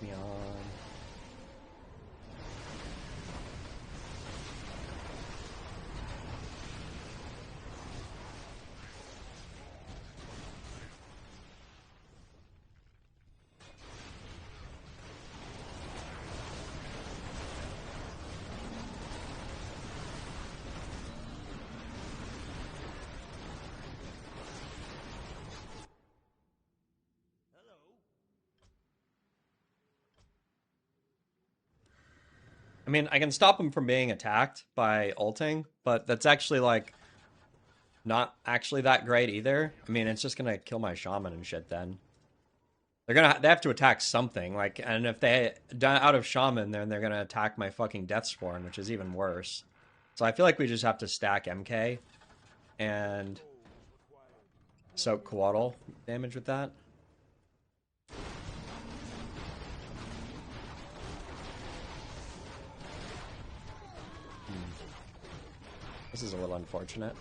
me on. I mean, I can stop him from being attacked by ulting, but that's actually like not actually that great either. I mean, it's just gonna kill my shaman and shit then. They have to attack something, like, and if they die out of shaman, then they're gonna attack my fucking Deathsworn, which is even worse. So I feel like we just have to stack MK and soak Coatl damage with that. This is a little unfortunate.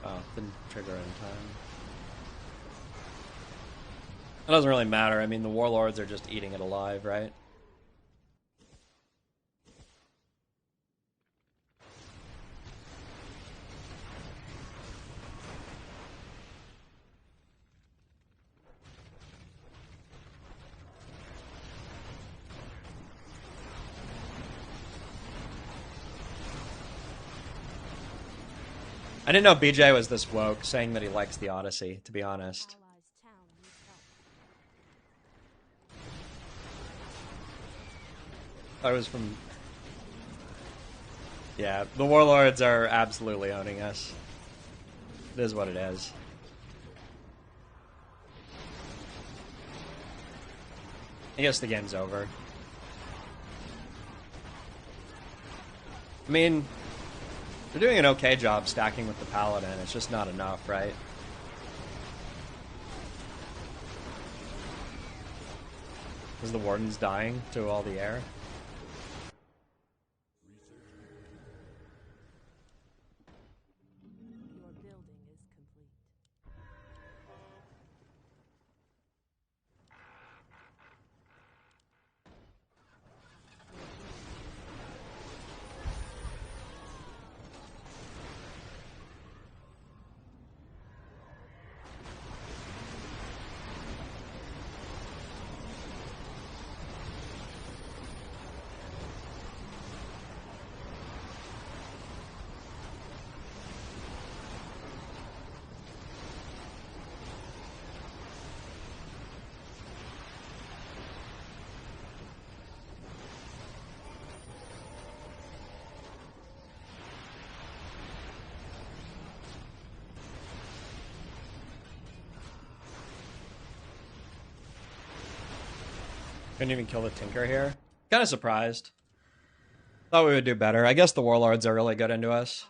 Oh, didn't trigger in time. It doesn't really matter. I mean, the warlords are just eating it alive, right? I didn't know BJ was this woke, saying that he likes the Odyssey, to be honest. I was from... Yeah, the warlords are absolutely owning us. It is what it is. I guess the game's over. I mean, they're doing an okay job stacking with the Paladin. It's just not enough, right? Is the Warden's dying to all the air? Couldn't even kill the Tinker here. Kind of surprised. Thought we would do better. I guess the warlords are really good into us.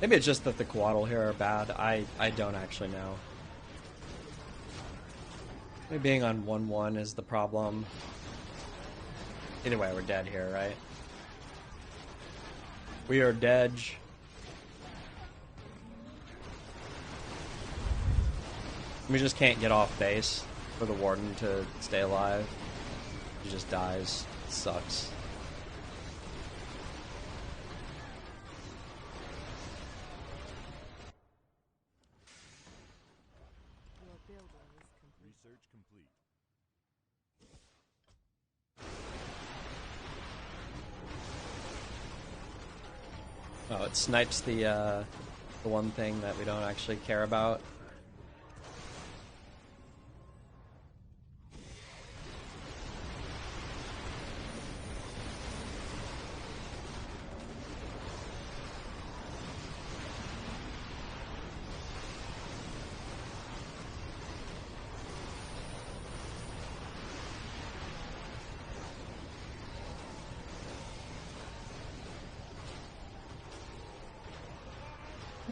Maybe it's just that the Coatl here are bad. I don't actually know. Maybe being on 1-1 is the problem. Either way, we're dead here, right? We are dead. We just can't get off base for the Warden to stay alive. He just dies. It sucks. Research complete. Oh, it snipes the one thing that we don't actually care about.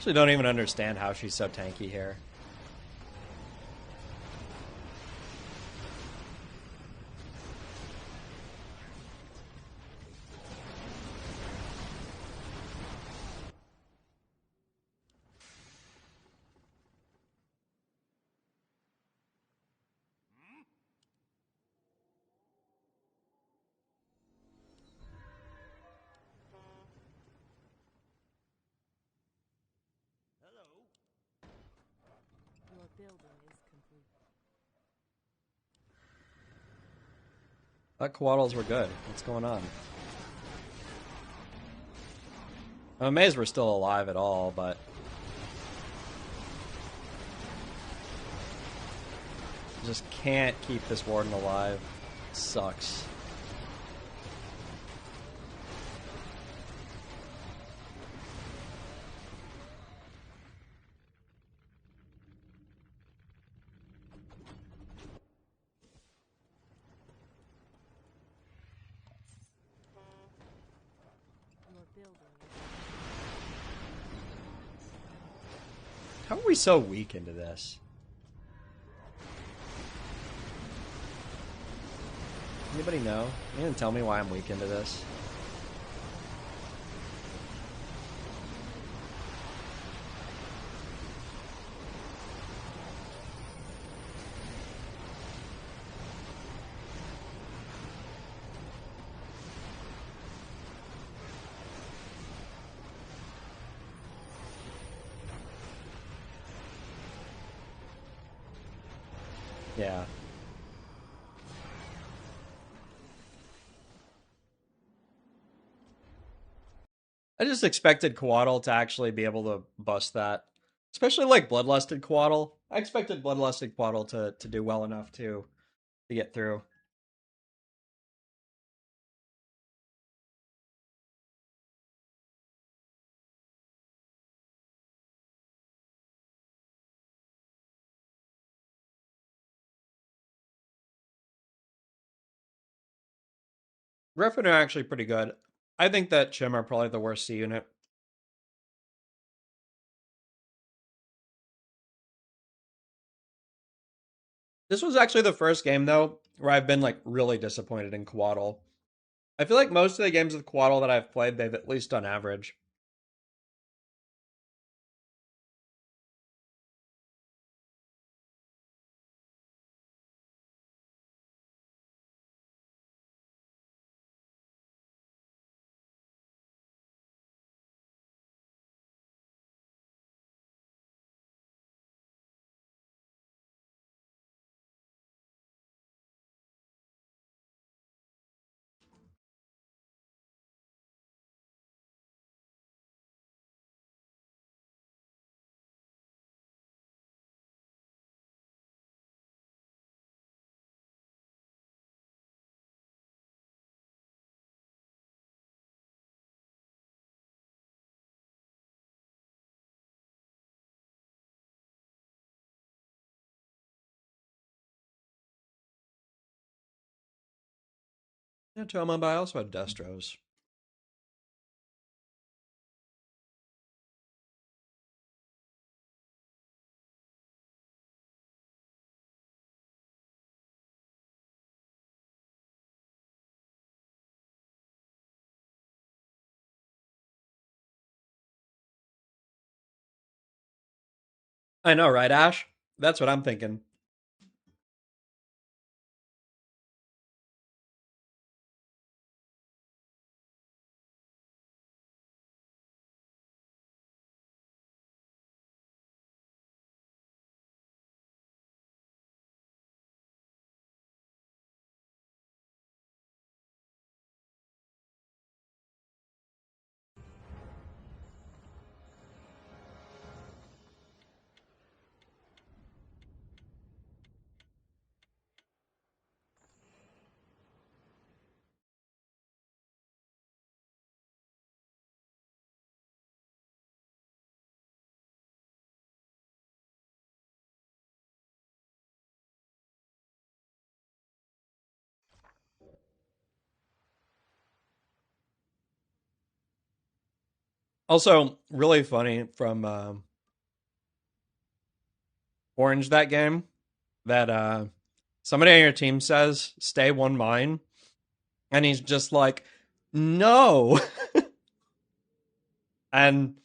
Actually don't even understand how she's so tanky here. Your building is complete. Thought koalas were good. What's going on? I'm amazed we're still alive at all, but just can't keep this warden alive. Sucks. Your building is How are we so weak into this? Anybody know? You didn't tell me why I'm weak into this. Yeah. I just expected Coatl to actually be able to bust that. Especially like Bloodlusted Coatl. I expected Bloodlusted Coatl to do well enough to get through. Griffin are actually pretty good. I think that Chim are probably the worst C unit. This was actually the first game though where I've been like really disappointed in Coatl. I feel like most of the games with Coatl that I've played, they've at least done average. Yeah, Toma, but I also had Destros. I know, right, Ash? That's what I'm thinking. Also, really funny from Orange that game that somebody on your team says stay one mine, and he's just like, no. and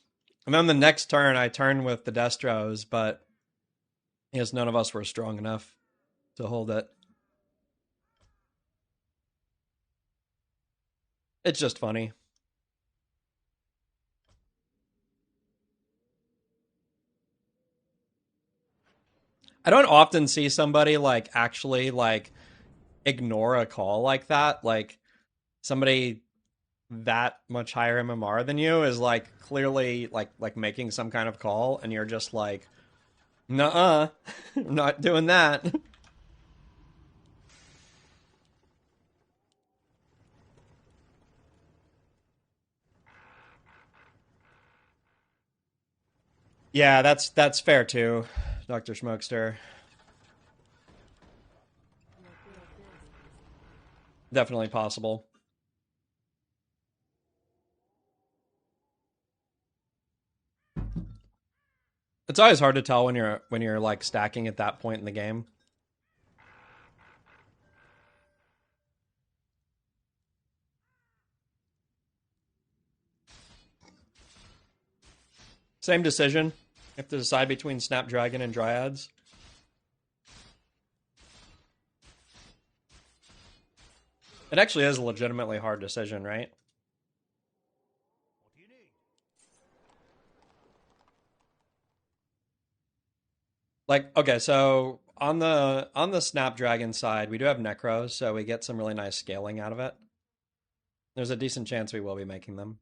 then the next turn, I turn with the Destros, but I guess none of us were strong enough to hold it. It's just funny. I don't often see somebody like actually like ignore a call like that. Like somebody that much higher MMR than you is like clearly like making some kind of call, and you're just like, nuh-uh, I'm not doing that. Yeah, that's fair too, Dr. Smokester. Definitely possible. It's always hard to tell when you're like stacking at that point in the game. Same decision. You have to decide between Snapdragon and Dryads. It actually is a legitimately hard decision, right? Like, okay, so on the Snapdragon side, we do have Necros, so we get some really nice scaling out of it. There's a decent chance we will be making them.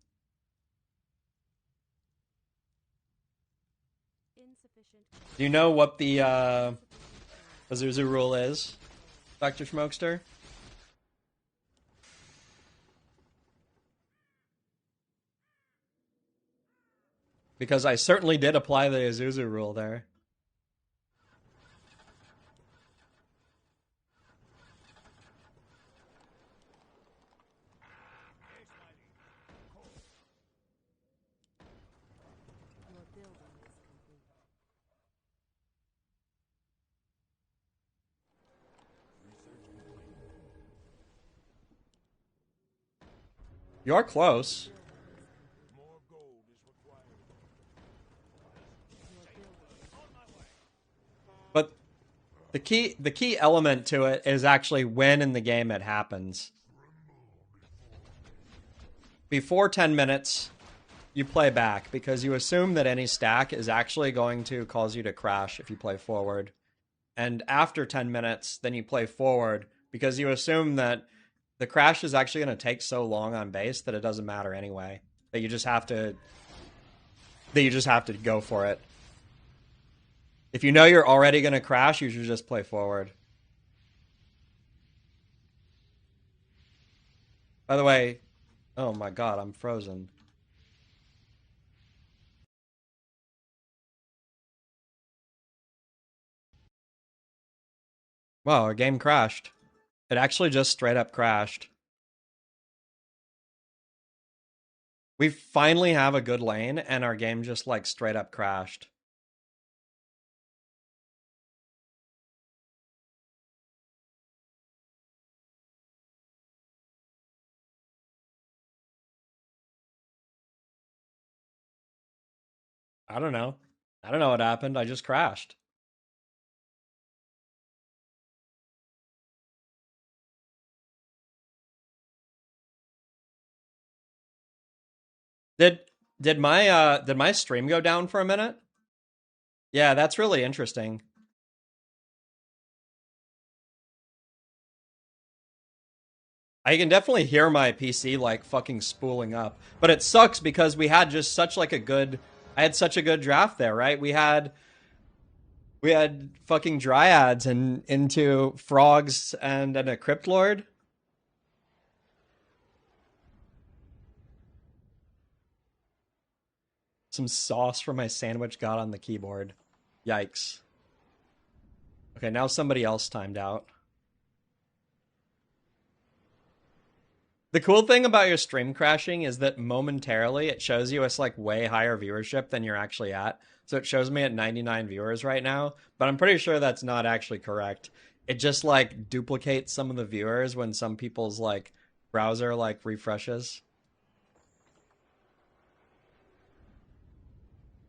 Do you know what the Azuzu rule is, Dr. Smokester? Because I certainly did apply the Azuzu rule there. Your building is complete. You're close, but the key element to it is actually when in the game it happens. Before 10 minutes, you play back because you assume that any stack is actually going to cause you to crash if you play forward. And after 10 minutes, then you play forward because you assume that the crash is actually going to take so long on base that it doesn't matter anyway. That you just have to go for it. If you know you're already going to crash, you should just play forward. By the way, oh my god, I'm frozen. Wow, our game crashed. It actually just straight up crashed. We finally have a good lane, and our game just like straight up crashed. I don't know. I don't know what happened. I just crashed. Did did my stream go down for a minute? Yeah, that's really interesting. I can definitely hear my PC like fucking spooling up. But it sucks because we had just such like a good I had such a good draft there, right? We had fucking dryads and into frogs and a crypt lord. Some sauce for my sandwich got on the keyboard. Yikes. Okay, now somebody else timed out. The cool thing about your stream crashing is that momentarily it shows you it's like way higher viewership than you're actually at. So it shows me at 99 viewers right now, but I'm pretty sure that's not actually correct. It just like duplicates some of the viewers when some people's like browser like refreshes.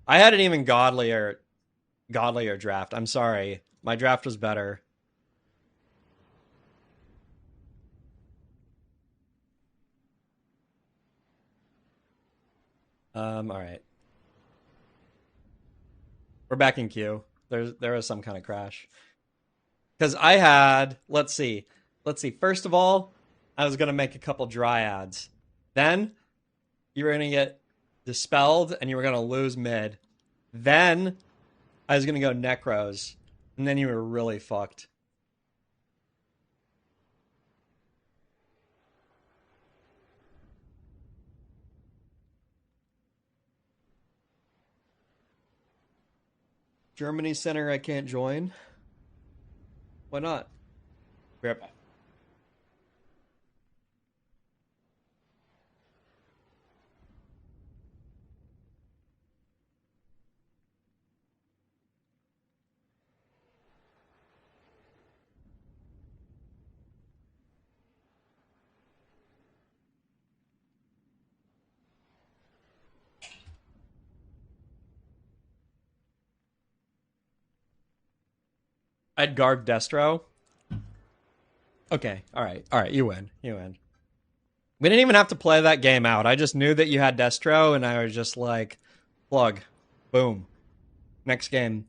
I had an even godlier draft. I'm sorry. My draft was better. All right. We're back in queue. There was some kind of crash. Because I had, let's see. First of all, I was gonna make a couple dryads. Then you were gonna get dispelled and you were gonna lose mid. Then I was gonna go necros, and then you were really fucked. Germany Center, I can't join. Why not? Be right back. Edgar Destro. Okay, all right. You win. You win. We didn't even have to play that game out. I just knew that you had Destro, and I was just like, plug, boom, next game.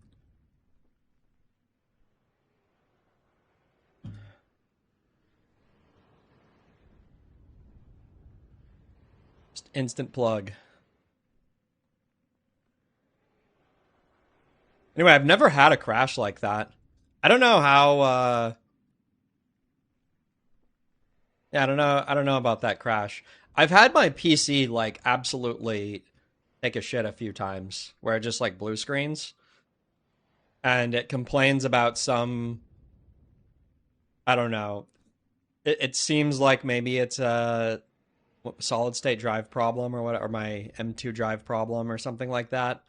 Just instant plug. Anyway, I've never had a crash like that. I don't know how. Yeah, I don't know. I don't know about that crash. I've had my PC like absolutely take a shit a few times where it just like blue screens and it complains about some. I don't know. It seems like maybe it's a solid state drive problem or what, or my M2 drive problem or something like that.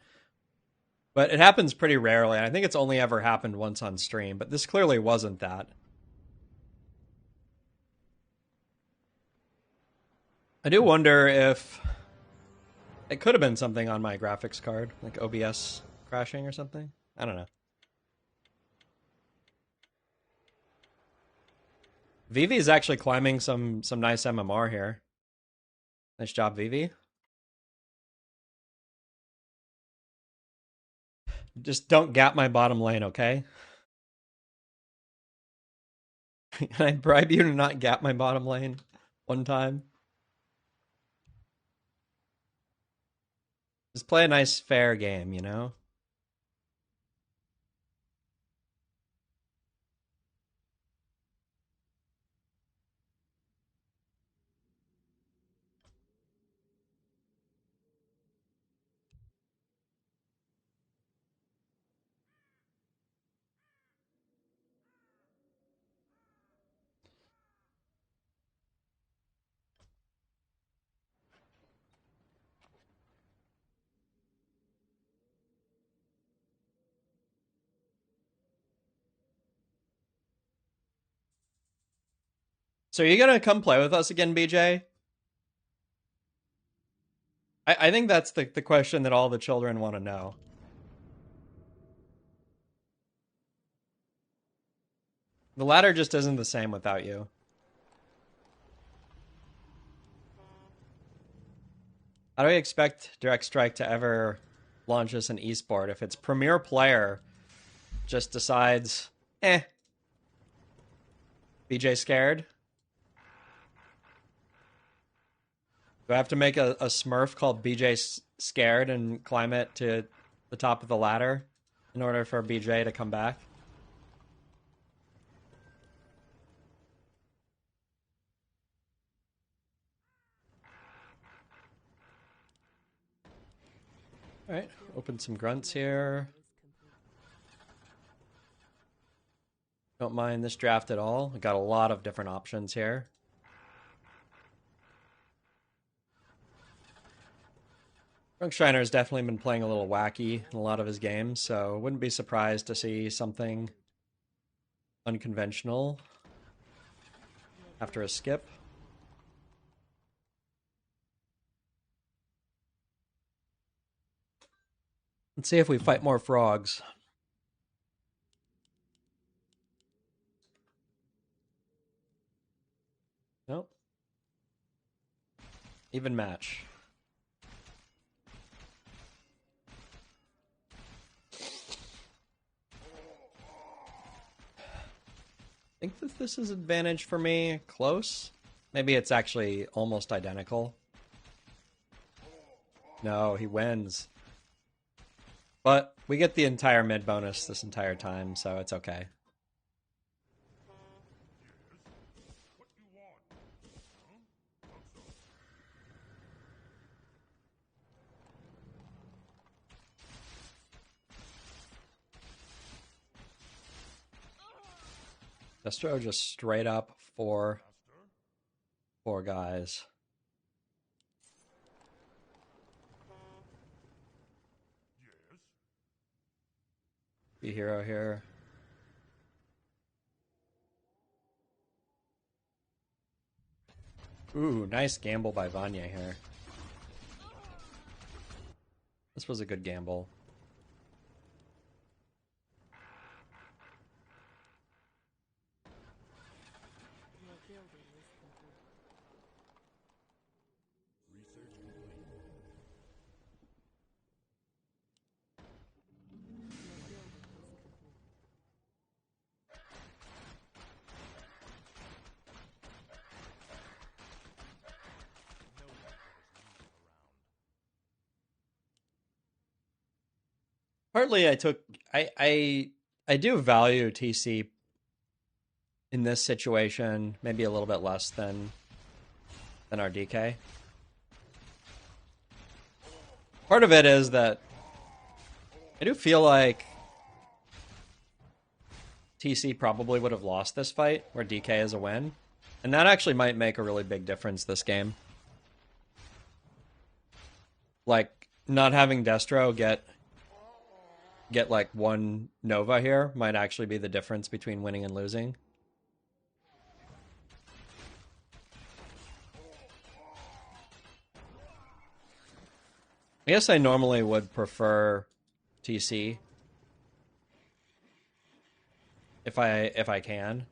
But it happens pretty rarely. I think it's only ever happened once on stream, but this clearly wasn't that. I do wonder if it could have been something on my graphics card, like OBS crashing or something. I don't know. Vivi is actually climbing some nice MMR here. Nice job, Vivi. Just don't gap my bottom lane, okay? Can I bribe you to not gap my bottom lane one time? Just play a nice fair game, you know? So are you gonna come play with us again, BJ? I think that's the question that all the children want to know. The ladder just isn't the same without you. How do we expect Direct Strike to ever launch us an esport if its premier player just decides, BJ scared? Do I have to make a Smurf called BJ scared and climb it to the top of the ladder in order for BJ to come back? All right, open some grunts here. Don't mind this draft at all. I got a lot of different options here. Schreiner's definitely been playing a little wacky in a lot of his games, so wouldn't be surprised to see something unconventional after a skip. Let's see if we fight more frogs. Nope. Even match. I think that this is advantage for me. Close. Maybe it's actually almost identical. No, he wins. But we get the entire mid bonus this entire time, so it's okay. 𝕓𝕝𝕔𝕕 just straight up four guys. Be hero here. Ooh, nice gamble by Vanya here. This was a good gamble. Your building is complete. Research complete. Your building is complete. No one let us leave around. Partly I do value TC in this situation, maybe a little bit less than our DK. Part of it is that I do feel like TC probably would have lost this fight where DK is a win. And that actually might make a really big difference this game. Like, not having 𝕓𝕝𝕕 get like one Nova here might actually be the difference between winning and losing. I guess I normally would prefer TC if I can.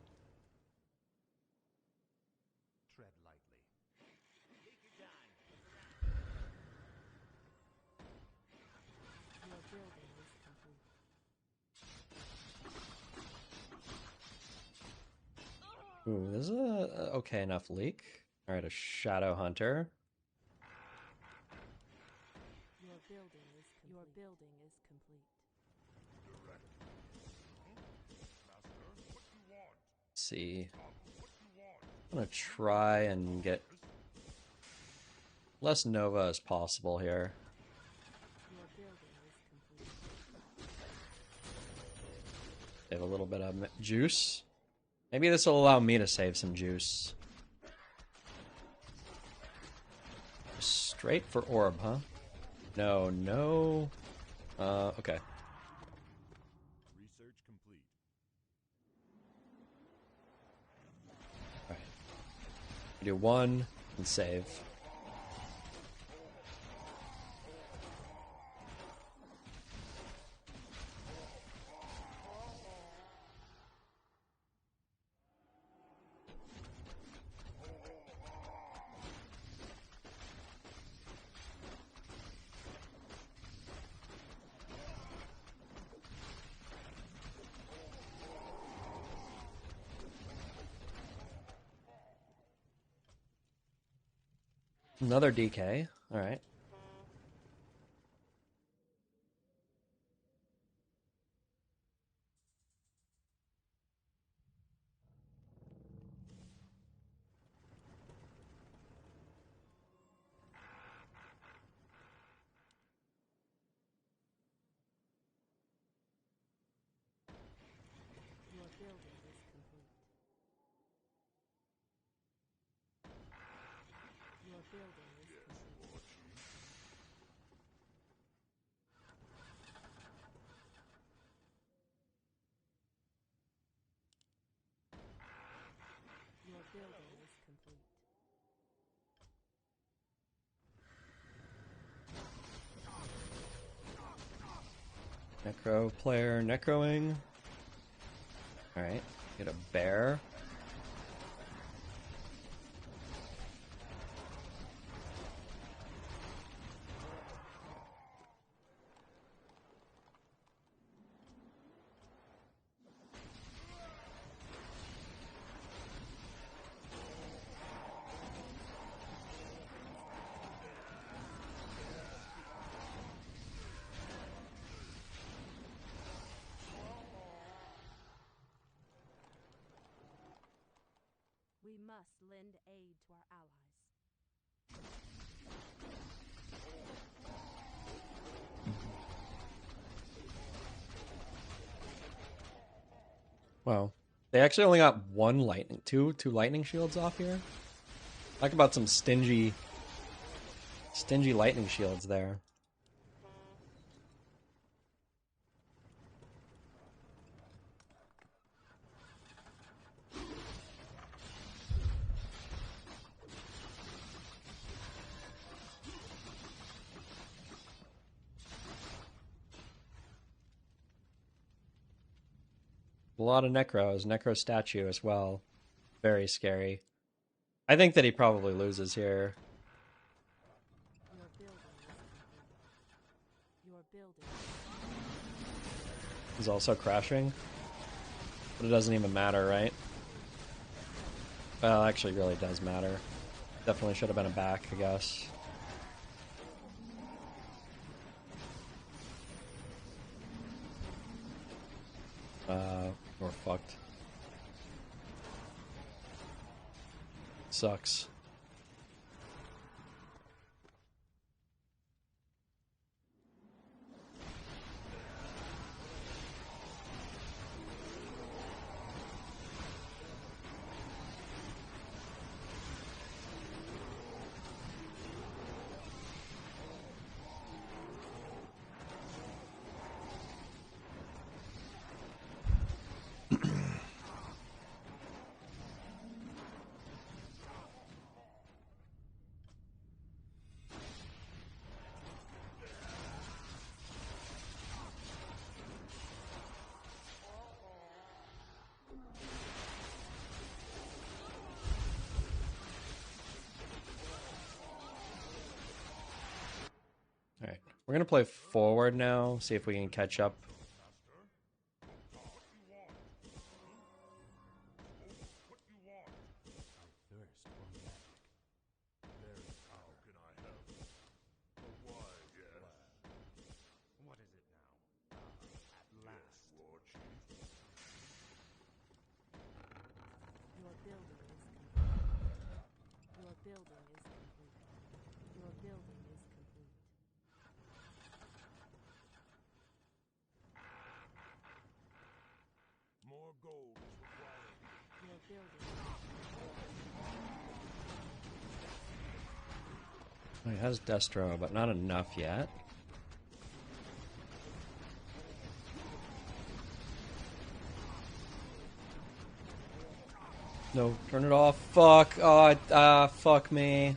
Tread lightly. Your building is complete. Ooh, this is a okay enough leak. All right, a Shadow Hunter. Your building is complete. Your building is complete. Let's see. I'm gonna try and get less Nova as possible here. Your building is complete. Save a little bit of juice. Maybe this will allow me to save some juice. Straight for orb, huh? No, no. Okay. Research complete. Alright. Do one and save. Another DK. Alright. Your building is complete. Your building is complete. Necro player necroing. Alright, get a bear. We must lend aid to our allies. Wow. They actually only got two lightning shields off here. Talk about some stingy lightning shields there. A lot of necros, necro statue as well. Very scary. I think that he probably loses here. Your building is complete. Your building. He's also crashing. But it doesn't even matter, right? Well, actually, it really does matter. Definitely should have been a back, I guess. We're fucked. Sucks. Alright, we're gonna play forward now, see if we can catch up. Thirst for magic. Very how can I help? Why, yes. What is it now? At last. War chief. Your building is complete. Your building is complete. Your building is complete. More gold is required. Your building is He has Destro, but not enough yet. No, turn it off. Fuck. Oh, fuck me.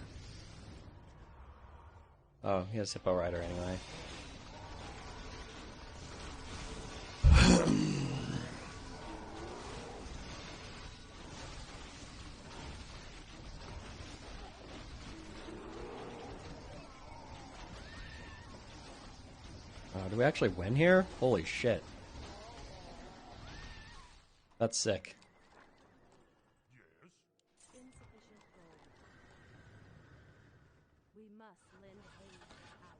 Oh, he has Hippo Rider anyway. Do we actually win here? Holy shit. That's sick. Yes. insufficient gold. We must lend aid to our allies.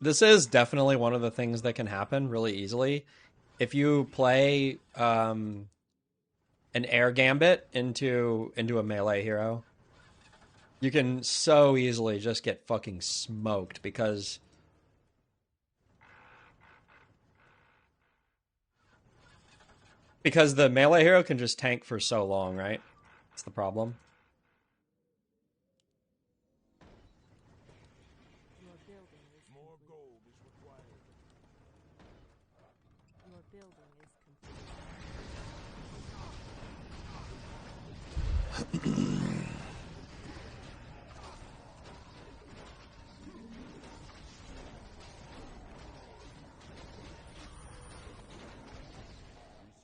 This is definitely one of the things that can happen really easily. If you play an air gambit into a melee hero, you can so easily just get fucking smoked because the melee hero can just tank for so long, right? That's the problem. Your building is More complete. gold is required. Your building is complete.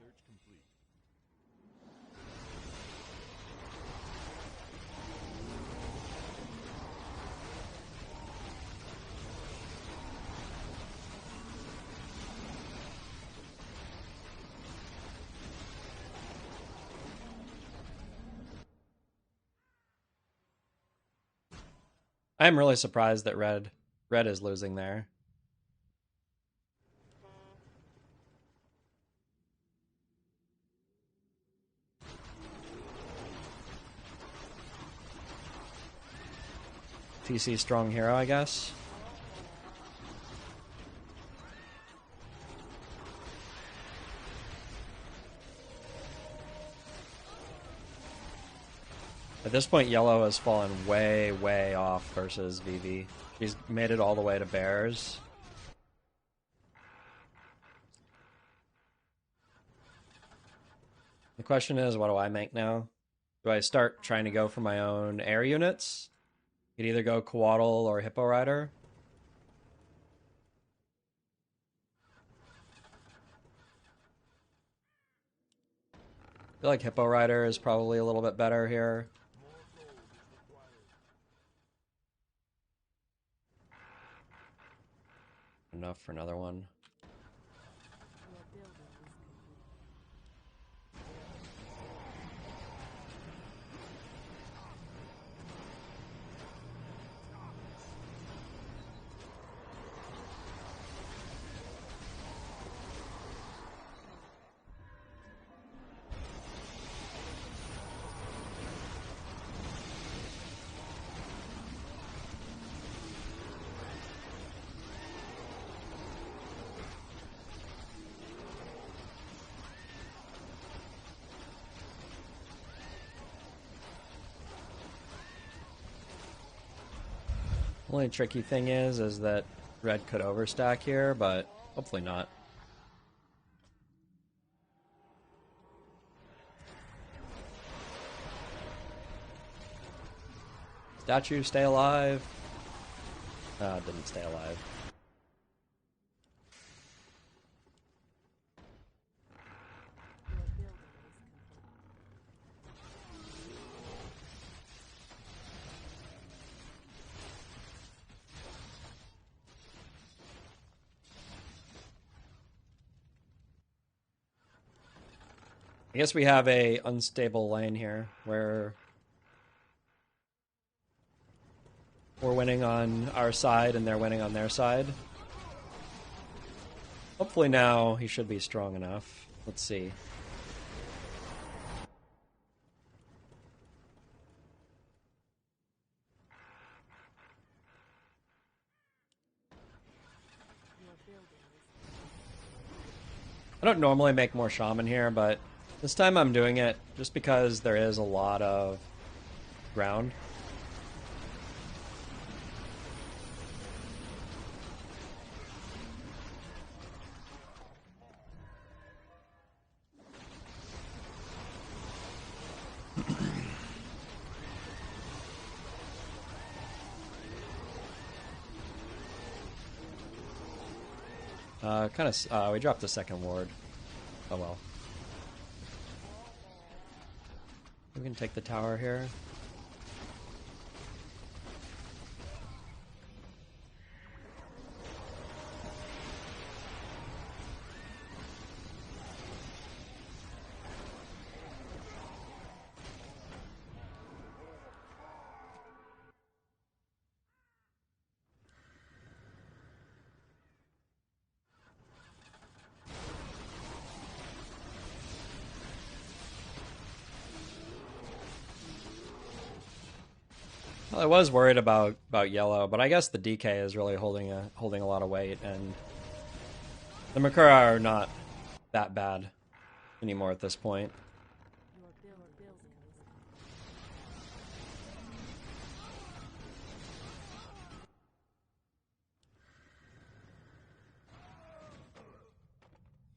Research complete. I'm really surprised that red is losing there. TC strong hero, I guess. At this point, yellow has fallen way, way off versus Vivi. She's made it all the way to bears. The question is, what do I make now? Do I start trying to go for my own air units? You'd either go Coatl or Hippo Rider. I feel like Hippo Rider is probably a little bit better here. More gold is required. Enough for another one. Your building is complete. Only tricky thing is that red could overstack here, but hopefully not. Statue, stay alive. Didn't stay alive. Your building is complete. I guess we have a unstable lane here where we're winning on our side and they're winning on their side. Hopefully now he should be strong enough. Let's see. Your building is I don't normally make more shaman here, but this time I'm doing it just because there is a lot of ground. We dropped the second ward. Oh well. We can take the tower here. Well, I was worried about yellow, but I guess the DK is really holding a lot of weight, and the Makura are not that bad anymore at this point. your building is complete.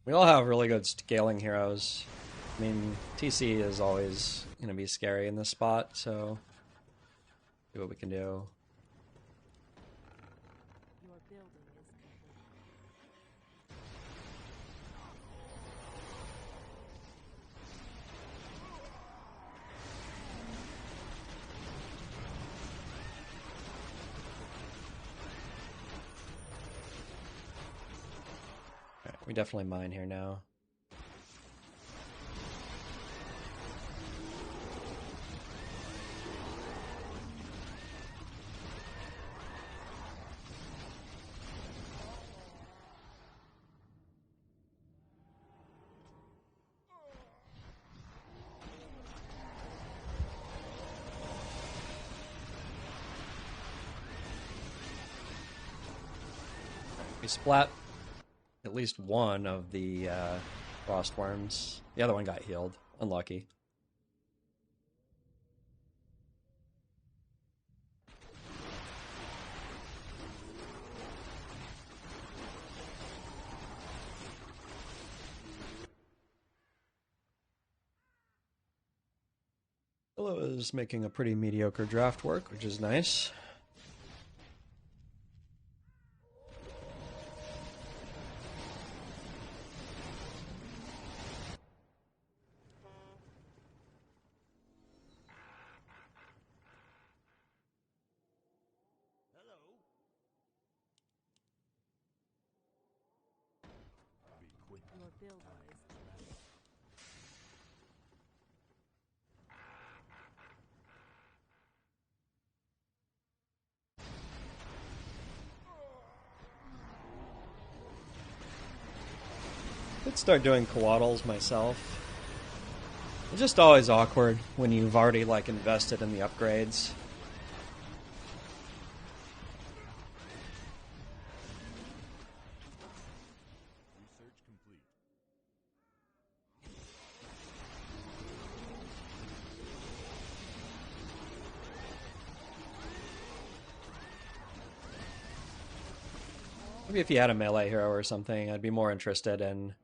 We all have really good scaling heroes. I mean, TC is always going to be scary in this spot, so see what we can do. Your building is complete. We definitely mine here now. We splat at least one of the frost worms. The other one got healed. Unlucky. Willow is making a pretty mediocre draft work, which is nice. Your building is complete. Could start doing coatls myself. It's just always awkward when you've already like invested in the upgrades. Research complete. Maybe if you had a melee hero or something, I'd be more interested in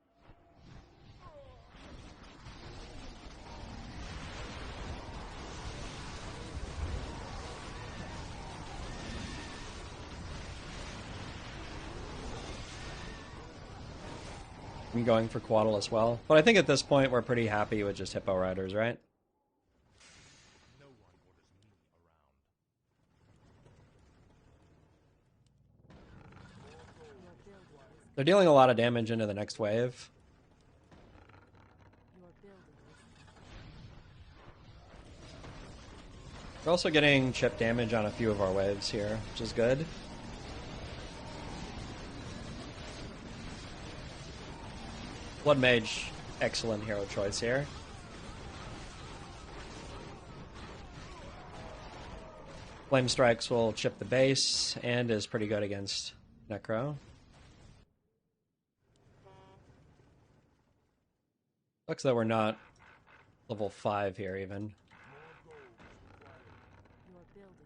going for Quaddle as well. But I think at this point we're pretty happy with just Hippo Riders, right? No one orders me around. Your building is They're dealing a lot of damage into the next wave. your building is We're also getting chip damage on a few of our waves here, which is good. Blood Mage, excellent hero choice here. Flame Strikes will chip the base and is pretty good against Necro. Sucks that we're not level 5 here even. your building is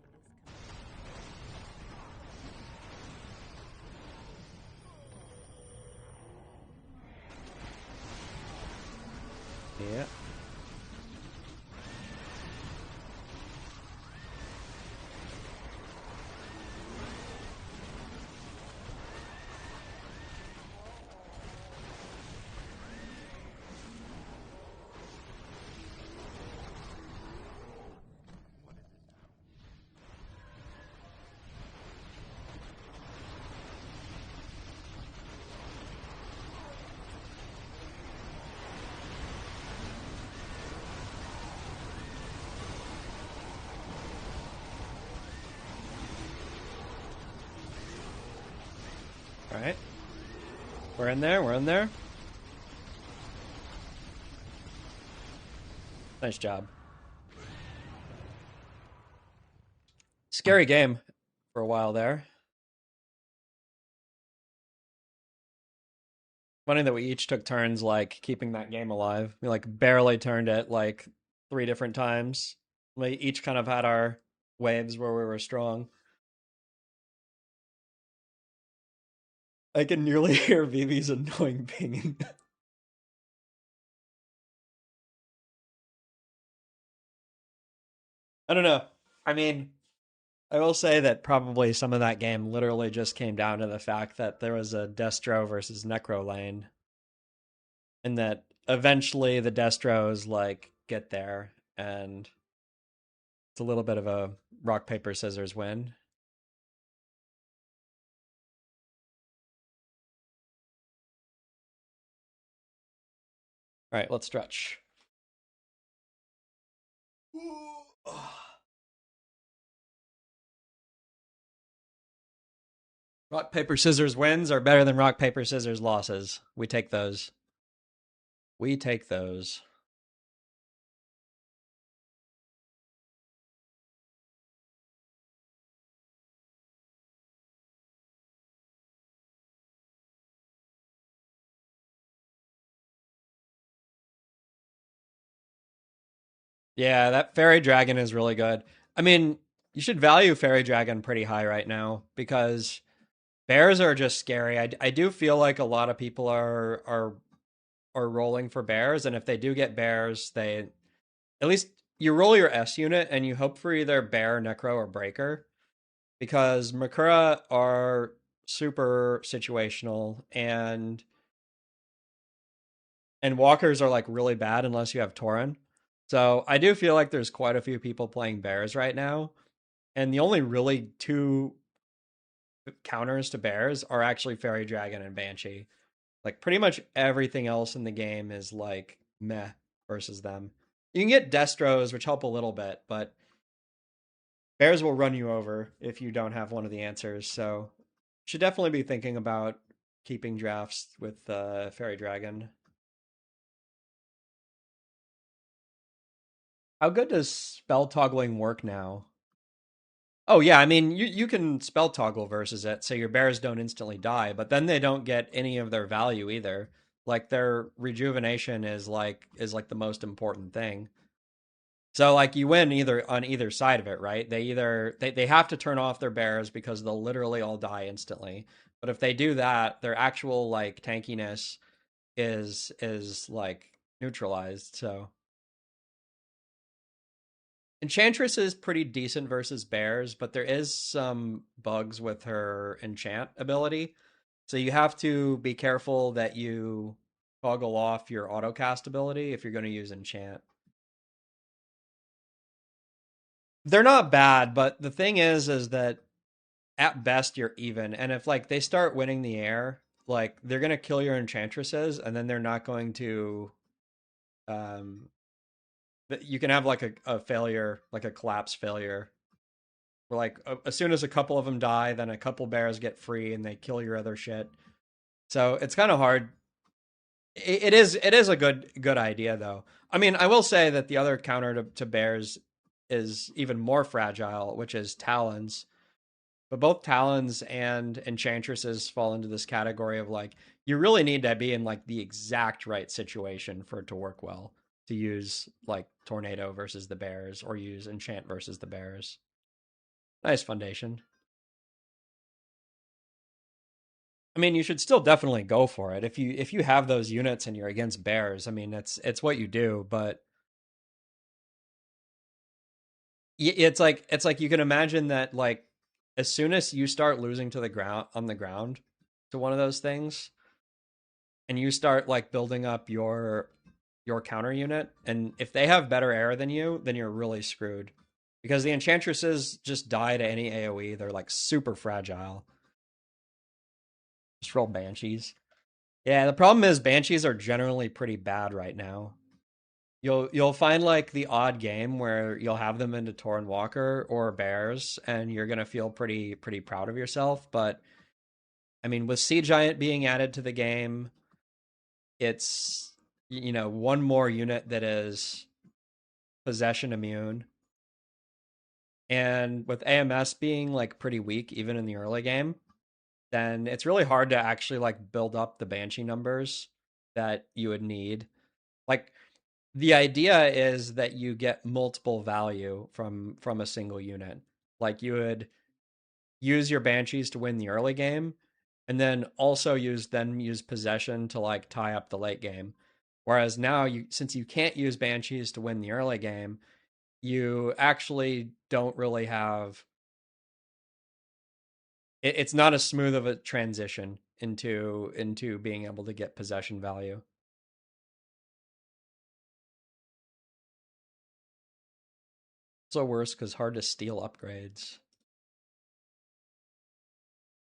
complete. Yeah. Alright. We're in there, we're in there. Nice job. Scary game for a while there. Funny that we each took turns like keeping that game alive. We like barely turned it like 3 different times. We each kind of had our waves where we were strong. I can nearly hear Vivi's annoying pinging. I don't know. I mean, I will say that probably some of that game literally just came down to the fact that there was a Destro versus Necro lane, and that eventually the Destros like get there, and it's a little bit of a rock paper scissors win. All right, let's stretch. Rock paper scissors wins are better than rock paper scissors losses. We take those. We take those. Yeah, that fairy dragon is really good. I mean, you should value fairy dragon pretty high right now because bears are just scary. I do feel like a lot of people are rolling for bears, and if they do get bears, they at least you roll your S unit and you hope for either bear, necro, or breaker because Makura are super situational and walkers are like really bad unless you have Tauren. So I do feel like there's quite a few people playing bears right now, and the only really two counters to bears are actually fairy dragon and banshee. Like pretty much everything else in the game is like meh versus them. You can get destros, which help a little bit, but bears will run you over if you don't have one of the answers. So should definitely be thinking about keeping drafts with fairy dragon. How good does spell toggling work now? Oh yeah, I mean you can spell toggle versus it, so your bears don't instantly die, but then they don't get any of their value either. Like their rejuvenation is like the most important thing. So like you win either on either side of it, right? They have to turn off their bears because they'll literally all die instantly. But if they do that, their actual like tankiness is like neutralized. So Enchantress is pretty decent versus bears, but there is some bugs with her enchant ability. So you have to be careful that you toggle off your autocast ability if you're going to use enchant. They're not bad, but the thing is that at best you're even. And if like they start winning the air, like they're going to kill your enchantresses and then they're not going to um you can have like a failure, like a collapse failure. Where like as soon as a couple of them die, then a couple bears get free and they kill your other shit. So it's kind of hard. It is a good idea though. I mean, I will say that the other counter to bears is even more fragile, which is talons. But both talons and enchantresses fall into this category of like you really need to be in like the exact right situation for it to work well to use like tornado versus the bears or use enchant versus the bears. Nice foundation. I mean, you should still definitely go for it if you have those units and you're against bears. I mean, it's what you do, but it's like you can imagine that like as soon as you start losing to the ground on the ground to one of those things and you start like building up your counter unit and if they have better air than you, then you're really screwed because the enchantresses just die to any AoE. They're like super fragile. Just roll banshees. Yeah, the problem is banshees are generally pretty bad right now. You'll find like the odd game where you'll have them into Torin Walker or Bears, and you're gonna feel pretty proud of yourself. But I mean, with Sea Giant being added to the game, it's one more unit that is possession immune, and with AMS being like pretty weak even in the early game, then it's really hard to actually like build up the Banshee numbers that you would need. Like the idea is that you get multiple value from a single unit. Like you would use your banshees to win the early game, and then also use possession to like tie up the late game. Whereas now since you can't use banshees to win the early game, you actually don't really have it's not as smooth of a transition into being able to get possession value. Also worse because hard to steal upgrades.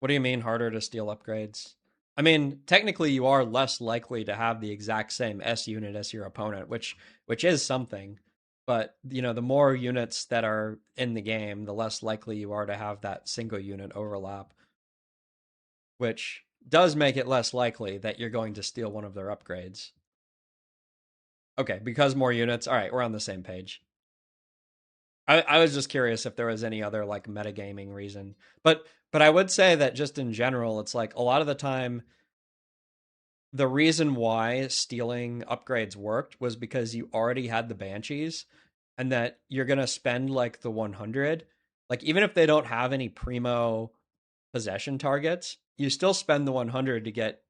What do you mean harder to steal upgrades? I mean, technically you are less likely to have the exact same S unit as your opponent, which is something. But, the more units that are in the game, the less likely you are to have that single unit overlap, which does make it less likely that you're going to steal one of their upgrades. Okay, because more units. All right, we're on the same page. I was just curious if there was any other like metagaming reason. But I would say that just in general, it's like a lot of the time the reason why stealing upgrades worked was because you already had the banshees and that you're going to spend like the 100, like even if they don't have any primo possession targets, you still spend the 100 to get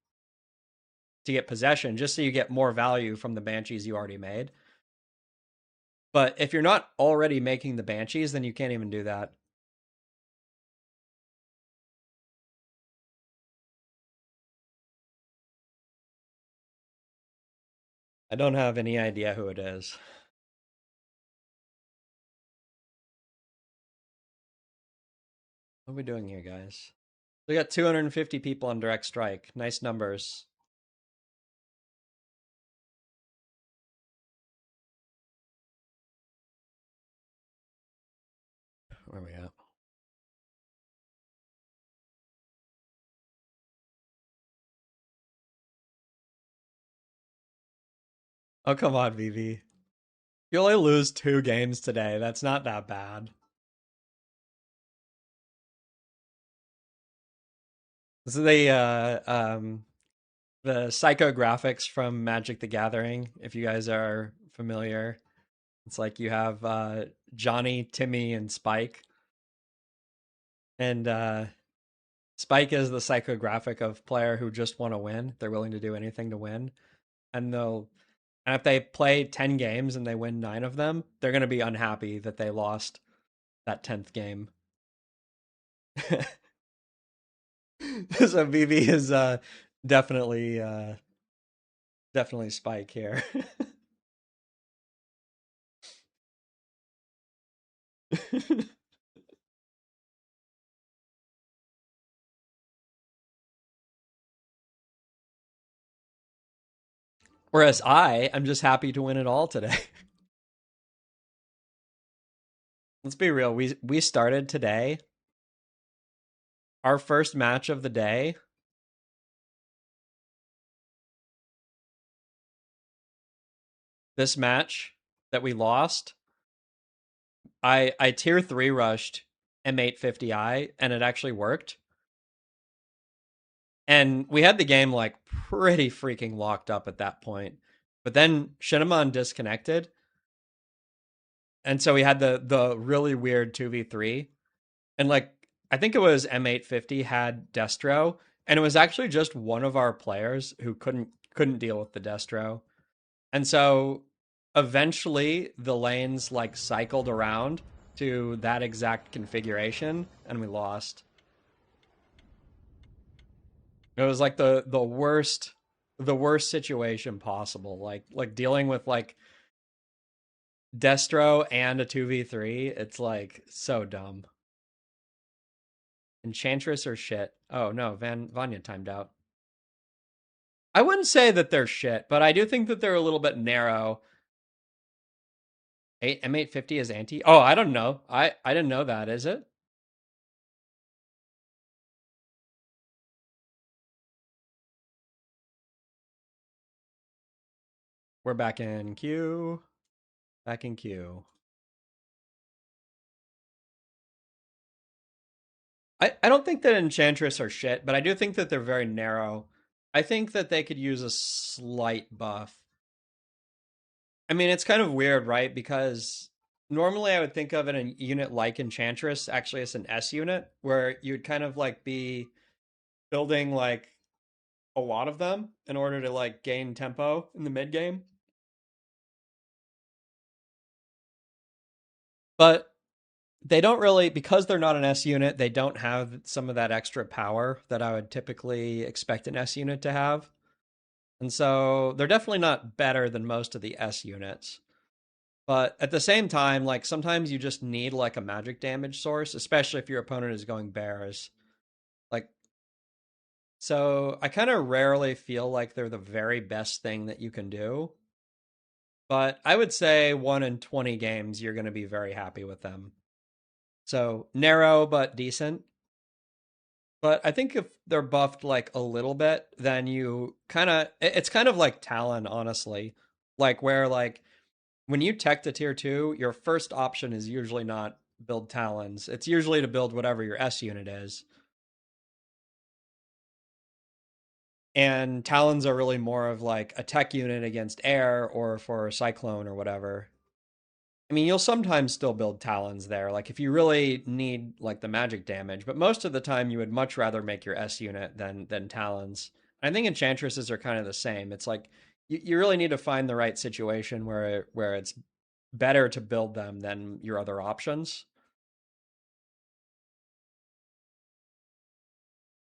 possession just so you get more value from the banshees you already made. But if you're not already making the banshees, then you can't even do that. I don't have any idea who it is. What are we doing here, guys? We got 250 people on direct strike. Nice numbers. Where are we at? Oh, come on, VV. You only lose 2 games today. That's not that bad. This is the psychographics from Magic the Gathering. If you guys are familiar, it's like you have Johnny, Timmy, and Spike, and Spike is the psychographic of player who just want to win. They're willing to do anything to win, and if they play 10 games and they win 9 of them, they're going to be unhappy that they lost that 10th game. So BB is definitely Spike here. Whereas I'm just happy to win it all today. Let's be real. We started today. Our first match of the day. This match that we lost, I tier 3 rushed M850i and it actually worked. And we had the game like pretty freaking locked up at that point. But then Shinamon disconnected. And so we had the really weird 2v3. And like I think it was M850 had Destro, and it was actually just one of our players who couldn't deal with the Destro. And so eventually the lanes like cycled around to that exact configuration and we lost. It was like the worst situation possible. Like dealing with like Destro and a 2v3. It's like so dumb. Enchantress or shit. Oh no, Vanya timed out. I wouldn't say that they're shit, but I do think that they're a little bit narrow. M850 is anti. Oh, I don't know. I didn't know that. Is it? We're back in queue. Back in queue. I don't think that Enchantress are shit, but I do think that they're very narrow. I think that they could use a slight buff. I mean, it's kind of weird, right? Because normally I would think of a unit like Enchantress actually as an S unit, where you'd kind of like be building like a lot of them in order to like gain tempo in the mid game. But they don't really, because they're not an S unit, they don't have some of that extra power that I would typically expect an S unit to have. And so they're definitely not better than most of the S units. But at the same time, like sometimes you just need like a magic damage source, especially if your opponent is going bears. Like, so I kind of rarely feel like they're the very best thing that you can do. But I would say 1 in 20 games, you're going to be very happy with them. So narrow but decent. But I think if they're buffed like a little bit, then you kind of it's kind of like Talon, honestly. Like where like when you tech to tier 2, your first option is usually not build Talons. It's usually to build whatever your S unit is. And Talons are really more of like a tech unit against air or for Cyclone or whatever. I mean, you'll sometimes still build Talons there, like if you really need like the magic damage, but most of the time you would much rather make your S unit than Talons. I think Enchantresses are kind of the same. It's like you really need to find the right situation where it's better to build them than your other options.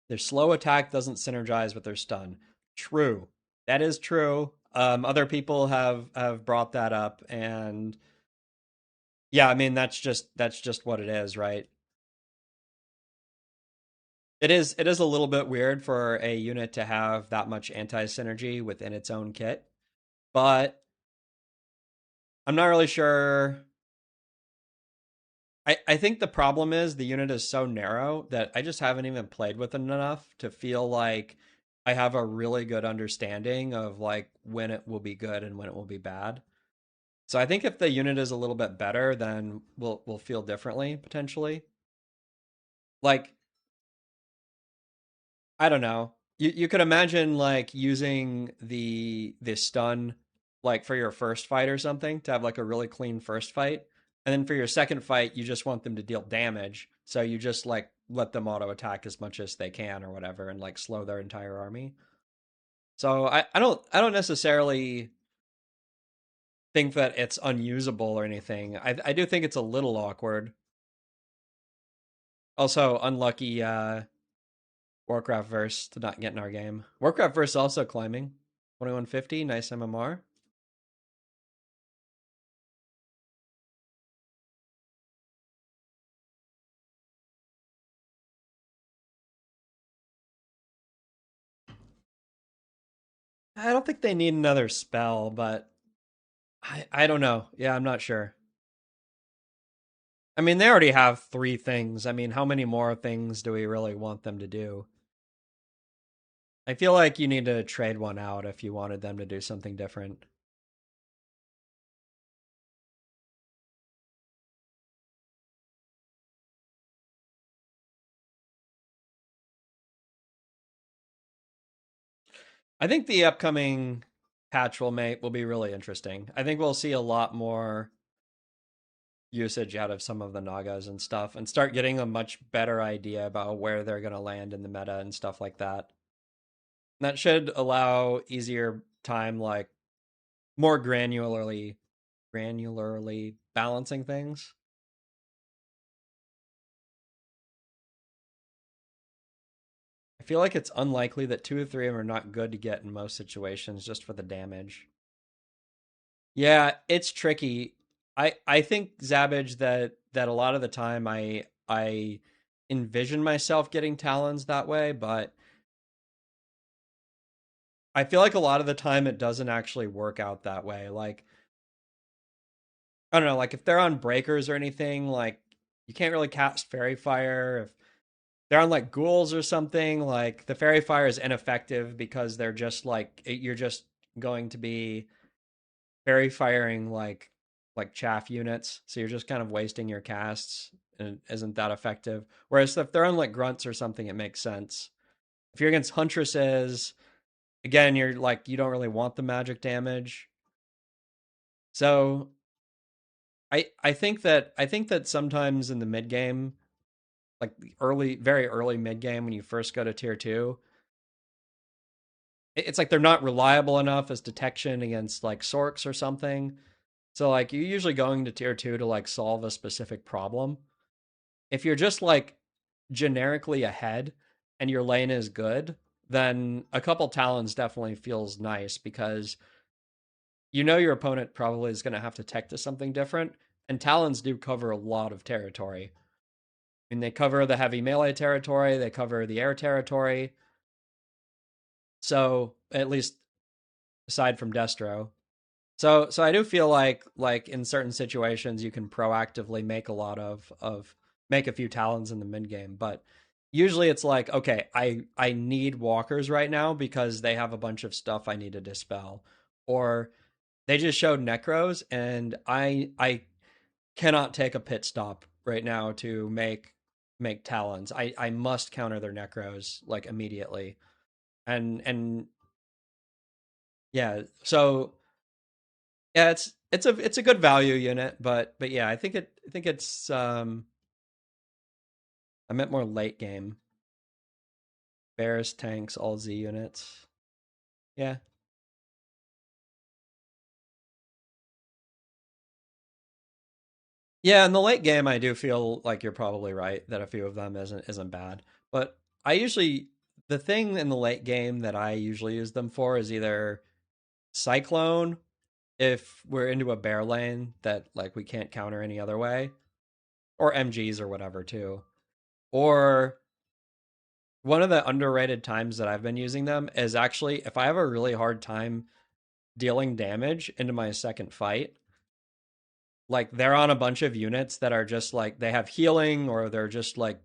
Their slow attack doesn't synergize with their stun. True. That is true. Other people have brought that up, and yeah, I mean that's just what it is, right? It is a little bit weird for a unit to have that much anti synergy within its own kit, but I'm not really sure. I think the problem is the unit is so narrow that I just haven't even played with it enough to feel like I have a really good understanding of like when it will be good and when it will be bad. So I think if the unit is a little bit better, then we'll feel differently potentially. Like I don't know. You could imagine like using the stun like for your first fight or something to have like a really clean first fight. And then for your second fight, you just want them to deal damage. So you just like let them auto attack as much as they can or whatever and like slow their entire army. So I don't necessarily think that it's unusable or anything. I do think it's a little awkward. Also unlucky Warcraft verse to not get in our game. Warcraft verse also climbing. 2150, nice MMR. I don't think they need another spell, but I don't know. Yeah, I'm not sure. I mean, they already have 3 things. I mean, how many more things do we really want them to do? I feel like you need to trade one out if you wanted them to do something different. I think the upcoming patch will be really interesting. I think we'll see a lot more usage out of some of the Nagas and stuff and start getting a much better idea about where they're going to land in the meta and stuff like that. That should allow easier time, like more granularly balancing things. I feel like it's unlikely that 2 or 3 of them are not good to get in most situations just for the damage. Yeah, it's tricky. I think Zabbage that a lot of the time I envision myself getting talons that way, but I feel like a lot of the time it doesn't actually work out that way. Like I don't know, like if they're on breakers or anything, like you can't really cast Fairy Fire. If they're on like ghouls or something, like the Fairy Fire is ineffective because they're just like you're just going to be Fairy Firing like chaff units, so you're just kind of wasting your casts and it isn't that effective. Whereas if they're on like grunts or something, it makes sense. If you're against huntresses, again, you're like you don't really want the magic damage. So I think that sometimes in the mid game, like the early, very early mid game when you first go to tier 2, it's like they're not reliable enough as detection against like Sorks or something. So like you're usually going to tier 2 to like solve a specific problem. If you're just like generically ahead and your lane is good, then a couple talons definitely feels nice because you know your opponent probably is going to have to tech to something different, and talons do cover a lot of territory. I mean, they cover the heavy melee territory, they cover the air territory. So at least aside from Destro. So I do feel like in certain situations you can proactively make a lot of make a few talons in the mid game, but usually it's like, okay, I need walkers right now because they have a bunch of stuff I need to dispel, or they just showed necros and I cannot take a pit stop right now to make talons. I must counter their necros like immediately. And yeah, so yeah, it's a good value unit, but yeah, I think it's I meant more late game. Bears, tanks, all Z units. Yeah. Yeah, in the late game I do feel like you're probably right that a few of them isn't bad. But I usually the thing in the late game that I usually use them for is either Cyclone if we're into a bear lane that like we can't counter any other way, or MGs or whatever too. Or one of the underrated times that I've been using them is actually if I have a really hard time dealing damage into my second fight, like they're on a bunch of units that are just like they have healing or they're just like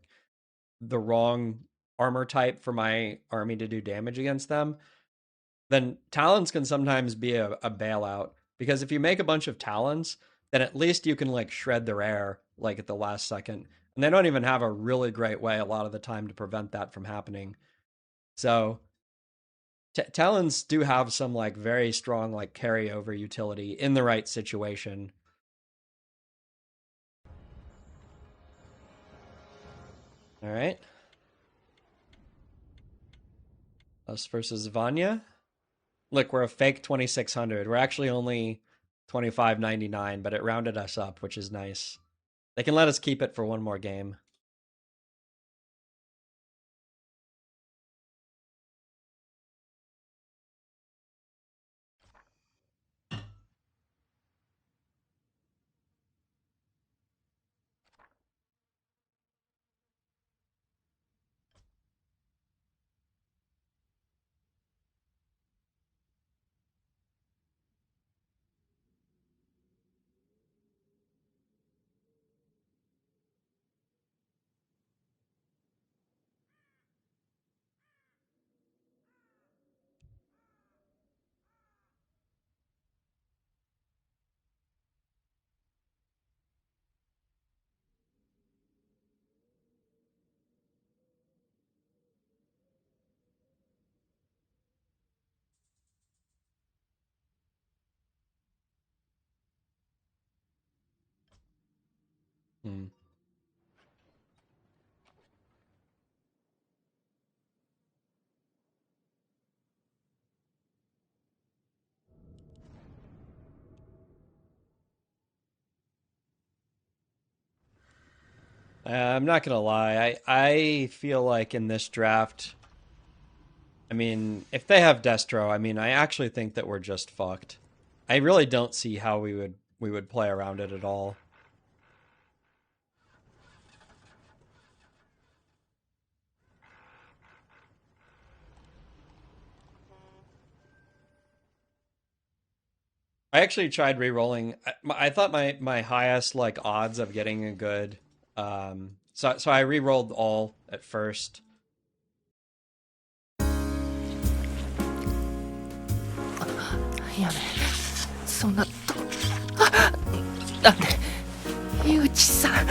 the wrong armor type for my army to do damage against them, then talons can sometimes be a bailout because if you make a bunch of talons, then at least you can like shred their air like at the last second. And they don't even have a really great way a lot of the time to prevent that from happening. So talons do have some like very strong like carryover utility in the right situation. All right. Us versus Vanya. Look, we're a fake 2600. We're actually only 25.99, but it rounded us up, which is nice. They can let us keep it for one more game. Hmm. I'm not gonna lie. I feel like in this draft, I mean, if they have Destro, I mean, I actually think that we're just fucked. I really don't see how we would play around it at all. I actually tried re-rolling. I thought my highest like odds of getting a good so I re-rolled all at first. やめそんななんで井内さん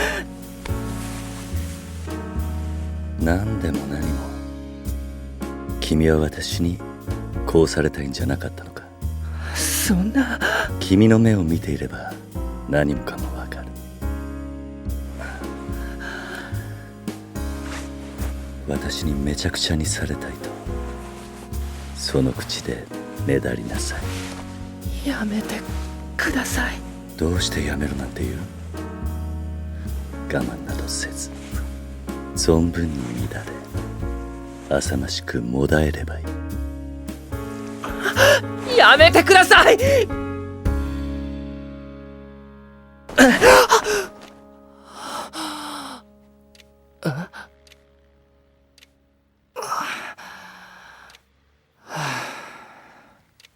何でも何も君は私にこうされたいんじゃなかったのか。そんな君の目を見ていれば何もかもわかる。私にめちゃくちゃにされたいとその口でねだりなさい。やめてください。どうしてやめるなんて言う？我慢などせず存分に乱れ浅ましくもだえればいい。やめてください。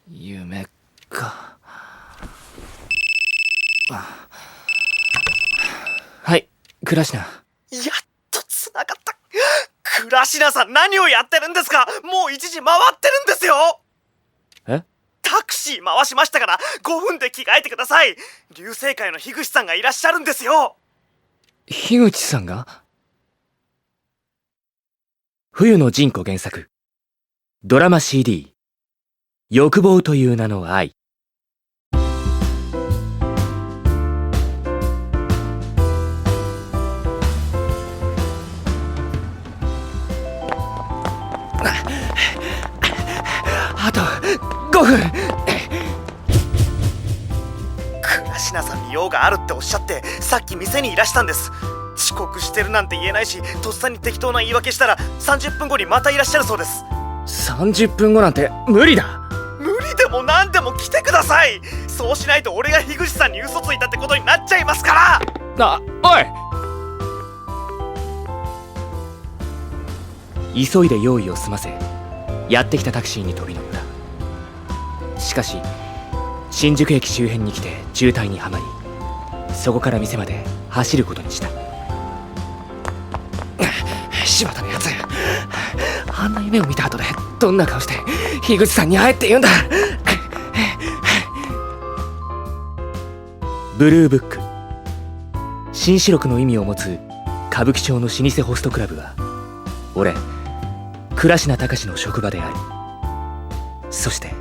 夢か。はい、倉科。やっとつながった。倉科さん、何をやってるんですか？もう1時回ってるんですよ。え？タクシー回しましたから5分で着替えてください。流星会の樋口さんがいらっしゃるんですよ。樋口さんが？冬野仁子原作ドラマ CD 欲望という名の愛。あと5分。倉科さんに用があるっておっしゃってさっき店にいらしたんです。遅刻してるなんて言えないし、とっさに適当な言い訳したら30分後にまたいらっしゃるそうです。30分後なんて無理だ。無理でも何でも来てください。そうしないと俺が樋口さんに嘘ついたってことになっちゃいますから。おい！急いで用意を済ませやってきたタクシーに飛び乗った。しかし新宿駅周辺に来て渋滞にはまり、そこから店まで走ることにした。柴田のやつ、あんな夢を見た後でどんな顔して樋口さんに会えって言うんだ。ブルーブック、新四六の意味を持つ歌舞伎町の老舗ホストクラブは俺倉科隆の職場である。そして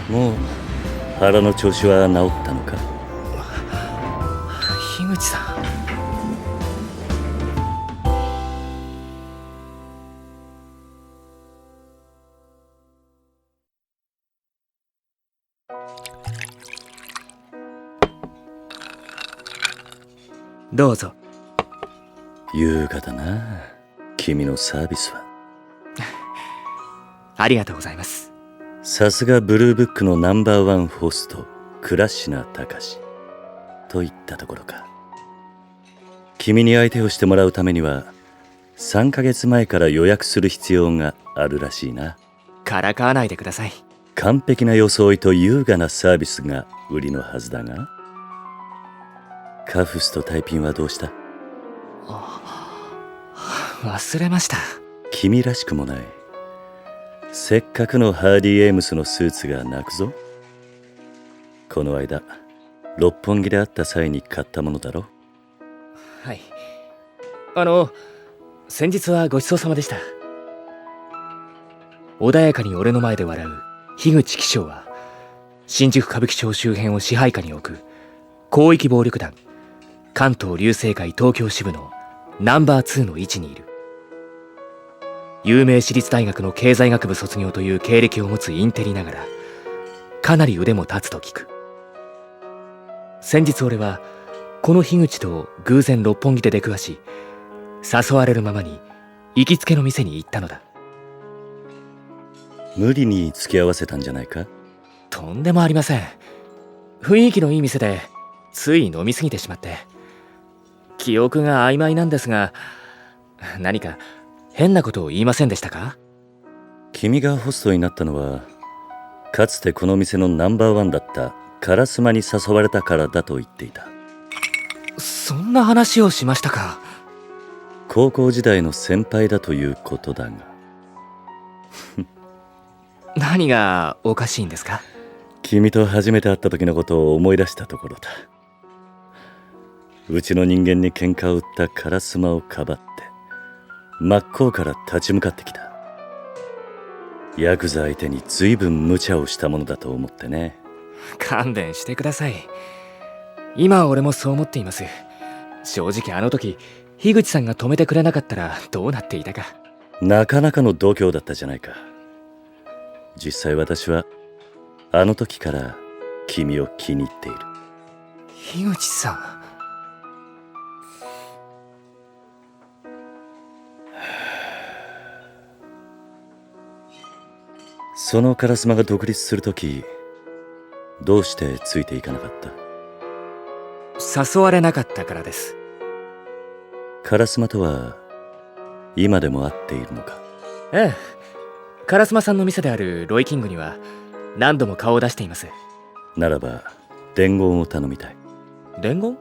もう腹の調子は治ったのか？樋口さん。どうぞ。優雅だな君のサービスは。ありがとうございます。さすがブルーブックのナンバーワンホスト倉科隆といったところか。君に相手をしてもらうためには3ヶ月前から予約する必要があるらしいな。からかわないでください。完璧な装いと優雅なサービスが売りのはずだが、カフスとタイピンはどうした？忘れました。君らしくもない。せっかくのハーディエイムスのスーツが泣くぞ。この間六本木で会った際に買ったものだろ。はい。先日はごちそうさまでした。穏やかに俺の前で笑う樋口騎将は新宿歌舞伎町周辺を支配下に置く広域暴力団関東流星会東京支部のナンバー2の位置にいる。有名私立大学の経済学部卒業という経歴を持つインテリながらかなり腕も立つと聞く。先日俺はこの樋口と偶然六本木で出くわし、誘われるままに行きつけの店に行ったのだ。無理に付き合わせたんじゃないか？とんでもありません。雰囲気のいい店でつい飲みすぎてしまって記憶が曖昧なんですが、何か変なことを言いませんでしたか？君がホストになったのはかつてこの店のナンバーワンだった烏丸に誘われたからだと言っていた。そんな話をしましたか？高校時代の先輩だということだが何がおかしいんですか？君と初めて会った時のことを思い出したところだ。うちの人間に喧嘩を売った烏丸をかばって真っ向から立ち向かってきた。ヤクザ相手に随分無茶をしたものだと思ってね。勘弁してください。今俺もそう思っています。正直あの時樋口さんが止めてくれなかったらどうなっていたか。なかなかの度胸だったじゃないか。実際私はあの時から君を気に入っている。樋口さん。その烏丸が独立する時、どうしてついていかなかった？誘われなかったからです。烏丸とは今でも会っているのか？ええ、烏丸さんの店であるロイキングには何度も顔を出しています。ならば伝言を頼みたい。伝言？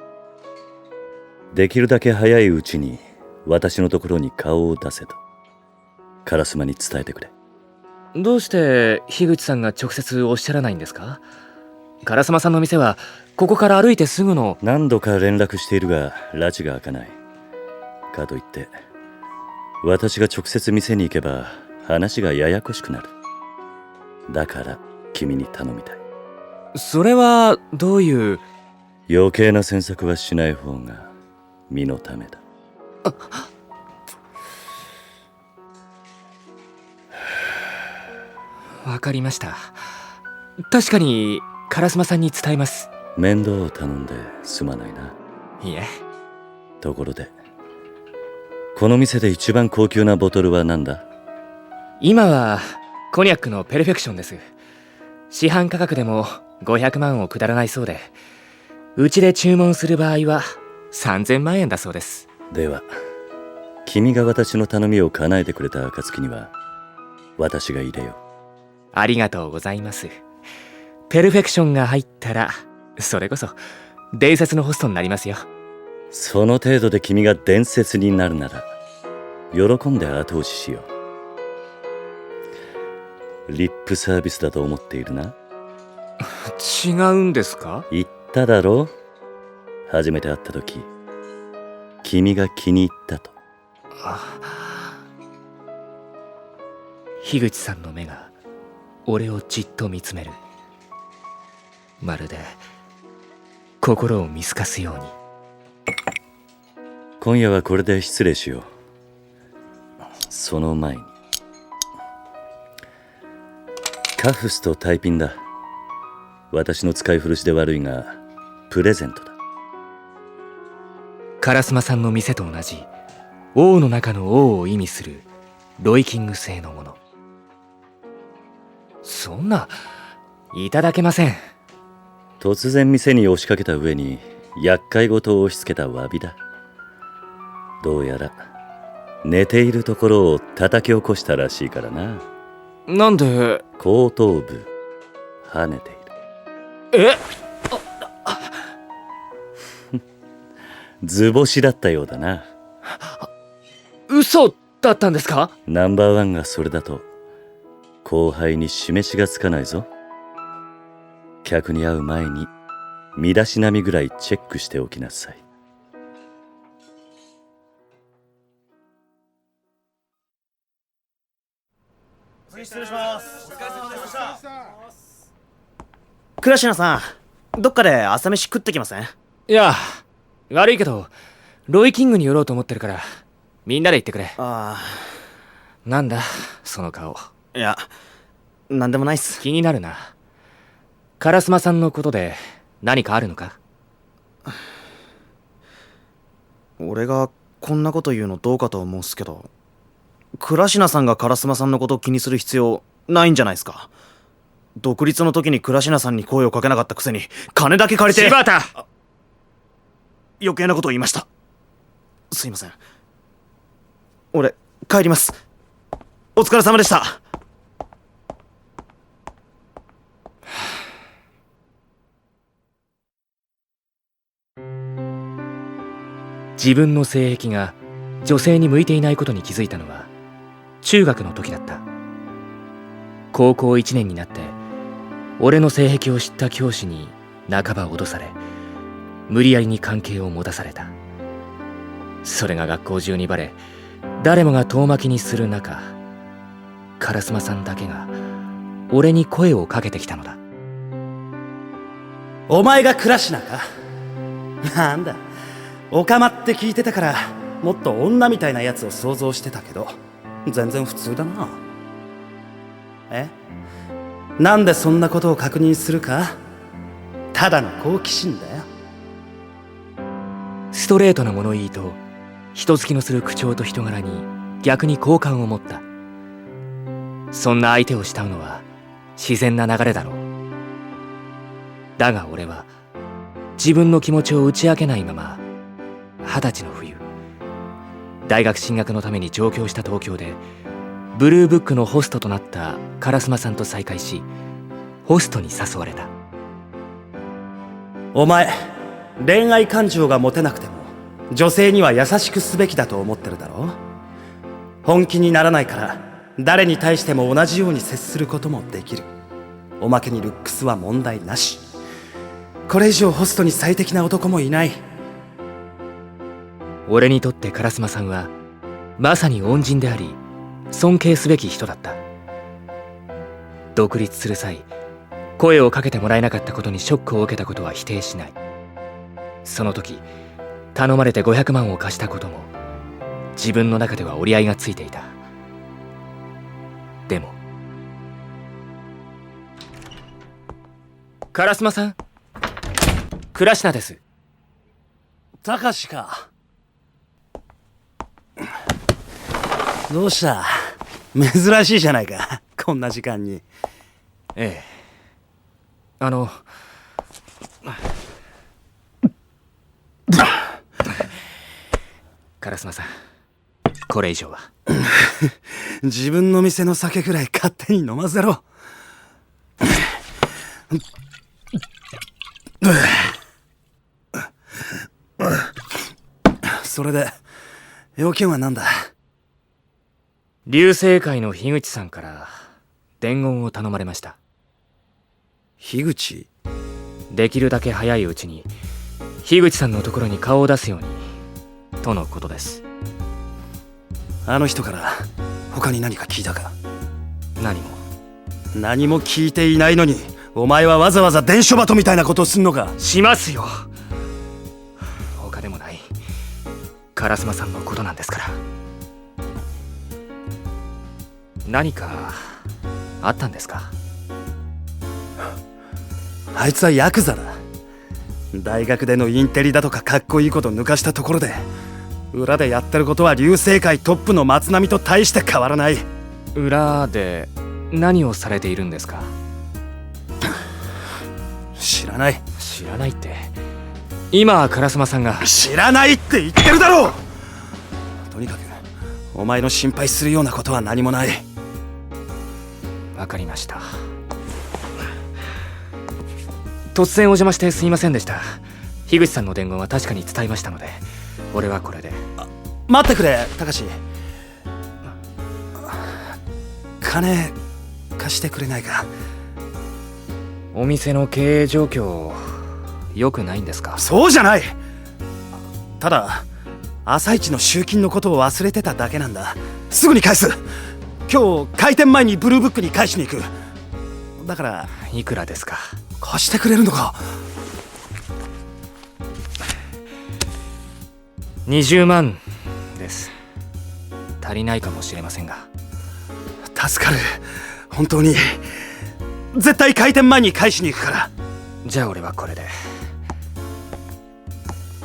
できるだけ早いうちに私のところに顔を出せと烏丸に伝えてくれ。どうして樋口さんが直接おっしゃらないんですか？烏丸さんの店はここから歩いてすぐの。何度か連絡しているが拉致が開かない。かといって私が直接店に行けば話がややこしくなる。だから君に頼みたい。それはどういう？余計な詮索はしない方が身のためだ。わかりました。確かに烏丸さんに伝えます。面倒を頼んですまないな。いえ。ところでこの店で一番高級なボトルは何だ？今はコニャックのペルフェクションです。市販価格でも500万を下らないそうで、うちで注文する場合は3000万円だそうです。では君が私の頼みを叶えてくれた暁には私が入れよう。ありがとうございます。ペルフェクションが入ったらそれこそ伝説のホストになりますよ。その程度で君が伝説になるなら喜んで後押ししよう。リップサービスだと思っているな。違うんですか？言っただろう。初めて会った時君が気に入ったと。樋口さんの目が俺をじっと見つめる。まるで心を見透かすように。今夜はこれで失礼しよう。その前にカフスとタイピンだ。私の使い古しで悪いがプレゼントだ。烏丸さんの店と同じ王の中の王を意味するロイキング製のもの。そんないただけません。突然店に押しかけた上に厄介事を押し付けた詫びだ。どうやら寝ているところを叩き起こしたらしいからな。なんで？後頭部跳ねている。え？図星だったようだな。嘘だったんですか？ナンバーワンがそれだと後輩に示しがつかないぞ。客に会う前に身だしなみぐらいチェックしておきなさい。失礼します。お疲れ様でした。倉科さん、どっかで朝飯食ってきません？いや、悪いけどロイキングに寄ろうと思ってるからみんなで行ってくれ。ああ。なんだその顔。いや、なんでもないっす。気になるな。烏丸さんのことで何かあるのか？俺がこんなこと言うのどうかと思うっすけど、倉科さんが烏丸さんのことを気にする必要ないんじゃないですか。独立の時に倉科さんに声をかけなかったくせに金だけ借りて。柴田！余計なことを言いました。すいません。俺帰ります。お疲れ様でした。自分の性癖が女性に向いていないことに気づいたのは中学の時だった。高校1年になって俺の性癖を知った教師に半ば脅され、無理やりに関係を持たされた。それが学校中にバレ、誰もが遠巻きにする中、烏丸さんだけが俺に声をかけてきたのだ。お前が倉科か。なんだ、オカマって聞いてたからもっと女みたいなやつを想像してたけど全然普通だな。なんでそんなことを確認するか？ただの好奇心だよ。ストレートな物言いと人好きのする口調と人柄に逆に好感を持った。そんな相手を慕うのは自然な流れだろう。だが俺は自分の気持ちを打ち明けないまま20歳の冬、大学進学のために上京した東京でブルーブックのホストとなった烏丸さんと再会し、ホストに誘われた。お前、恋愛感情が持てなくても女性には優しくすべきだと思ってるだろう。本気にならないから誰に対しても同じように接することもできる。おまけにルックスは問題なし。これ以上ホストに最適な男もいない。俺にとって烏丸さんはまさに恩人であり尊敬すべき人だった。独立する際、声をかけてもらえなかったことにショックを受けたことは否定しない。その時頼まれて500万を貸したことも自分の中では折り合いがついていた。でも烏丸さん、倉科です。たかしか。どうした？珍しいじゃないか、こんな時間に。ええ、烏丸さん、これ以上は。自分の店の酒くらい勝手に飲ませろ。それで要件は何だ？流星会の樋口さんから伝言を頼まれました。樋口？できるだけ早いうちに樋口さんのところに顔を出すようにとのことです。あの人から他に何か聞いたか？何も聞いていないのに、お前はわざわざ伝書鳩みたいなことをすんのか？しますよ。他でもない烏丸さんのことなんですから。何かあったんですか？あいつはヤクザだ。大学でのインテリだとかかっこいいこと抜かしたところで、裏でやってることは流星界トップの松並と大して変わらない。裏で何をされているんですか？知らない。知らないって、今烏丸さんが。知らないって言ってるだろう。とにかくお前の心配するようなことは何もない。わかりました。突然お邪魔してすいませんでした。樋口さんの伝言は確かに伝えましたので、俺はこれで。待ってくれ、たかし。金貸してくれないか？お店の経営状況良くないんですか？そうじゃない。ただ朝一の集金のことを忘れてただけなんだ。すぐに返す。今日開店前にブルーブックに返しに行く。だから。いくらですか？貸してくれるのか？20万です。足りないかもしれませんが。助かる。本当に絶対開店前に返しに行くから。じゃあ俺はこれで。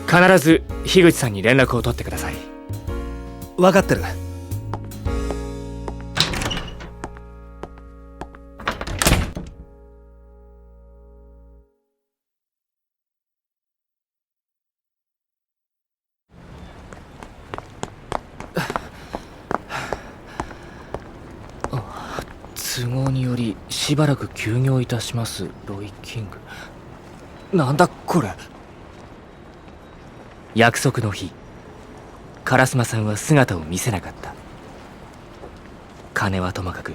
必ず樋口さんに連絡を取ってください。分かってる。都合によりしばらく休業いたします。ロイ・キング。なんだこれ。約束の日、烏丸さんは姿を見せなかった。金はともかく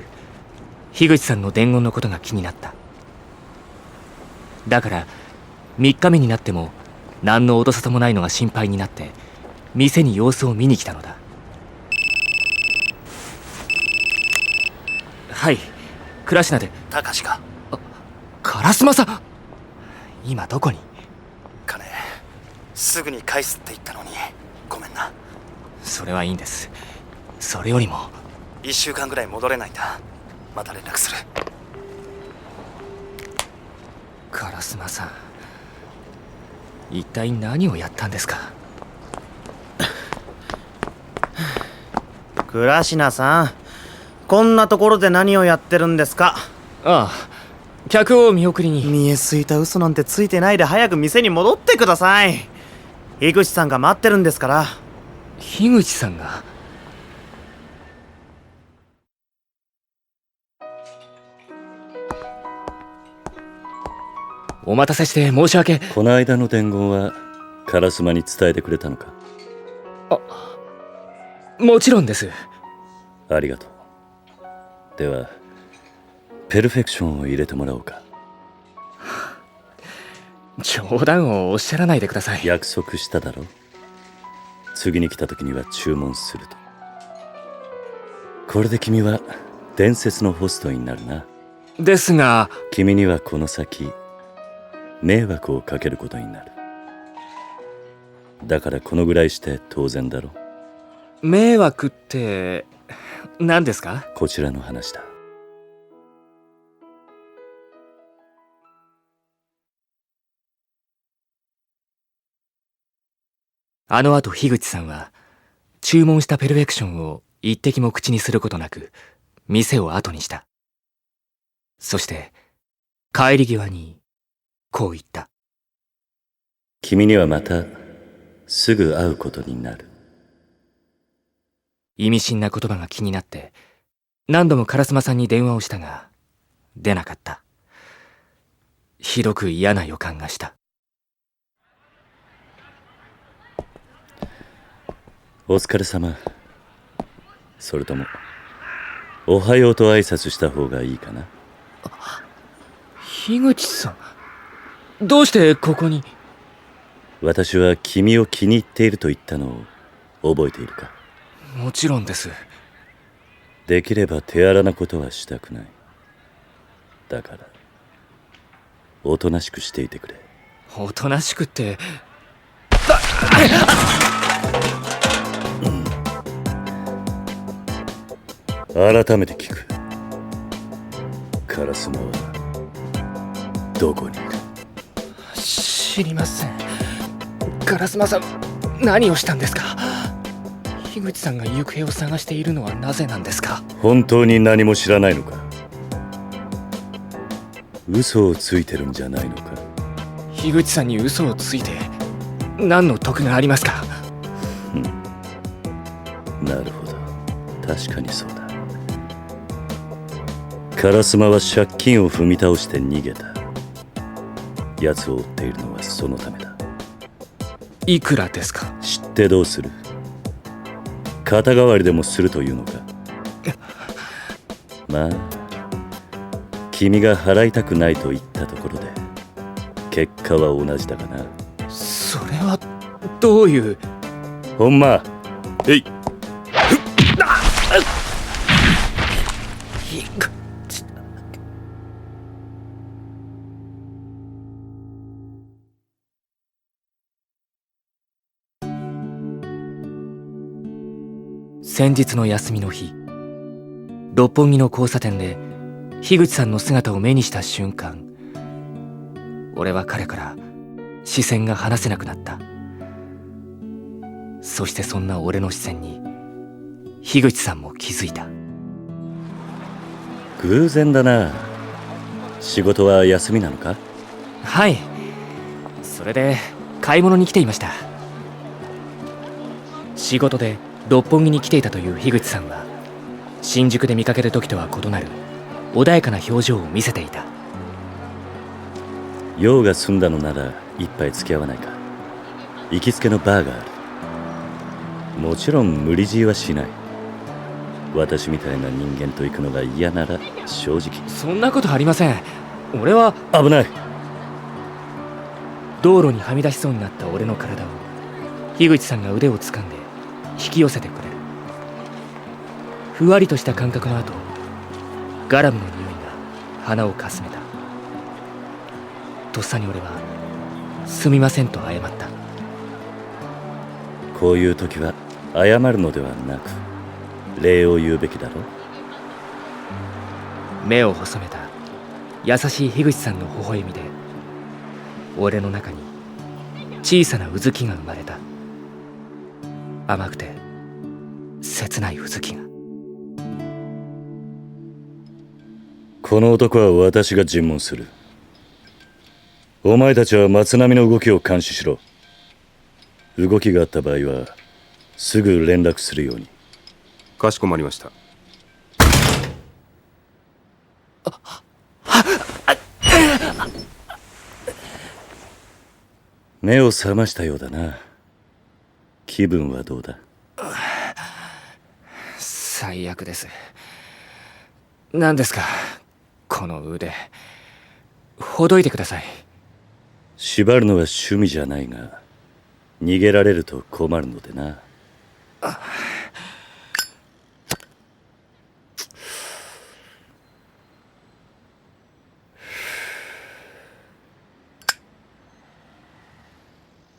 樋口さんの伝言のことが気になった。だから3日目になっても何の音沙汰もないのが心配になって店に様子を見に来たのだ。はい、倉科で。たかしか？烏丸さん、今どこに？金すぐに返すって言ったのにごめんな。それはいいんです。それよりも1週間ぐらい戻れないんだ。また連絡する。烏丸さん、一体何をやったんですか？倉科さん、こんなところで何をやってるんですか？ああ、客を見送りに。見えすいた嘘なんてついてないで早く店に戻ってください。井口さんが待ってるんですから。樋口さんが？お待たせして申し訳。この間の伝言は烏丸に伝えてくれたのか？もちろんです。ありがとう。ではペルフェクションを入れてもらおうか。冗談をおっしゃらないでください。約束しただろ。次に来た時には注文すると。これで君は伝説のホストになるな。ですが、君にはこの先迷惑をかけることになる。だからこのぐらいして当然だろ。迷惑って何ですか？こちらの話だ。あの後樋口さんは注文したペルフェクションを一滴も口にすることなく店を後にした。そして帰り際にこう言った。君にはまたすぐ会うことになる。意味深な言葉が気になって何度も烏丸さんに電話をしたが出なかった。ひどく嫌な予感がした。お疲れ様。それともおはようと挨拶した方がいいかな。樋口さん、どうしてここに？私は君を気に入っていると言ったのを覚えているか？もちろんです。できれば手荒なことはしたくない。だからおとなしくしていてくれ。おとなしくって。改めて聞く。烏丸はどこにいる？知りません。烏丸さん、何をしたんですか？樋口さんが行方を探しているのはなぜなんですか？本当に何も知らないのか？嘘をついてるんじゃないのか？樋口さんに嘘をついて何の得がありますか？なるほど、確かにそうだ。烏丸は借金を踏み倒して逃げた。奴を追っているのはそのためだ。いくらですか？知ってどうする？肩代わりでもするというのか？まあ君が払いたくないと言ったところで結果は同じだがな。それはどういう？ほんまえい。先日の休みの日、六本木の交差点で樋口さんの姿を目にした瞬間、俺は彼から視線が離せなくなった。そしてそんな俺の視線に樋口さんも気づいた。偶然だな。仕事は休みなのか？はい、それで買い物に来ていました。仕事で六本木に来ていたという樋口さんは新宿で見かける時とは異なる穏やかな表情を見せていた。用が済んだのなら一杯付き合わないか？行きつけのバーがある。もちろん無理強いはしない。私みたいな人間と行くのが嫌なら正直。そんなことありません。俺は。危ない。道路にはみ出しそうになった俺の体を樋口さんが腕を掴んで引き寄せてくれる。ふわりとした感覚の後、ガラムの匂いが鼻をかすめた。とっさに俺はすみませんと謝った。こういう時は謝るのではなく礼を言うべきだろ。目を細めた優しい樋口さんの微笑みで俺の中に小さなうずきが生まれた。甘くて切ないうずきが。この男は私が尋問する。お前たちは松波の動きを監視しろ。動きがあった場合はすぐ連絡するように。かしこまりました。目を覚ましたようだな。気分はどうだ？最悪です。何ですかこの腕。ほどいてください。縛るのは趣味じゃないが、逃げられると困るのでな。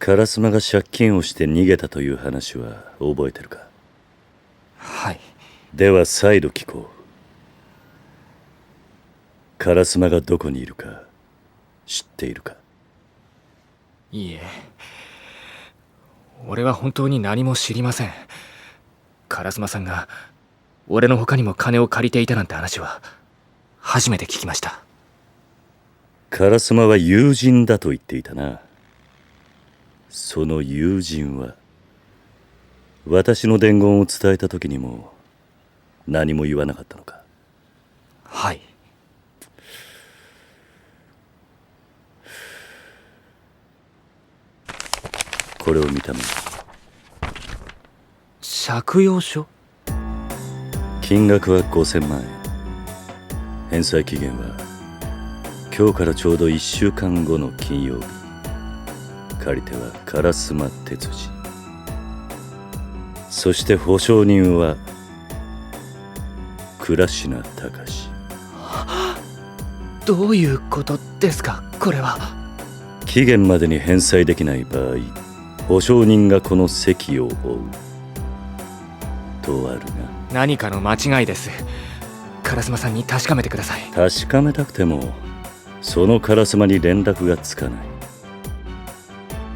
烏丸が借金をして逃げたという話は覚えてるか？はい。では再度聞こう。烏丸がどこにいるか知っているか？いいえ、俺は本当に何も知りません。烏丸さんが俺の他にも金を借りていたなんて話は初めて聞きました。烏丸は友人だと言っていたな。その友人は私の伝言を伝えた時にも何も言わなかったのか？はい。これを見たまえ。借用書？金額は5000万円。返済期限は今日からちょうど1週間後の金曜日。借り手は烏丸哲司。そして保証人は倉科隆。どういうことですかこれは？期限までに返済できない場合、保証人がこの責を負うとあるが。何かの間違いです。烏丸さんに確かめてください。確かめたくてもその烏丸に連絡がつかない。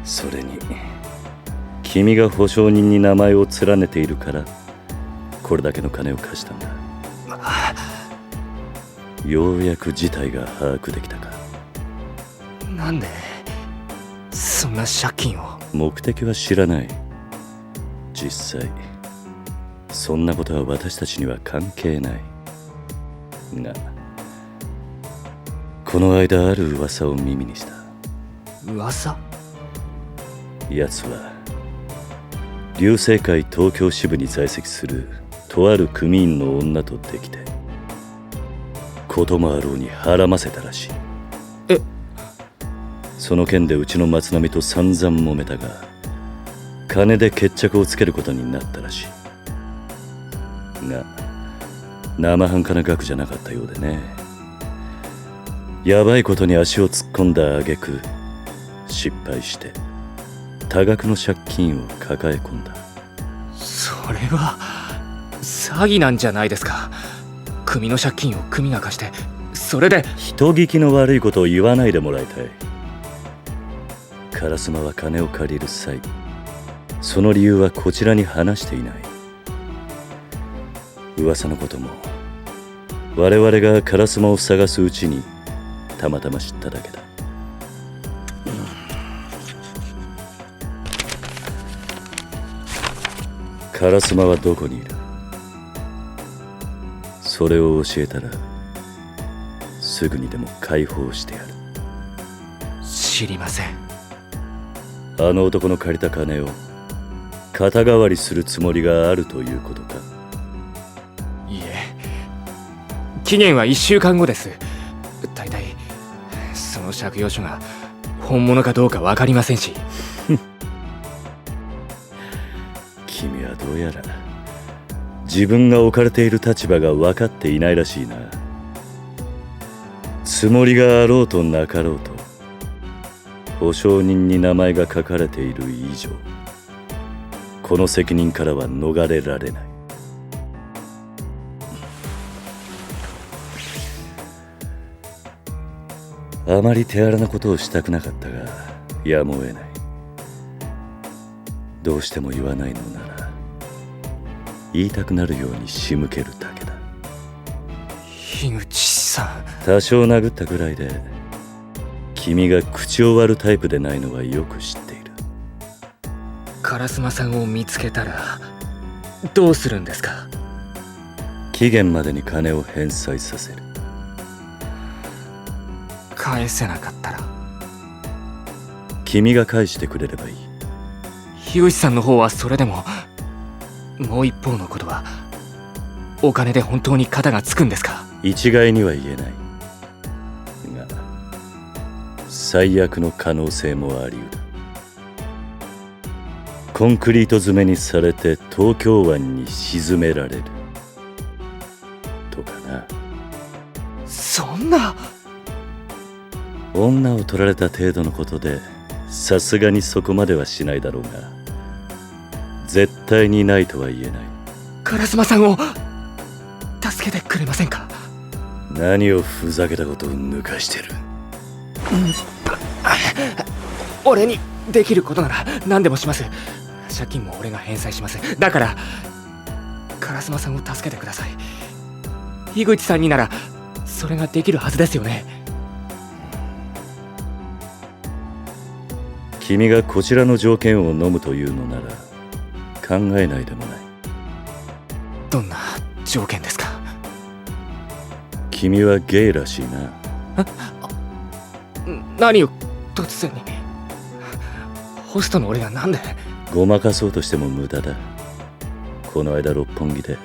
それに君が保証人に名前を連ねているからこれだけの金を貸したんだ。ようやく事態が把握できたか？なんでそんな借金を？目的は知らない。実際そんなことは私たちには関係ないが、この間ある噂を耳にした。噂？奴は龍星会東京支部に在籍するとある組員の女とできてこともあろうにはらませたらしい。え？その件でうちの松波と散々揉めたが、金で決着をつけることになったらしいが、生半可な額じゃなかったようでね。やばいことに足を突っ込んだ挙句失敗して多額の借金を抱え込んだ。それは詐欺なんじゃないですか。組の借金を組が貸して、それで。人聞きの悪いことを言わないでもらいたい。烏丸は金を借りる際、その理由はこちらに話していない。噂のことも我々が烏丸を探すうちにたまたま知っただけだ。烏丸はどこにいる？それを教えたらすぐにでも解放してやる。知りません。あの男の借りた金を肩代わりするつもりがあるということか？いいえ、期限は1週間後です。大体その借用書が本物かどうか分かりませんし。君はどうやら自分が置かれている立場が分かっていないらしいな。つもりがあろうとなかろうと保証人に名前が書かれている以上、この責任からは逃れられない。あまり手荒なことをしたくなかったがやむを得ない。どうしても言わないのなら言いたくなるように仕向けるだけだ。樋口さん、多少殴ったぐらいで君が口を割るタイプでないのはよく知っている。烏丸さんを見つけたらどうするんですか？期限までに金を返済させる。返せなかったら君が返してくれればいい。樋口さんの方はそれでも、もう一方のことはお金で本当に肩がつくんですか？一概には言えないが最悪の可能性もあり得る。コンクリート詰めにされて東京湾に沈められるとかな。そんな。女を取られた程度のことでさすがにそこまではしないだろうが、絶対にないとは言えない。烏丸さんを助けてくれませんか？何をふざけたことを抜かしてる。俺にできることなら何でもします。借金も俺が返済します。だから烏丸さんを助けてください。樋口さんにならそれができるはずですよね。君がこちらの条件を飲むというのなら考えないでもない。どんな条件ですか？君はゲイらしいな。何を突然に。ホストの俺がなんで。ごまかそうとしても無駄だ。この間六本木で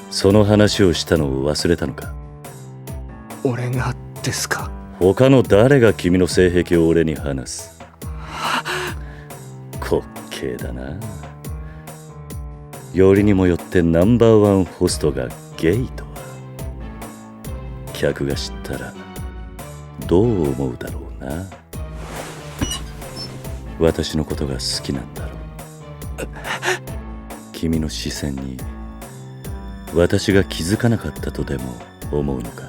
その話をしたのを忘れたのか？俺がですか？他の誰が君の性癖を俺に話す？滑稽だな。よりにもよってナンバーワンホストがゲイとは。客が知ったらどう思うだろうな。私のことが好きなんだろう。君の視線に私が気づかなかったとでも思うのか？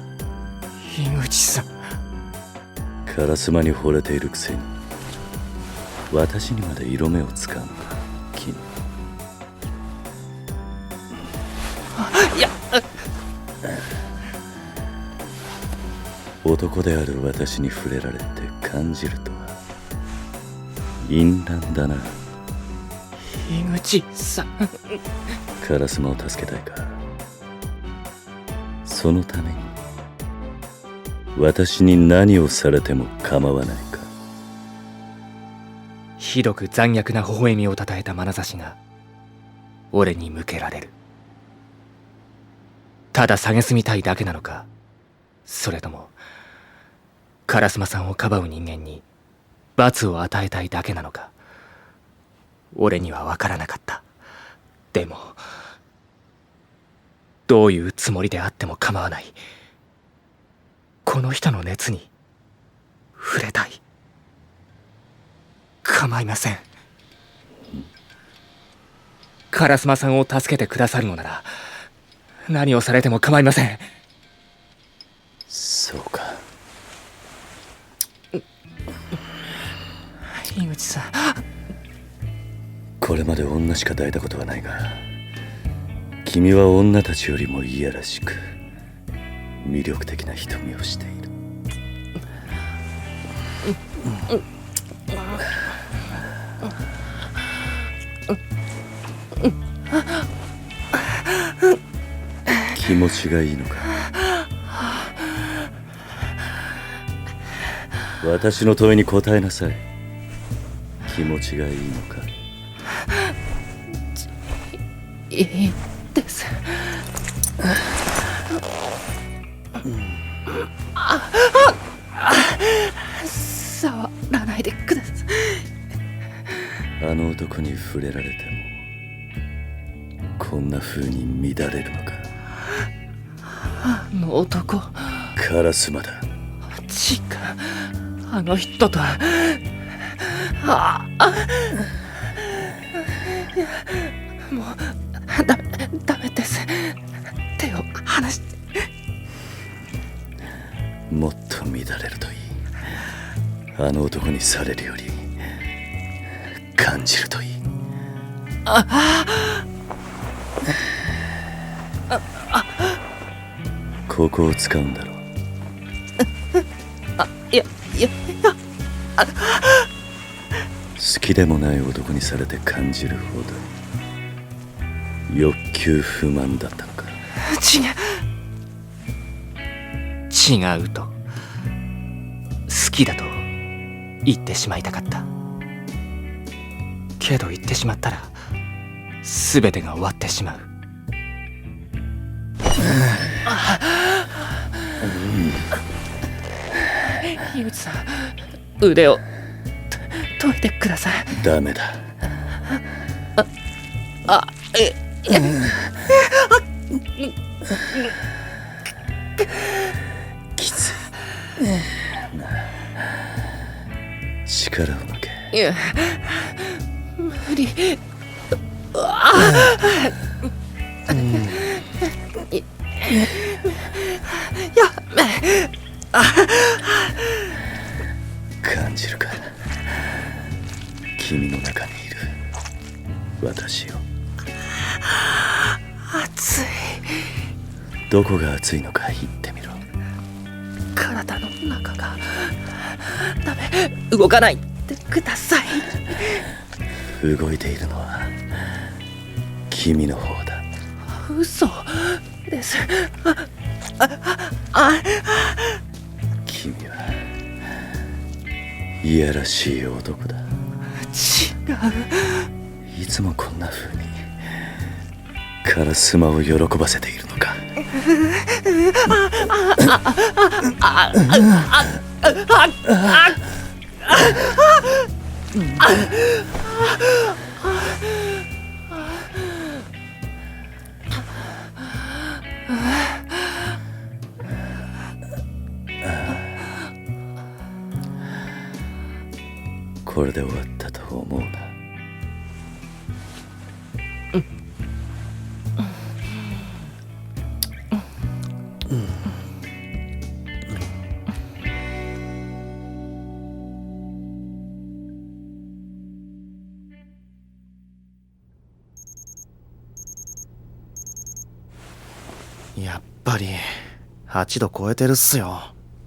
樋口さん。烏丸に惚れているくせに私にまで色目を使うのか君。いや、男である私に触れられて感じるとは淫乱だな。樋口さん。烏丸を助けたいか？そのために私に何をされても構わないか？ひどく残虐な微笑みをたたえた眼差しが俺に向けられる。ただ蔑みたいだけなのか、それとも烏丸さんをかばう人間に罰を与えたいだけなのか、俺には分からなかった。でもどういうつもりであっても構わない。この人の熱に触れたい。構いません。烏丸さんを助けてくださるのなら何をされても構いません。そうか。樋口さん。これまで女しか抱いたことはないが、君は女たちよりもいやらしく魅力的な瞳をしている。気持ちがいいのか？私の問いに答えなさい。気持ちがいいのか？いいです。触らないでください。あの男に触れられてもこんな風に乱れるのか？あの男。烏丸だ。違う、あの人とは。もうダメです。手を離して。もっと乱れるといい。あの男にされるより感じるといい。ここを使うんだろう。好きでもない男にされて感じるほど欲求不満だったのか。違うと、好きだと言ってしまいたかった。けど言ってしまったら全てが終わってしまう。樋口さん、腕を解いてください。ダメだ。きつい。力を抜け。いや、無理。感じるか、君の中にいる私を。熱い。どこが熱いのか言ってみろ。体の中がダメ。動かないでください。動いているのは君の方だ。嘘です。君はいやらしい男だ。違う。いつもこんな風にカラスマを喜ばせているのか。これで終わったと思うな。やっぱり8度超えてるっすよ。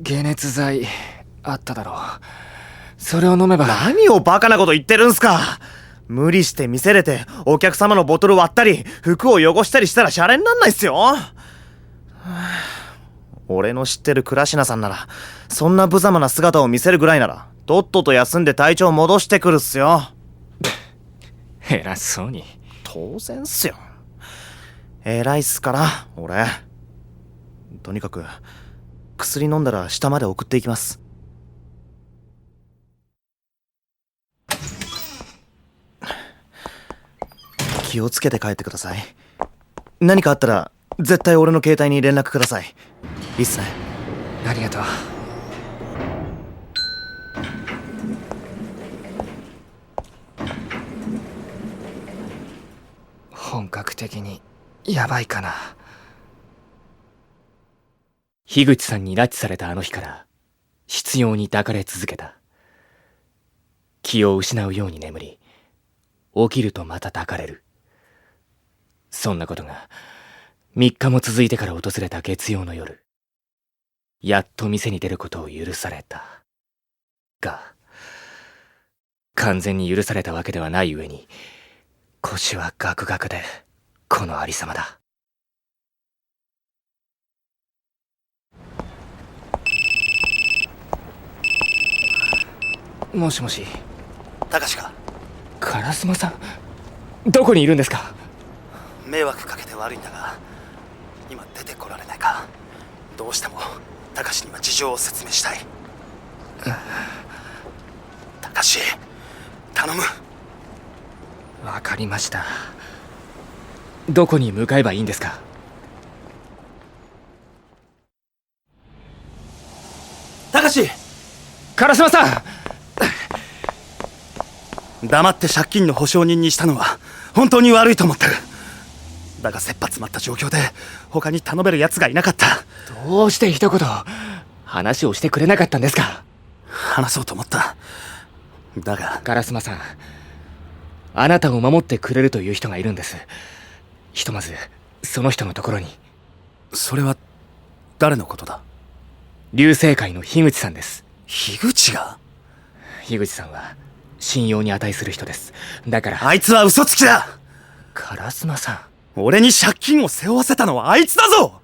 解熱剤あっただろう。それを飲めば。何をバカなこと言ってるんすか。無理して店出てお客様のボトル割ったり服を汚したりしたらシャレになんないっすよ。俺の知ってる倉科さんならそんな無様な姿を見せるぐらいならとっとと休んで体調戻してくるっすよ。偉そうに。当然っすよ。偉いっすから俺。とにかく薬飲んだら下まで送っていきます。気をつけて帰ってください。何かあったら絶対俺の携帯に連絡ください。いいっすね。ありがとう。本格的にやばいかな。樋口さんに拉致されたあの日から執拗に抱かれ続けた。気を失うように眠り、起きるとまた抱かれる。そんなことが3日も続いてから訪れた月曜の夜、やっと店に出ることを許された。が、完全に許されたわけではない上に、腰はガクガクでこのありさまだ。もしもし。高志か。烏丸さん、どこにいるんですか。迷惑かけて悪いんだが今出てこられないか。どうしても高志には事情を説明したい。高志頼む。わかりました。どこに向かえばいいんですか。高志。烏丸さん。黙って借金の保証人にしたのは本当に悪いと思ってる。だが切羽詰まった状況で他に頼める奴がいなかった。どうして一言話をしてくれなかったんですか。話そうと思った。だが烏丸さん、あなたを守ってくれるという人がいるんです。ひとまずその人のところに。それは誰のことだ？流星会の樋口さんです。樋口が？樋口さんは信用に値する人です。だからあいつは嘘つきだ。烏丸さん、俺に借金を背負わせたのはあいつだぞ。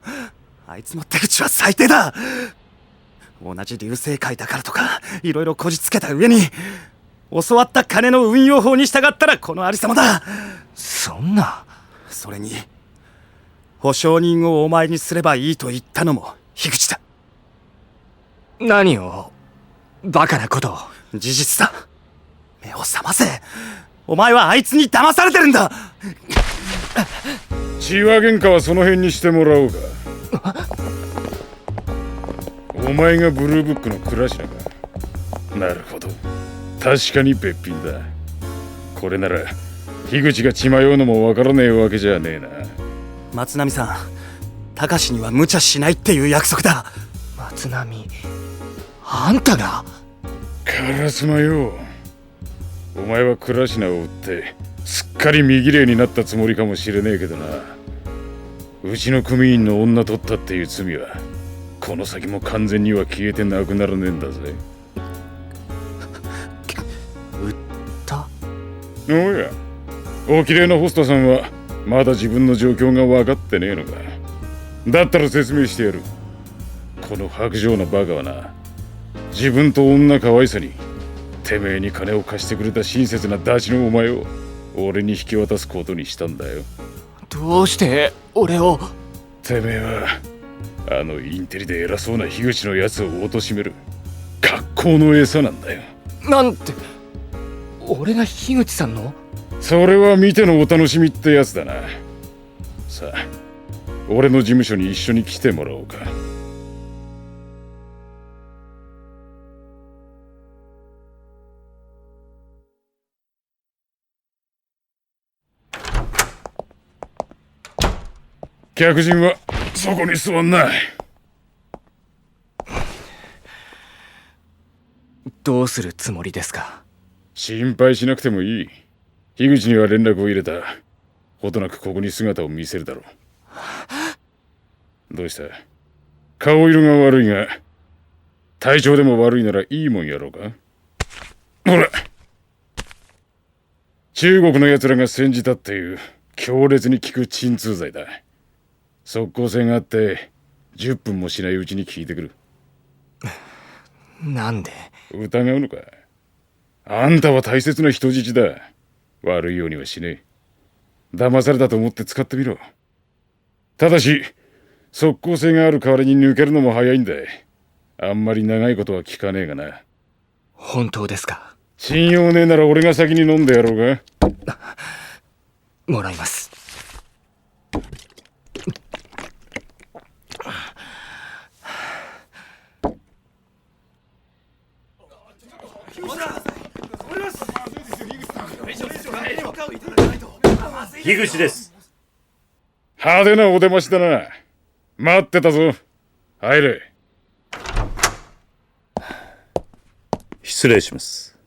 あいつの手口は最低だ。同じ流星会だからとかいろいろこじつけた上に、教わった金の運用法に従ったらこのありさまだ。そんな。それに保証人をお前にすればいいと言ったのも樋口だ。何をバカなことを。事実だ。目を覚ませ。お前はあいつに騙されてるんだ。血は喧嘩はその辺にしてもらおうか。お前がブルーブックの倉科か。なるほど、確かにべっぴんだ。これなら樋口が血迷うのもわからねえわけじゃねえな。松波さん、高志には無茶しないっていう約束だ。松波、あんたが？烏丸よ、お前は倉科を撃ってすっかり身綺麗になったつもりかもしれねえけどな、うちの組員の女取ったっていう罪はこの先も完全には消えてなくならねえんだぜ。撃った？おや、お綺麗なホストさんはまだ自分の状況が分かってねえのか。だったら説明してやる。この薄情なバカはな、自分と女可愛さにてめえに金を貸してくれた親切なダチのお前を俺に引き渡すことにしたんだよ。どうして俺を？てめえはあのインテリで偉そうな樋口のやつを貶める格好の餌なんだよ。なんて、俺が樋口さんの？それは見てのお楽しみってやつだな。さあ、俺の事務所に一緒に来てもらおうか。客人はそこに座んな。どうするつもりですか？心配しなくてもいい。樋口には連絡を入れた。ほどなくここに姿を見せるだろう。どうした？顔色が悪いが、体調でも悪いならいいもんやろうか。ほら、中国の奴らが煎じたっていう強烈に効く鎮痛剤だ。即効性があって10分もしないうちに効いてくる。なんで？疑うのか？あんたは大切な人質だ。悪いようにはしねえ。騙されたと思って使ってみろ。ただし即効性がある代わりに抜けるのも早いんだ。あんまり長いことは聞かねえがな。本当ですか？信用ねえなら俺が先に飲んでやろうか。もらいます。樋口です。派手なお出ましだな。待ってたぞ。入れ。失礼します。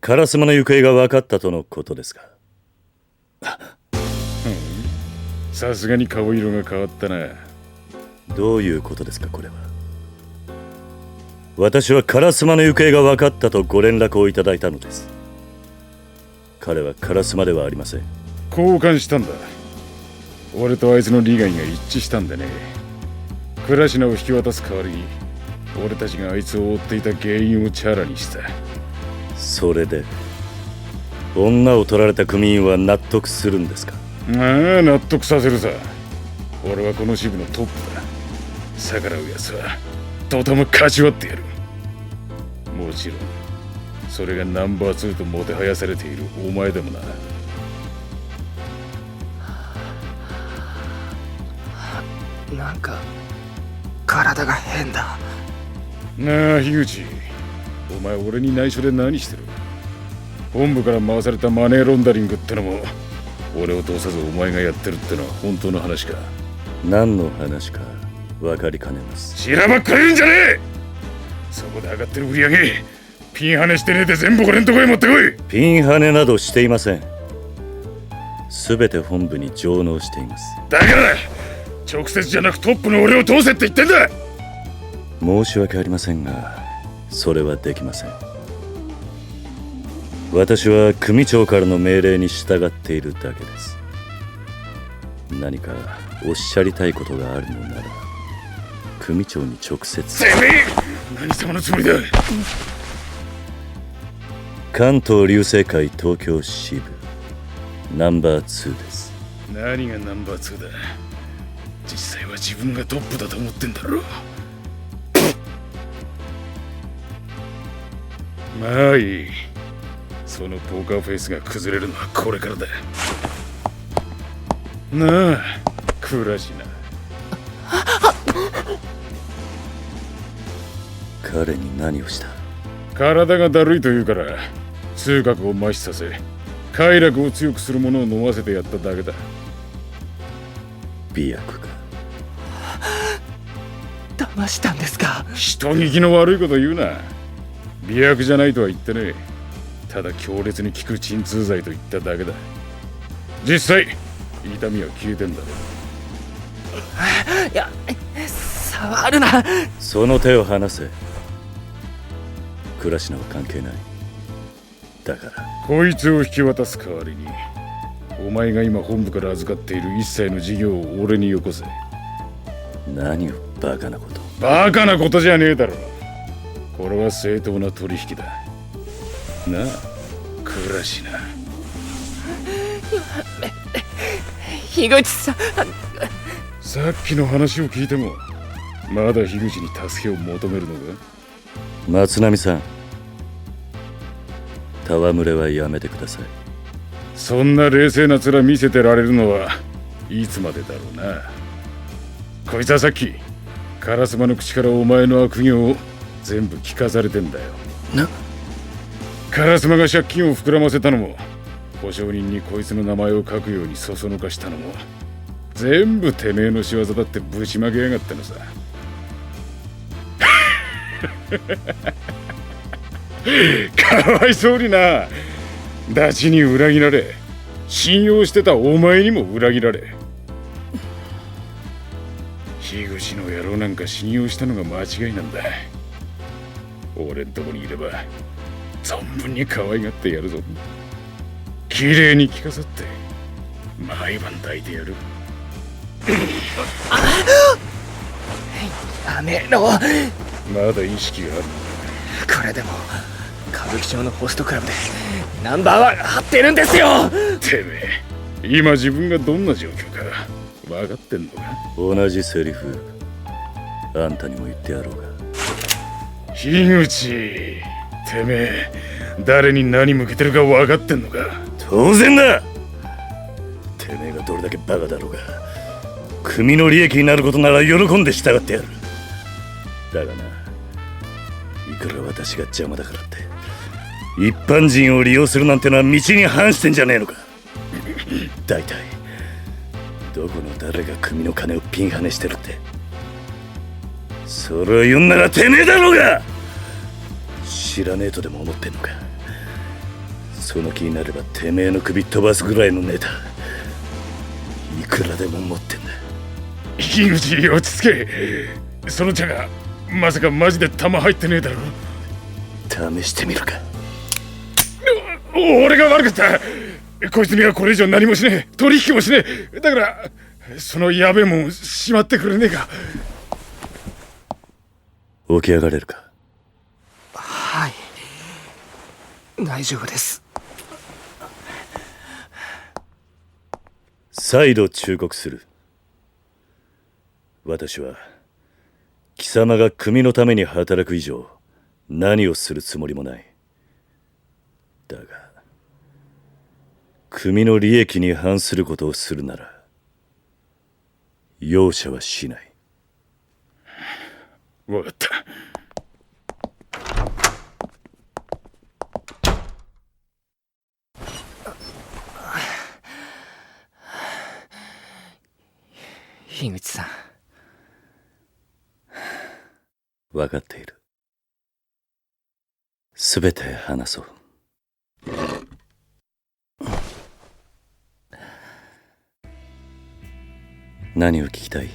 烏丸の行方が分かったとのことですが。さすがに顔色が変わったな。どういうことですかこれは。私は烏丸の行方が分かったとご連絡をいただいたのです。彼は烏丸ではありません。交換したんだ。俺とあいつの利害が一致したんでね。倉科を引き渡す代わりに俺たちがあいつを追っていた原因をチャラにした。それで女を取られた組員は納得するんですか？ああ、納得させるさ。俺はこの支部のトップだ。逆らうやつはとても勝ち割ってやる。もちろんそれがナンバー2ともてはやされているお前でもな。なんか体が変だ。なあ樋口、お前俺に内緒で何してる？本部から回されたマネーロンダリングってのも俺を通さずお前がやってるってのは本当の話か？何の話か分かりかねます。しらばっくれるんじゃねえ！そこで上がってる売り上げピンハネしてねえで全部俺んとこへ持ってこい。ピンハネなどしていません。すべて本部に上納しています。だから直接じゃなくトップの俺を通せって言ってんだ。申し訳ありませんが、それはできません。私は組長からの命令に従っているだけです。何かおっしゃりたいことがあるのなら組長に直接。てめえ何様のつもりだ。関東流星会東京支部ナンバー2です。何がナンバー2だ。実際は自分がトップだと思ってんだろ。まあいい。そのポーカーフェイスが崩れるのはこれからだ。なあ、倉科。彼に何をした？体がだるいというから痛覚を麻痺させ快楽を強くするものを飲ませてやっただけだ。媚薬か。騙したんですか？人聞きの悪いこと言うな。媚薬じゃないとは言ってねえ。ただ強烈に効く鎮痛剤と言っただけだ。実際痛みは消えてんだろ。いや、触るな。その手を離せ。倉科は関係ない。だからこいつを引き渡す代わりにお前が今本部から預かっている一切の事業を俺によこせ。何をバカなこと。バカなことじゃねえだろ。これは正当な取引だなあ、倉科。樋口さん。さっきの話を聞いてもまだ樋口に助けを求めるのか。松波さん、戯れはやめてください。そんな冷静な面見せてられるのはいつまでだろうな。こいつはさっき烏丸の口からお前の悪行を全部聞かされてんだよ。烏丸が借金を膨らませたのも保証人にこいつの名前を書くようにそそのかしたのも全部てめえの仕業だってぶちまけやがったのさ。かわいそうにな。ダチに裏切られ信用してたお前にも裏切られ、樋口の野郎なんか信用したのが間違いなんだ。俺んとこにいれば存分に可愛がってやるぞ。綺麗に着飾って毎晩抱いてやる。やめろ。まだ意識がある。これでも歌舞伎町のホストクラブでナンバーワン張ってるんですよ。てめえ今自分がどんな状況か分かってんのか。同じセリフあんたにも言ってやろうが。樋口、てめえ誰に何向けてるか分かってんのか。当然だ。てめえがどれだけバカだろうが組の利益になることなら喜んで従ってやる。だがないくら私が邪魔だからって一般人を利用するなんてのは道に反してんじゃねえのか。大体どこの誰が組の金をピンハネしてるって。それを言うんならてめえだろうが。知らねえとでも思ってんのか。その気になればてめえの首飛ばすぐらいのネタいくらでも持ってんだ。樋口落ち着け。その茶がまさかマジで弾入ってねえだろ。試してみるか。俺が悪かった。こいつにはこれ以上何もしねえ。取引もしねえ。だからそのやべえもんしまってくれねえか。起き上がれるか。はい、大丈夫です。再度忠告する。私は貴様が組のために働く以上何をするつもりもない。だが組の利益に反することをするなら容赦はしない。分かった。樋口さん。分かっている。すべて話そう。何を聞きたい？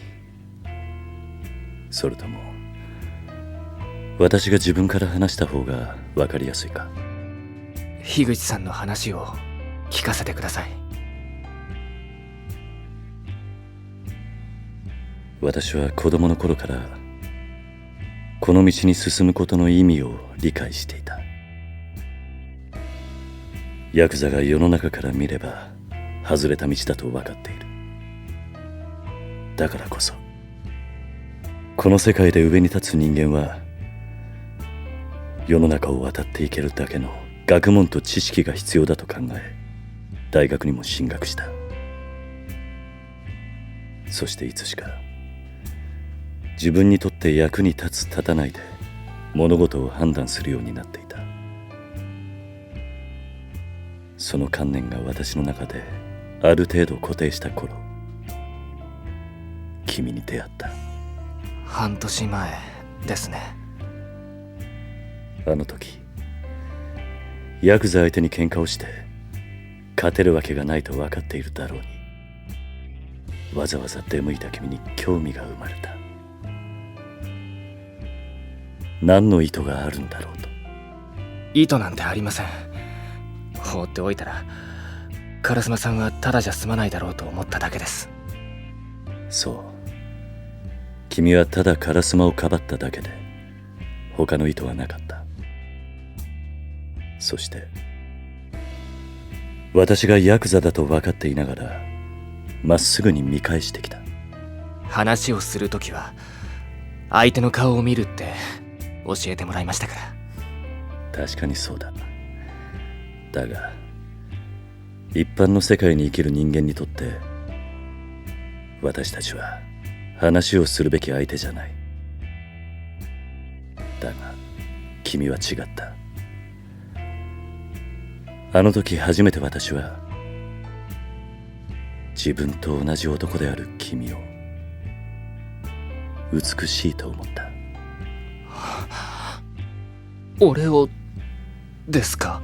それとも私が自分から話した方が分かりやすいか？樋口さんの話を聞かせてください。私は子供の頃からこの道に進むことの意味を理解していた。ヤクザが世の中から見れば外れた道だと分かっている。だからこそこの世界で上に立つ人間は世の中を渡っていけるだけの学問と知識が必要だと考え、大学にも進学した。そしていつしか自分にとって役に立つ立たないで物事を判断するようになっていた。その観念が私の中である程度固定した頃、君に出会った。半年前ですね。あの時ヤクザ相手に喧嘩をして勝てるわけがないと分かっているだろうに、わざわざ出向いた君に興味が生まれた。何の意図があるんだろうと。意図なんてありません。放っておいたら烏丸さんはただじゃ済まないだろうと思っただけです。そう、君はただ烏丸をかばっただけで他の意図はなかった。そして私がヤクザだと分かっていながらまっすぐに見返してきた。話をするときは相手の顔を見るって教えてもらいましたから。確かにそうだ。だが一般の世界に生きる人間にとって私たちは話をするべき相手じゃない。だが君は違った。あの時初めて私は自分と同じ男である君を美しいと思った。俺をですか？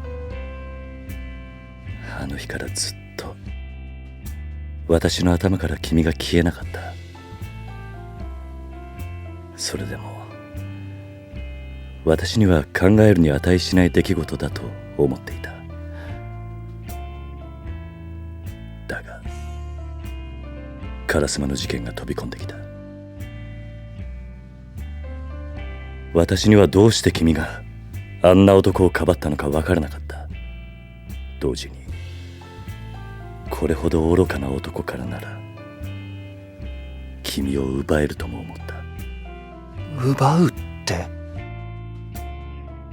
あの日からずっと私の頭から君が消えなかった。それでも私には考えるに値しない出来事だと思っていた。だが烏丸の事件が飛び込んできた。私にはどうして君があんな男をかばったのか分からなかった。同時にこれほど愚かな男からなら君を奪えるとも思った。奪うって？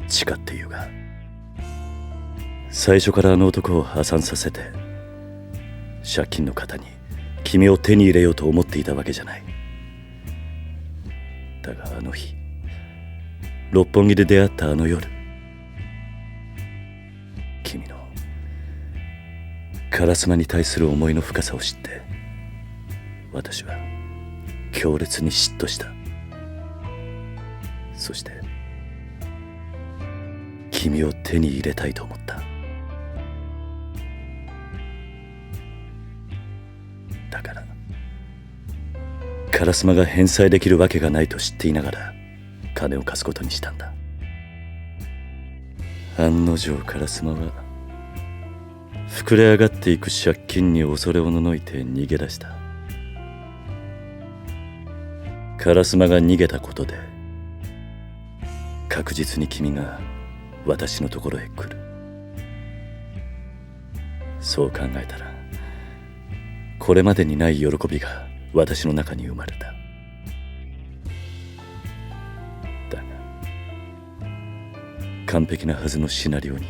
誓って言うが、最初からあの男を破産させて借金の肩に君を手に入れようと思っていたわけじゃない。だがあの日六本木で出会ったあの夜、君の烏丸に対する思いの深さを知って私は強烈に嫉妬した。そして君を手に入れたいと思った。だから烏丸が返済できるわけがないと知っていながら金を貸すことにしたんだ。案の定烏丸は膨れ上がっていく借金に恐れおののいて逃げ出した。烏丸が逃げたことで確実に君が私のところへ来る。そう考えたらこれまでにない喜びが私の中に生まれた。だが完璧なはずのシナリオに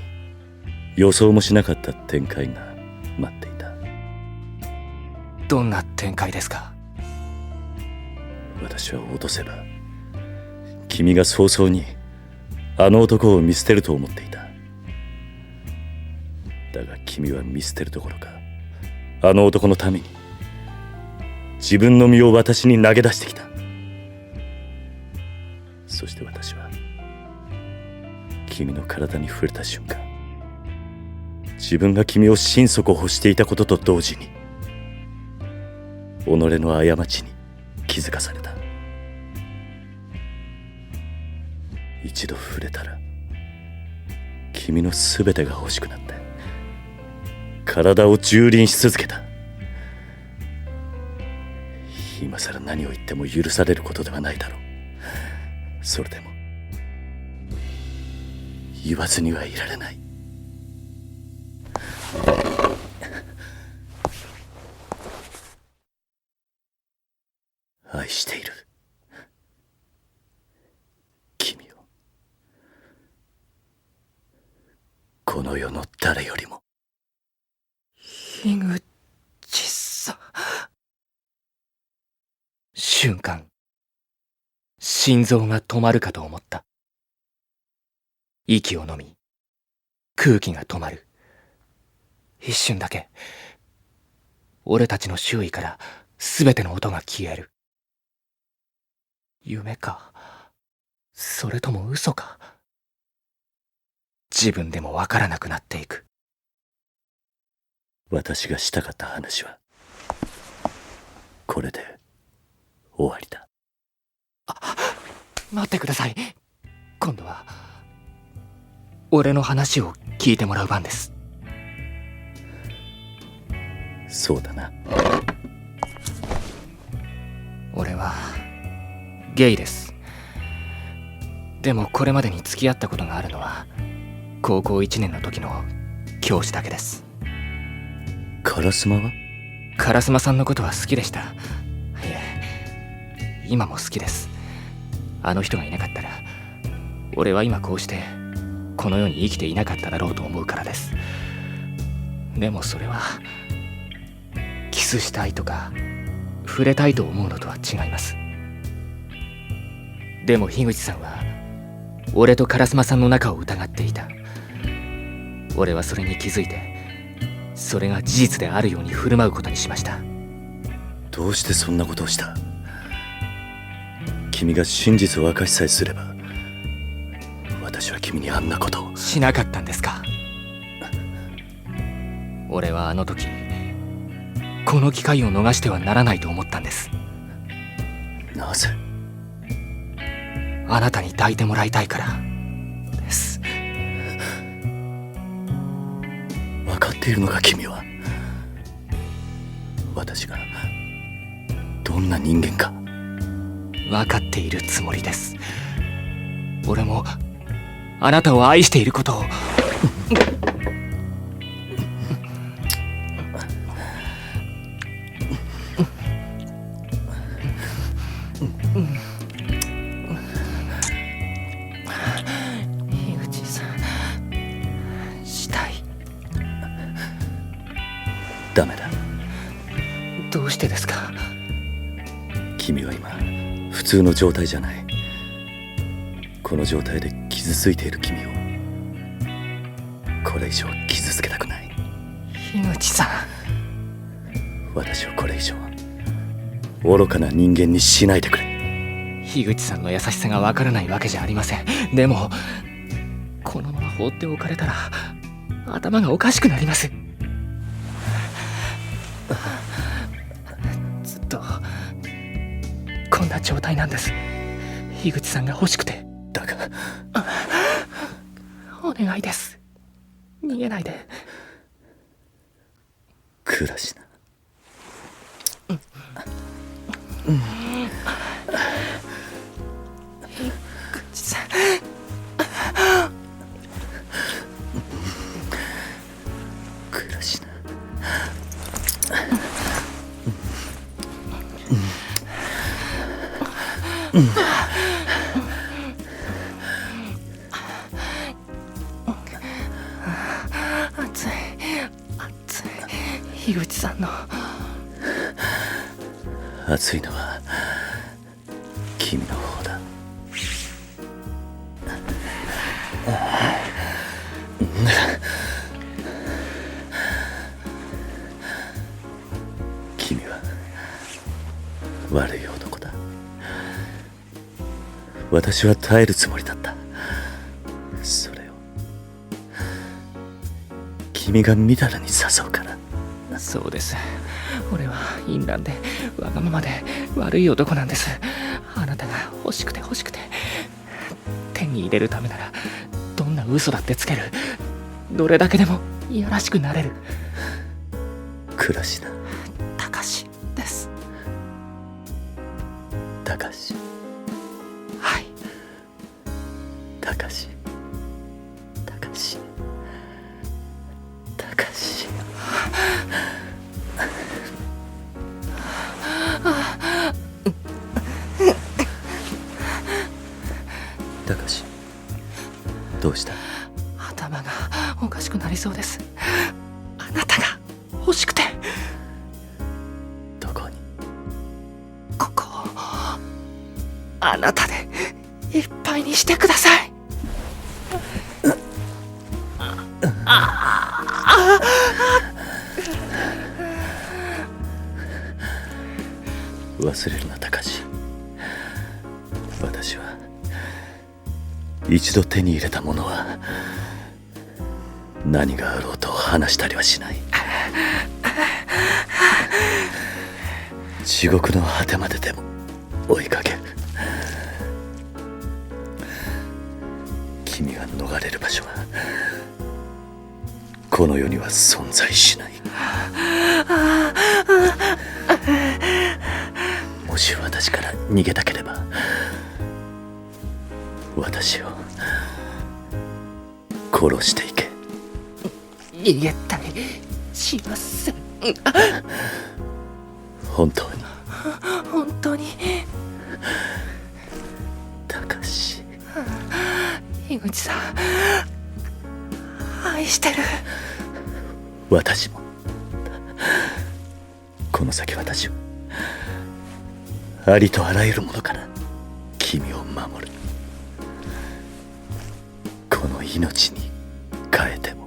予想もしなかった展開が待っていた。どんな展開ですか？私は脅せば君が早々にあの男を見捨てると思っていた。だが君は見捨てるどころかあの男のために自分の身を私に投げ出してきた。そして私は君の体に触れた瞬間、自分が君を心底欲していたことと同時に己の過ちに気づかされた。一度触れたら君の全てが欲しくなって体を蹂躙し続けた。今さら何を言っても許されることではないだろう。それでも言わずにはいられない。愛している君を、この世の誰よりも。樋口さん。瞬間、心臓が止まるかと思った。息を飲み、空気が止まる。一瞬だけ、俺たちの周囲から全ての音が消える。夢か、それとも嘘か。自分でもわからなくなっていく。私がしたかった話はこれで終わりだ。待ってください。今度は俺の話を聞いてもらう番です。そうだな。俺はゲイです。でもこれまでに付き合ったことがあるのは高校1年の時の教師だけです。烏丸は？烏丸さんのことは好きでした。いえ、今も好きです。あの人がいなかったら俺は今こうしてこの世に生きていなかっただろうと思うからです。でもそれはキスしたいとか触れたいと思うのとは違います。でも樋口さんは俺と烏丸さんの仲を疑っていた。俺はそれに気づいてそれが事実であるように振る舞うことにしました。どうしてそんなことをした？君が真実を明かしさえすれば私は君にあんなことをしなかったんですか？俺はあの時この機会を逃してはならないと思ったんです。なぜ？あなたに抱いてもらいたいからです。分かっているのか君は。私がどんな人間か分かっているつもりです。俺もあなたを愛していることを樋口さん、したい。ダメだ。どうしてですか？君は今普通の状態じゃない。この状態で傷ついている君をこれ以上傷つけたくない。樋口さん、私をこれ以上愚かな人間にしないでくれ。樋口さんの優しさがわからないわけじゃありません。でもこのまま放っておかれたら頭がおかしくなります。ずっとこんな状態なんです。樋口さんが欲しくて。だがお願いです、逃げないで。暮らしな。樋口さん、暮らしな。熱い熱い。樋口さんの熱いのは君の方だ。君は悪い男だ。私は耐えるつもりだった。それを君がみだらに誘うから。そうです。俺は淫乱でわがままで悪い男なんです。あなたが欲しくて欲しくて、手に入れるためならどんな嘘だってつける。どれだけでもいやらしくなれる。倉科隆です。隆。はい。隆。隆。どうした？頭がおかしくなりそうです。あなたが欲しくて。どこに？ここをあなたでいっぱいにしてください。忘れるな、隆。私は一度手に入れたものは何があろうと離したりはしない。地獄の果てまででも追いかける。君が逃れる場所はこの世には存在しない。もし私から逃げたければ、私を殺していけ。逃げたりしません。本当に？本当に。隆。樋口さん、愛してる。私も。この先私はありとあらゆるものから君を守る。この命に変えても。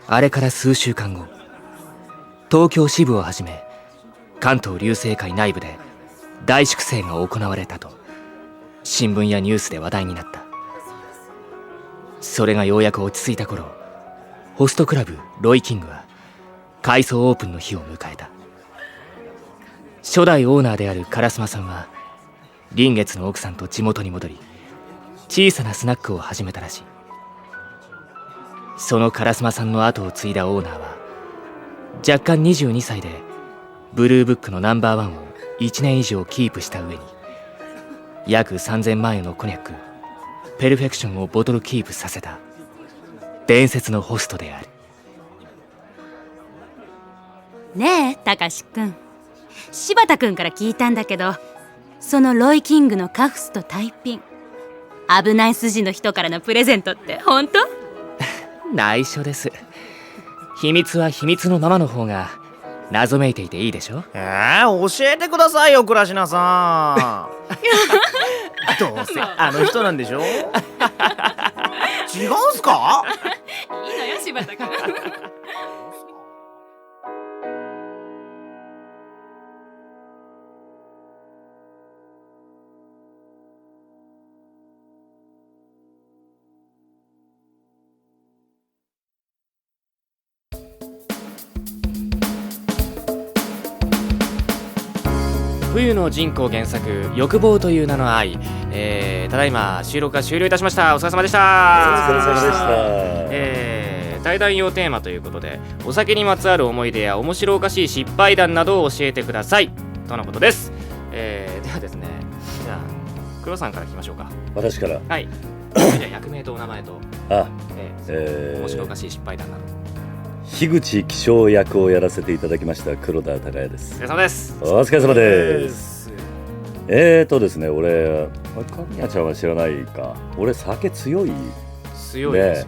あれから数週間後、東京支部をはじめ関東隆盛会内部で大粛清が行われたと新聞やニュースで話題になった。それがようやく落ち着いた頃、ホストクラブロイキングは改装オープンの日を迎えた。初代オーナーである烏丸さんは臨月の奥さんと地元に戻り、小さなスナックを始めたらしい。その烏丸さんの後を継いだオーナーは若干22歳でブルーブックのナンバーワンを1年以上キープした上に、約3000万円のコニャックペルフェクションをボトルキープさせた伝説のホストである。ねえ、たかしくん、柴田くんから聞いたんだけど、そのロイキングのカフスとタイピン、危ない筋の人からのプレゼントって本当？内緒です。秘密は秘密のままの方が謎めいていていいでしょ。教えてくださいよ、倉科さん。どうせあの人なんでしょ。違うんすか？いいのよ、柴田くん。冬の人口原作、欲望という名の愛、ただいま収録が終了いたしました。お疲れ様でした。お疲れ様でした。対談用テーマということで、お酒にまつわる思い出や面白おかしい失敗談などを教えてくださいとのことです。ではですね、じゃあ黒さんから聞きましょうか。私から。はい。じゃあ役名とお名前と、面白おかしい失敗談など。樋口気象役をやらせていただきました黒田孝也です。お疲れ様です。お疲れ様です。ですね、俺神谷ちゃんは知らないか。俺酒強いですよね。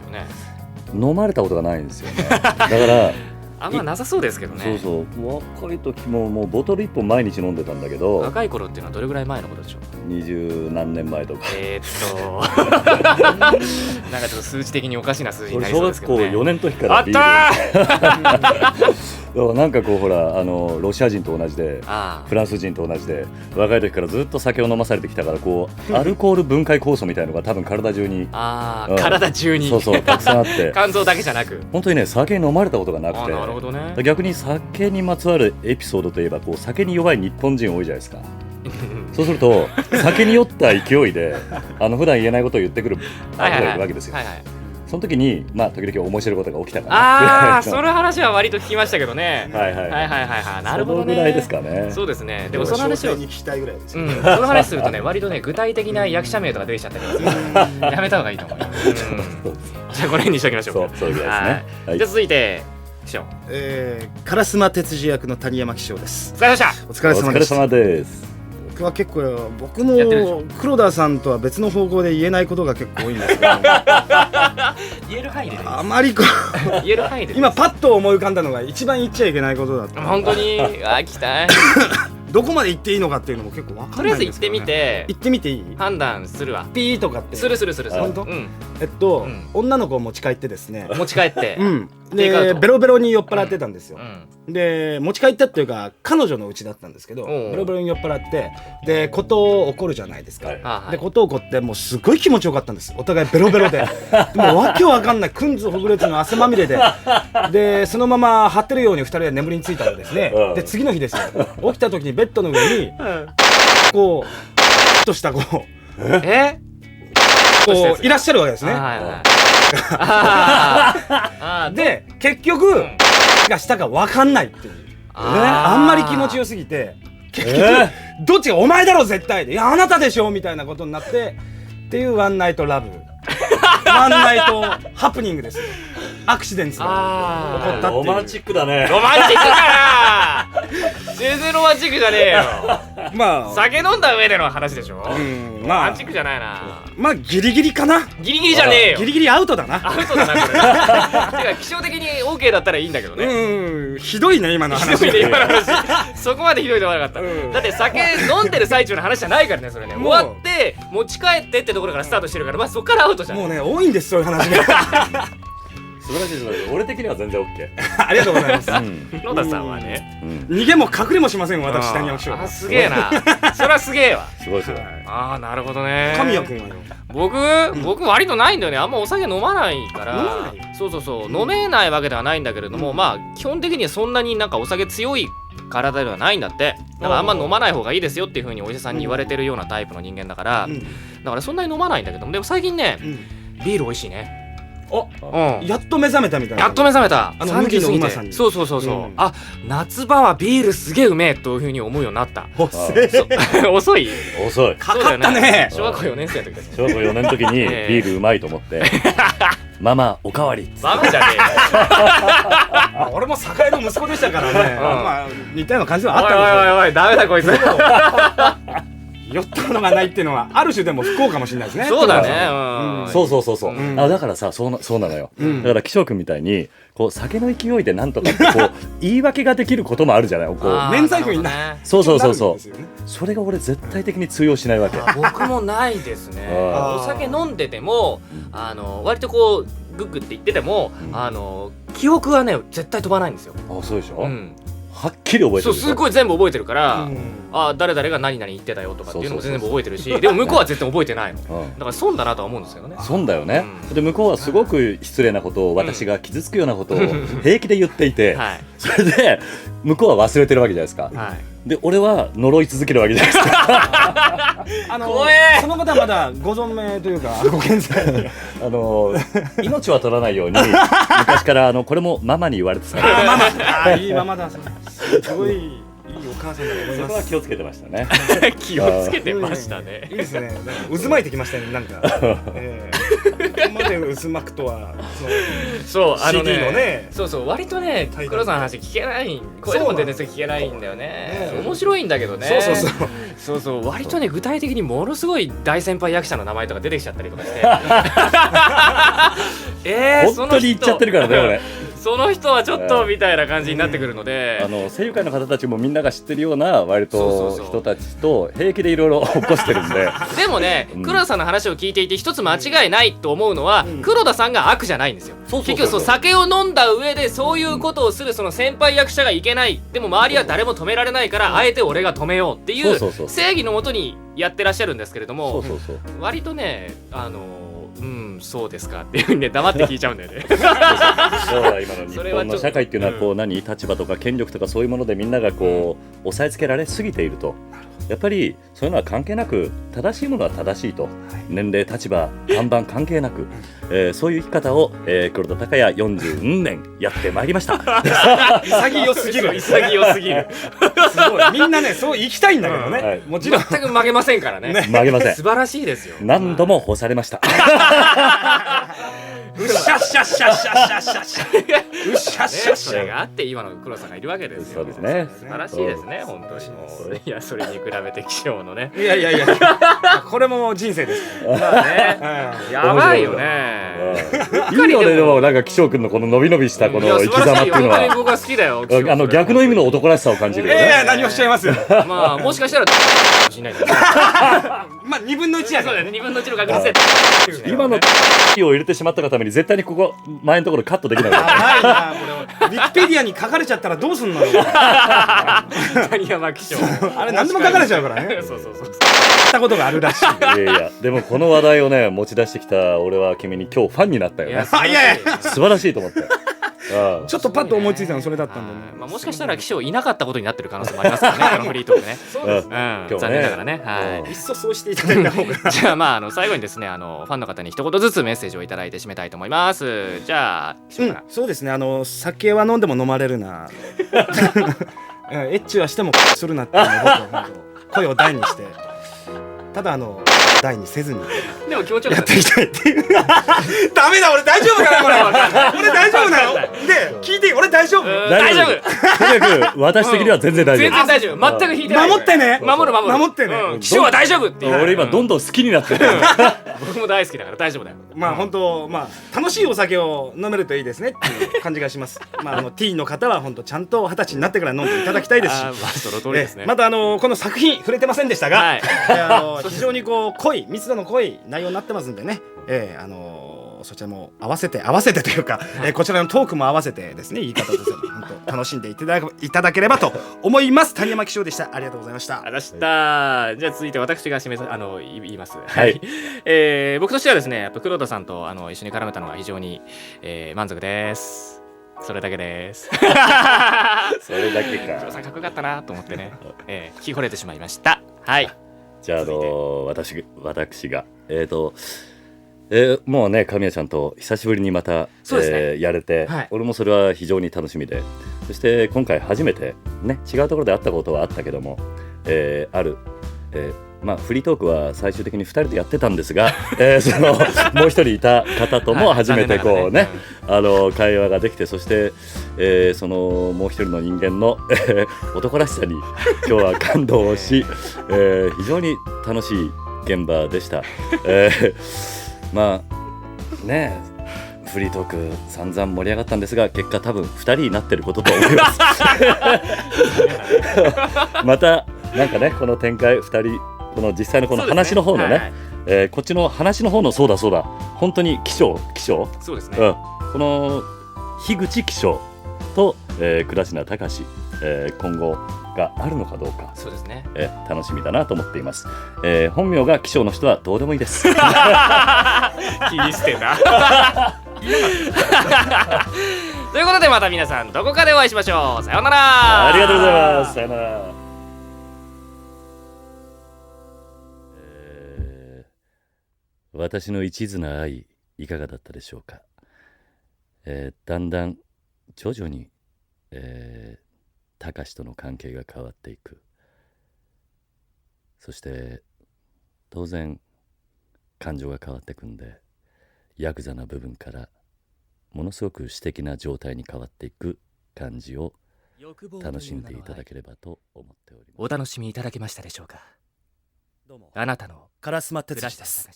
飲まれたことがないんですよね。だからあんまなさそうですけどね。そう若い時ももうボトル1本毎日飲んでたんだけど、若い頃っていうのはどれぐらい前のことでしょう。20何年前とか。なんかちょっと数字的におかしな数字になりそうですけどね。小学校4年の時からビールあったーなんかこうほらロシア人と同じでフランス人と同じで若い時からずっと酒を飲まされてきたからこうアルコール分解酵素みたいのが多分体中に体中にそうたくさんあって肝臓だけじゃなく本当にね酒飲まれたことがなくて、なるほどね、逆に酒にまつわるエピソードといえばこう酒に弱い日本人多いじゃないですか。そうすると酒に酔った勢いで普段言えないことを言ってくる人がいるわけですよ。その時に時々面白いことが起きたからその話は割と聞きましたけどね。なるほどね。そのぐらいですかね。そうですね。でもその話をに聞きたいぐらいですよ。その話するとね割とね具体的な役者名とか出てきちゃったりする。やめた方がいいと思うよ。じゃあこの辺にしておきましょう。そういうぐらいですね。じゃあ続いて師匠。烏丸哲司役の谷山紀章です。お疲れ様でした。お疲れ様です。お疲れ様です。僕は結構僕も黒田さんとは別の方向で言えないことが結構多いんですけど言える範囲であまりこう言える範囲で今パッと思い浮かんだのが一番言っちゃいけないことだった。本当に聞きたいどこまで言っていいのかっていうのも結構分かんないんですよね。とりあえず言ってみて言ってみていい？判断するわ。ピーとかってする本当？女の子を持ち帰ってですね、持ち帰ってでベロベロに酔っ払ってたんですよ。で持ち帰ったっていうか彼女の家だったんですけどベロベロに酔っ払ってでことを怒るじゃないですか。でことを怒ってもうすごい気持ちよかったんです。お互いベロベロでもうわけわかんないくんずほぐれつの汗まみれでそのまま張ってるように2人で眠りについたらですね、で次の日ですよ起きた時にベッドの上にこうとしたこういらっしゃるわけですね。で結局がしたか分かんないっていうあんまり気持ちよすぎて結局どっちがお前だろ絶対でいやあなたでしょみたいなことになってっていうワンナイトラブワンナイトハプニングですよ。アクシデントが起こったっていう。ロマンチックだね。ロマンチックかな全然ロマンチックじゃねえよ。酒飲んだ上での話でしょ。ロマンチックじゃないな。ギリギリかな。ギリギリじゃねえよ。ギリギリアウトだな。アウトだなこれ。てか気象的に OK だったらいいんだけどね。ひどいね今の話。ひどいね今の話。そこまでひどいとはなかった。だって酒飲んでる最中の話じゃないからねそれね。終わって持ち帰ってってところからスタートしてるからそっからアウトじゃん。もうね多いんですそういう話が。素晴らしいです。俺的には全然 OK。ありがとうございます。野田さんはね逃げも隠れもしません私谷山紀章。すげえな。それはすげえわ。すごいすごい。なるほどね。神谷君はよ。僕割とないんだよね。あんまお酒飲まないから。そう飲めないわけではないんだけれども基本的にはそんなになんかお酒強い体ではないんだって。だからあんま飲まない方がいいですよっていう風にお医者さんに言われてるようなタイプの人間だからだからそんなに飲まないんだけどでも最近ねビール美味しいね。やっと目覚めたみたいな。やっと目覚めた。麦のうまさに。そう夏場はビールすげえうめえというふうに思うようになった。遅いかかったね。小学校4年生の時です。小学校4年の時にビールうまいと思ってママおかわり。ママじゃねえよ。俺も酒の息子でしたからね。似たような感じはあったんですよ。おいダメだこいつ。酔ったのがないっていうのはある種でも不幸かもしれないですね。そうだね。そうだからさそうなのよ。だから紀章君みたいにこう酒の勢いでなんとかってこう言い訳ができることもあるじゃない。こう免罪符にな。そうそれが俺絶対的に通用しないわけ。僕もないですね。お酒飲んでても割とこうグッグって言ってても記憶はね絶対飛ばないんですよ。そうでしょ。はっきり覚えてる。すごい全部覚えてるから誰々が何々言ってたよとかっていうのも全然覚えてるしでも向こうは絶対覚えてないの。だから損だなとは思うんですけどね。損だよね。で向こうはすごく失礼なことを私が傷つくようなことを平気で言っていてそれで向こうは忘れてるわけじゃないですか。で俺は呪い続けるわけじゃないですか。その方はまだご存命というかご健在。命は取らないように昔からこれもママに言われてた。いいママだ。すごいいいお母さんだと思います。そこは気をつけてましたね。気をつけてましたね。いいですね。渦巻いてきましたねなんか。ここまで渦巻くとは。そうCD のね。そう割とね黒さんの話聞けない。これも全然聞けないんだよね。面白いんだけどね。そう割とね具体的にものすごい大先輩役者の名前とか出てきちゃったりとかして。本当に言っちゃってるからね俺。その人はちょっとみたいな感じになってくるので、声優界の方たちもみんなが知ってるような割と人たちと平気でいろいろ起こしてるんででもね、黒田さんの話を聞いていて一つ間違いないと思うのは、黒田さんが悪じゃないんですよ。結局そう酒を飲んだ上でそういうことをするその先輩役者がいけない、でも周りは誰も止められないからあえて俺が止めようっていう正義のもとにやってらっしゃるんですけれども、割とねそうですかっていう風にね黙って聞いちゃうんだよね。そうだ、今の日本の社会っていうのはこう立場とか権力とかそういうものでみんながこう押さえつけられすぎていると、やっぱりそういうのは関係なく正しいものは正しいと、年齢立場看板関係なく、そういう生き方を、黒田孝也40年やってまいりました。潔すぎる潔すぎるすごいみんなねそう生きたいんだけどね、もちろん全く曲げませんからね。曲げません。素晴らしいですよ。何度も干されました。うっしゃっしゃっしゃっしゃっしゃっしゃっしゃうっしゃっしゃっしゃ、それがあって今の黒田さんがいるわけですよ。そうですね。素晴らしいですね本当に。もういやそれに比べて気象のね、いやこれも人生です。まあねやばいよね。いいよね。でもなんか気象くんのこの伸び伸びしたこの生き様っていうのは僕は好きだよ。逆の意味の男らしさを感じるよね。何をおっしゃいますよ。まあもしかしたらしないけどまあ2分の1やから。そうだよね、2分の1の確率で今の火を入れてしまったがために絶対にここ前のところカットできない。はいなこれウィキペディアに書かれちゃったらどうすんのよ。谷山気象あれ何でも書かれちゃうからね。そうしたことがあるらしい。いやでもこの話題をね持ち出してきた俺は君に今日ファンになったよね。いや素晴らしいと思って。ちょっとパッと思いついたのそれだったんでね。まあもしかしたら気象いなかったことになってる可能性もありますからね、このフリートークね。そうです。残念ながらね。はい。いっそそうしていただいた方が。じゃあまあ最後にですねファンの方に一言ずつメッセージをいただいて締めたいと思います。じゃあそうですね、酒は飲んでも飲まれるな。エッチはしてもするなっていうのを僕は声を大にして、ただ大にせずにでも気持ちよかやっていきたいっていう。ダメだ俺大丈夫かなこれ。俺大丈夫なの？で聞いて俺大丈夫？大丈夫。とにかく私的には全然大丈夫。全然大丈夫。全く引いてない。守ってね。守ってね。気象は大丈夫っていう。俺今どんどん好きになってる。僕も大好きだから大丈夫だよ。まあ本当楽しいお酒を飲めるといいですねっていう感じがします。まあティーの方は本当ちゃんと20歳になってから飲んでいただきたいですし。その通りですね。またこの作品触れてませんでしたが、非常にこう密度の濃い内容になってますんでね。そちらも合わせてというか、こちらのトークも合わせてですね、言い方として本当楽しんでいただければと思います。谷山気象でした。ありがとうございました。じゃあ続いて私が言います。はい。僕としてはですね、やっぱ黒田さんと一緒に絡めたのが非常に満足です。それだけです。それだけか。黒田さんかっこよかったなと思ってね、聞き惚れてしまいました。はい。じゃあ私がもうね神谷ちゃんと久しぶりにまた、やれて、俺もそれは非常に楽しみで、そして今回初めてね違うところで会ったことはあったけども、ある、まあフリートークは最終的に2人でやってたんですが、そのもう一人いた方とも初めてこうね、会話ができて、そして、そのもう一人の人間の男らしさに今日は感動をし、非常に楽しい現場でした。まあねフリートーク散々盛り上がったんですが、結果多分2人になってることと思います。またなんかねこの展開2人この実際のこの話の方のね、こっちの話の方のそうだ本当に気象そうですね、この樋口気象と、倉科隆、今後があるのかどうか、そうですね、楽しみだなと思っています。本名が気象の人はどうでもいいです。気にしてんな。ということでまた皆さんどこかでお会いしましょう。さようなら。ありがとうございます。さようなら。私の一途な愛いかがだったでしょうか。だんだん徐々に隆との関係が変わっていく。そして当然感情が変わっていくんで、ヤクザな部分からものすごく詩的な状態に変わっていく感じを楽しんでいただければと思っております。お楽しみいただけましたでしょうか。どうもあなたの烏丸哲司です。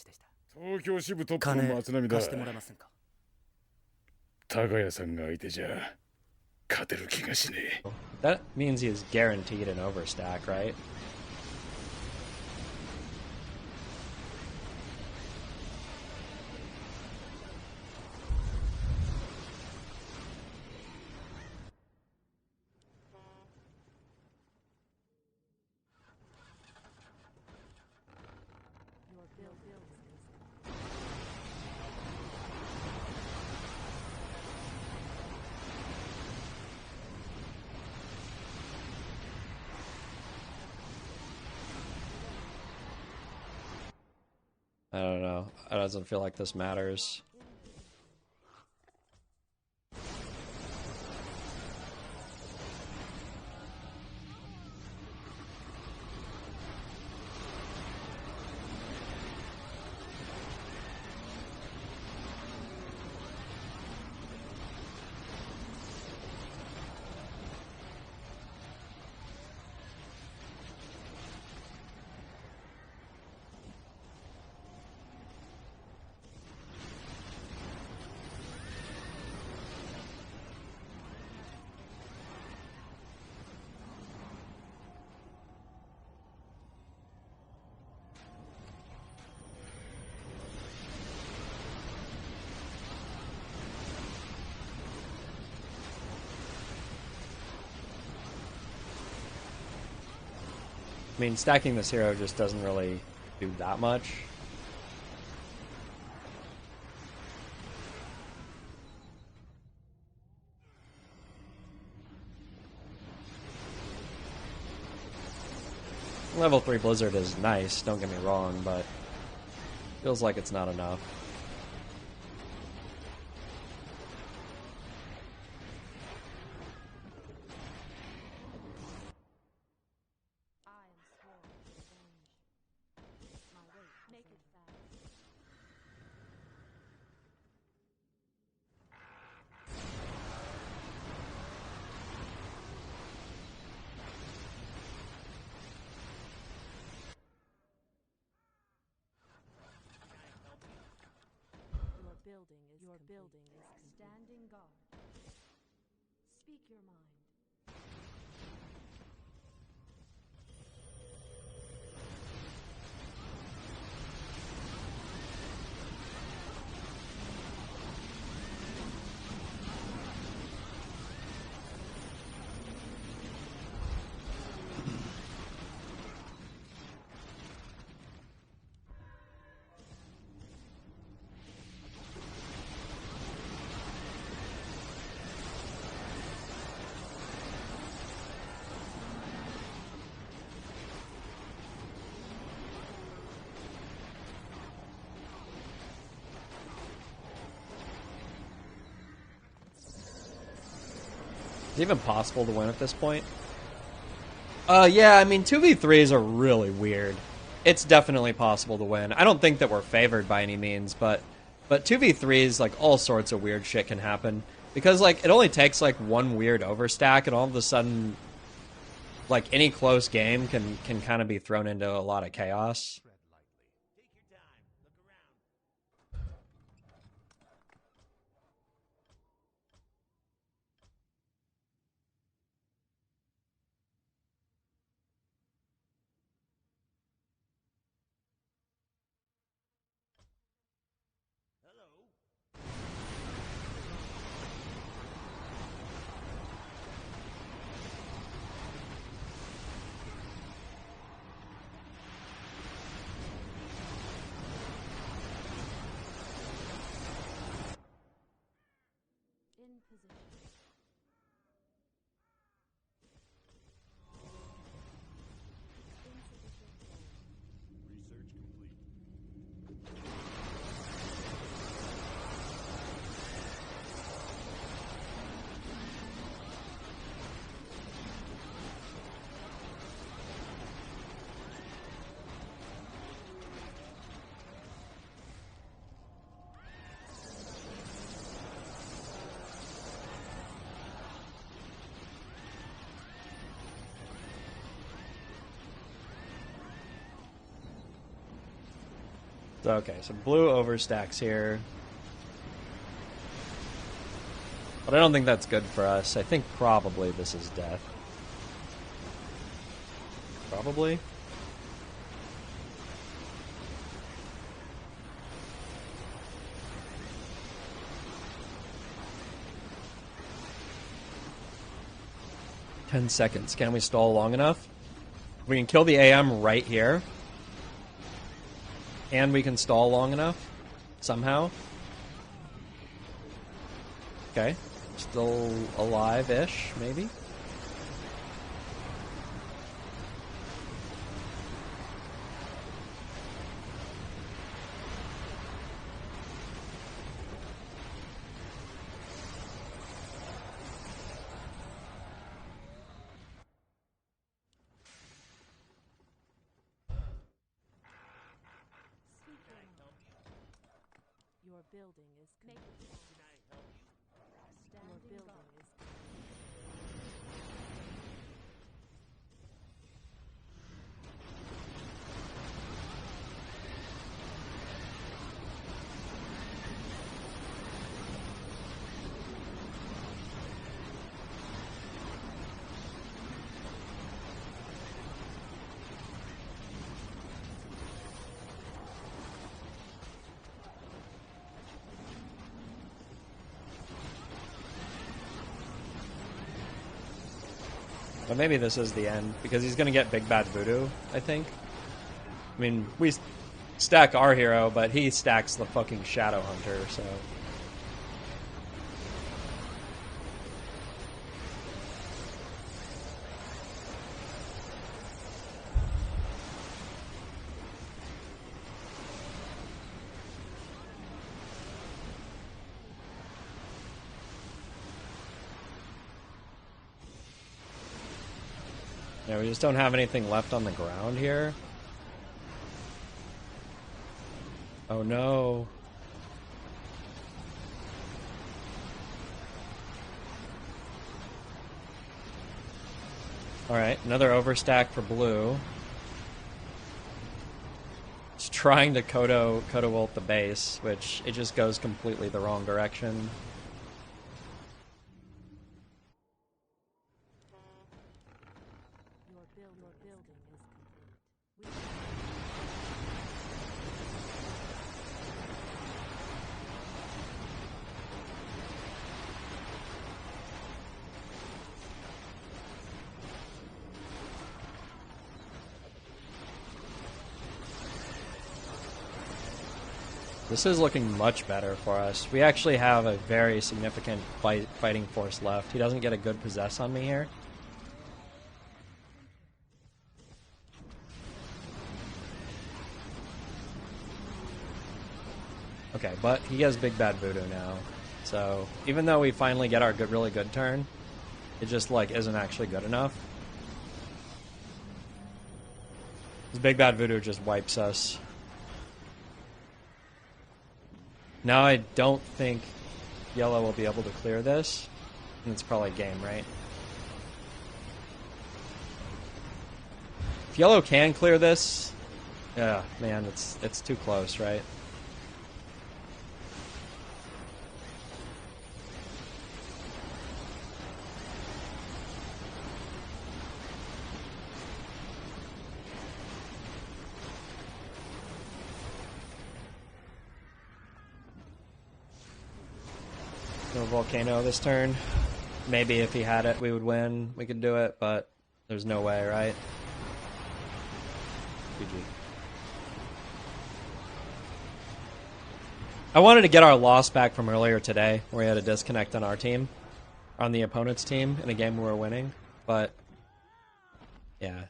東京支部トップの松並だ。貸してもらえませんか。高谷さんが相手じゃ勝てる気がしねえ。 That means he is guaranteed an overstack, right? Your building is I don't know. It doesn't feel like this matters. I mean, stacking this hero just doesn't really do that much. Level 3 Blizzard is nice, don't get me wrong, but feels like it's not enough. Your building is standing guard. Speak your mind. Is it even possible to win at this point? Yeah, I mean, 2v3s are really weird. It's definitely possible to win. I don't think that we're favored by any means, but 2v3s, like, all sorts of weird shit can happen. Because, like, it only takes, like, one weird overstack, and all of a sudden, like, any close game can kind of be thrown into a lot of chaos. In position. Okay, so blue overstacks here. But I don't think that's good for us. I think probably this is death. Probably. "10 seconds. Can we stall long enough? We can kill the AM right here. And we can stall long enough. Somehow. Okay. Still alive-ish, maybe? Your building is complete. Your building is But maybe this is the end, because he's going to get Big Bad Voodoo, I think. I mean, we stack our hero, but he stacks the fucking Shadow Hunter, so... Yeah, we just don't have anything left on the ground here. Oh no. Alright, another overstack for blue. It's trying to Kodo ult the base, which it just goes completely the wrong direction. your building is complete. This is looking much better for us. We actually have a very significant fighting force left. He doesn't get a good possess on me here. Okay, but he has Big Bad Voodoo now. So even though we finally get our really good turn, it just like isn't actually good enough. His Big Bad Voodoo just wipes us. Now I don't think yellow will be able to clear this. And it's probably game, right? If yellow can clear this, yeah, man, it's too close, right? No volcano this turn. Maybe if he had it, we would win. We could do it, but there's no way, right? GG. I wanted to get our loss back from earlier today, where we had a disconnect on our team, on the opponent's team, in a game we were winning, but yeah.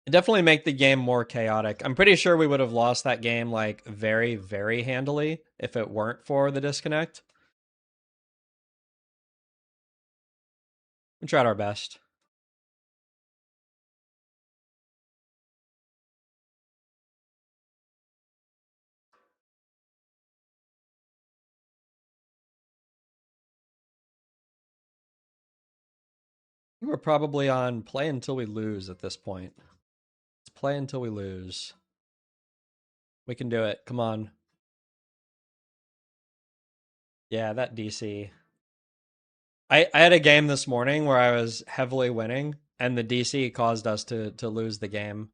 It definitely make the game more chaotic. I'm pretty sure we would have lost that game like very, very handily if it weren't for the disconnect. We tried our best. We're probably on play until we lose at this point. Let's play until we lose. We can do it. Come on. Yeah, that DC. I had a game this morning where I was heavily winning, and the DC caused us to lose the game.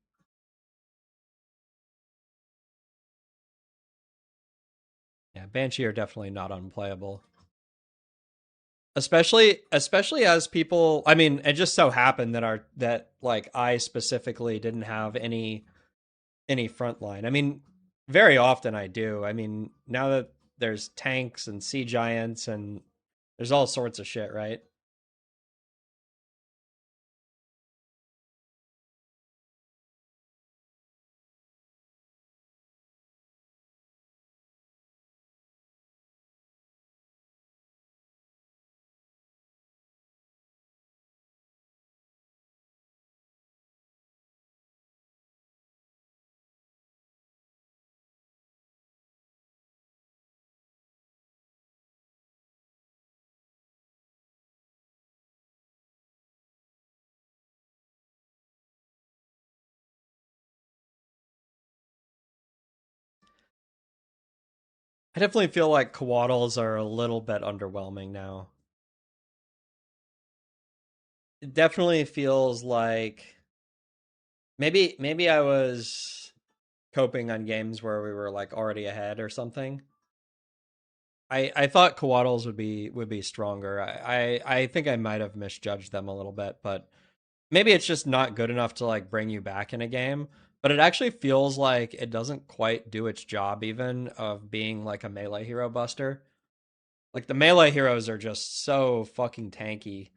Yeah, Banshee are definitely not unplayable. Especially as people, I mean, it just so happened that like I specifically didn't have any front line. I mean, very often I do. I mean, now that there's tanks and sea giants and there's all sorts of shit, right? I definitely feel like coatls are a little bit underwhelming now. It definitely feels like maybe I was coping on games where we were like already ahead or something. I thought coatls would be stronger. I think I might have misjudged them a little bit, but maybe it's just not good enough to like bring you back in a game. But it actually feels like it doesn't quite do its job even of being like a melee hero buster. Like the melee heroes are just so fucking tanky.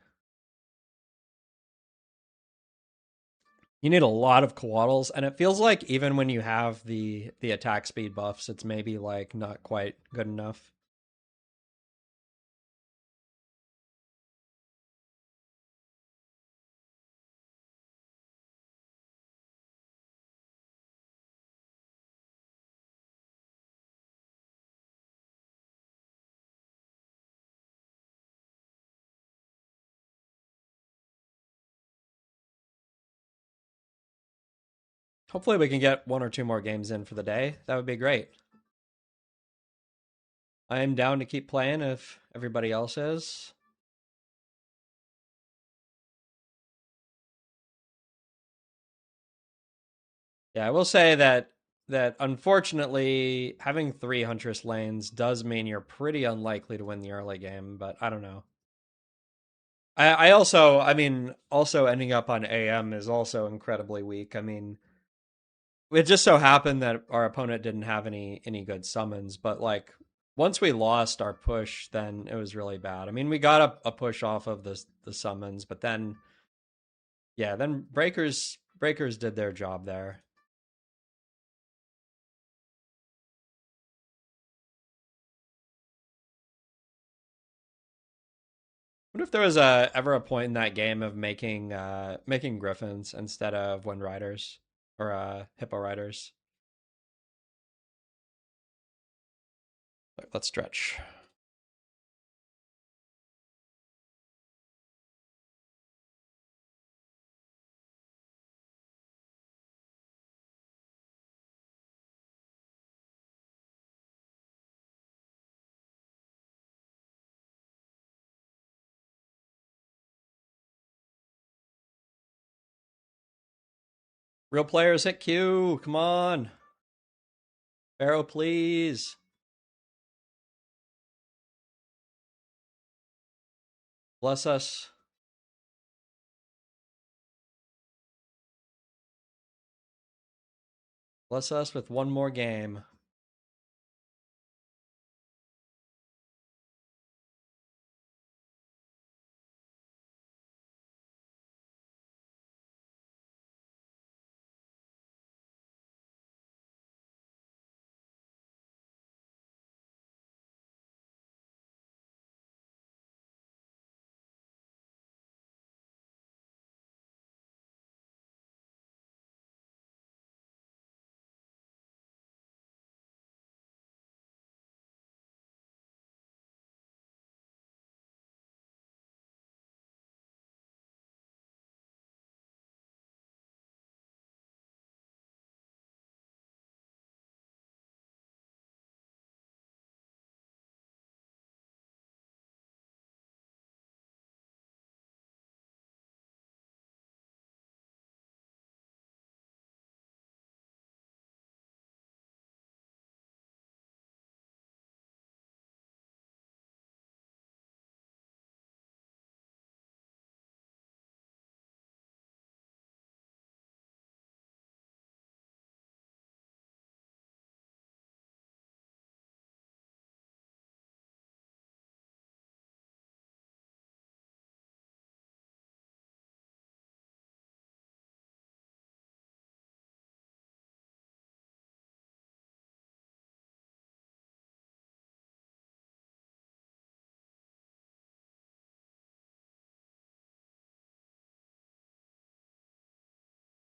You need a lot of coatls, and it feels like even when you have the attack speed buffs, it's maybe like not quite good enough. Hopefully we can get one or two more games in for the day. That would be great. I am down to keep playing if everybody else is. Yeah, I will say that unfortunately having three Huntress lanes does mean you're pretty unlikely to win the early game, but I don't know. I also, I mean, also ending up on AM is also incredibly weak. I mean, it just so happened that our opponent didn't have any good summons, but like once we lost our push, then it was really bad. I mean, we got a push off of the summons, but then yeah, then breakers did their job there. What if there was ever a point in that game of making griffins instead of wind riders or hippo riders? Let's stretch. Real players hit Q. Come on. Pharaoh, please. Bless us. Bless us with one more game.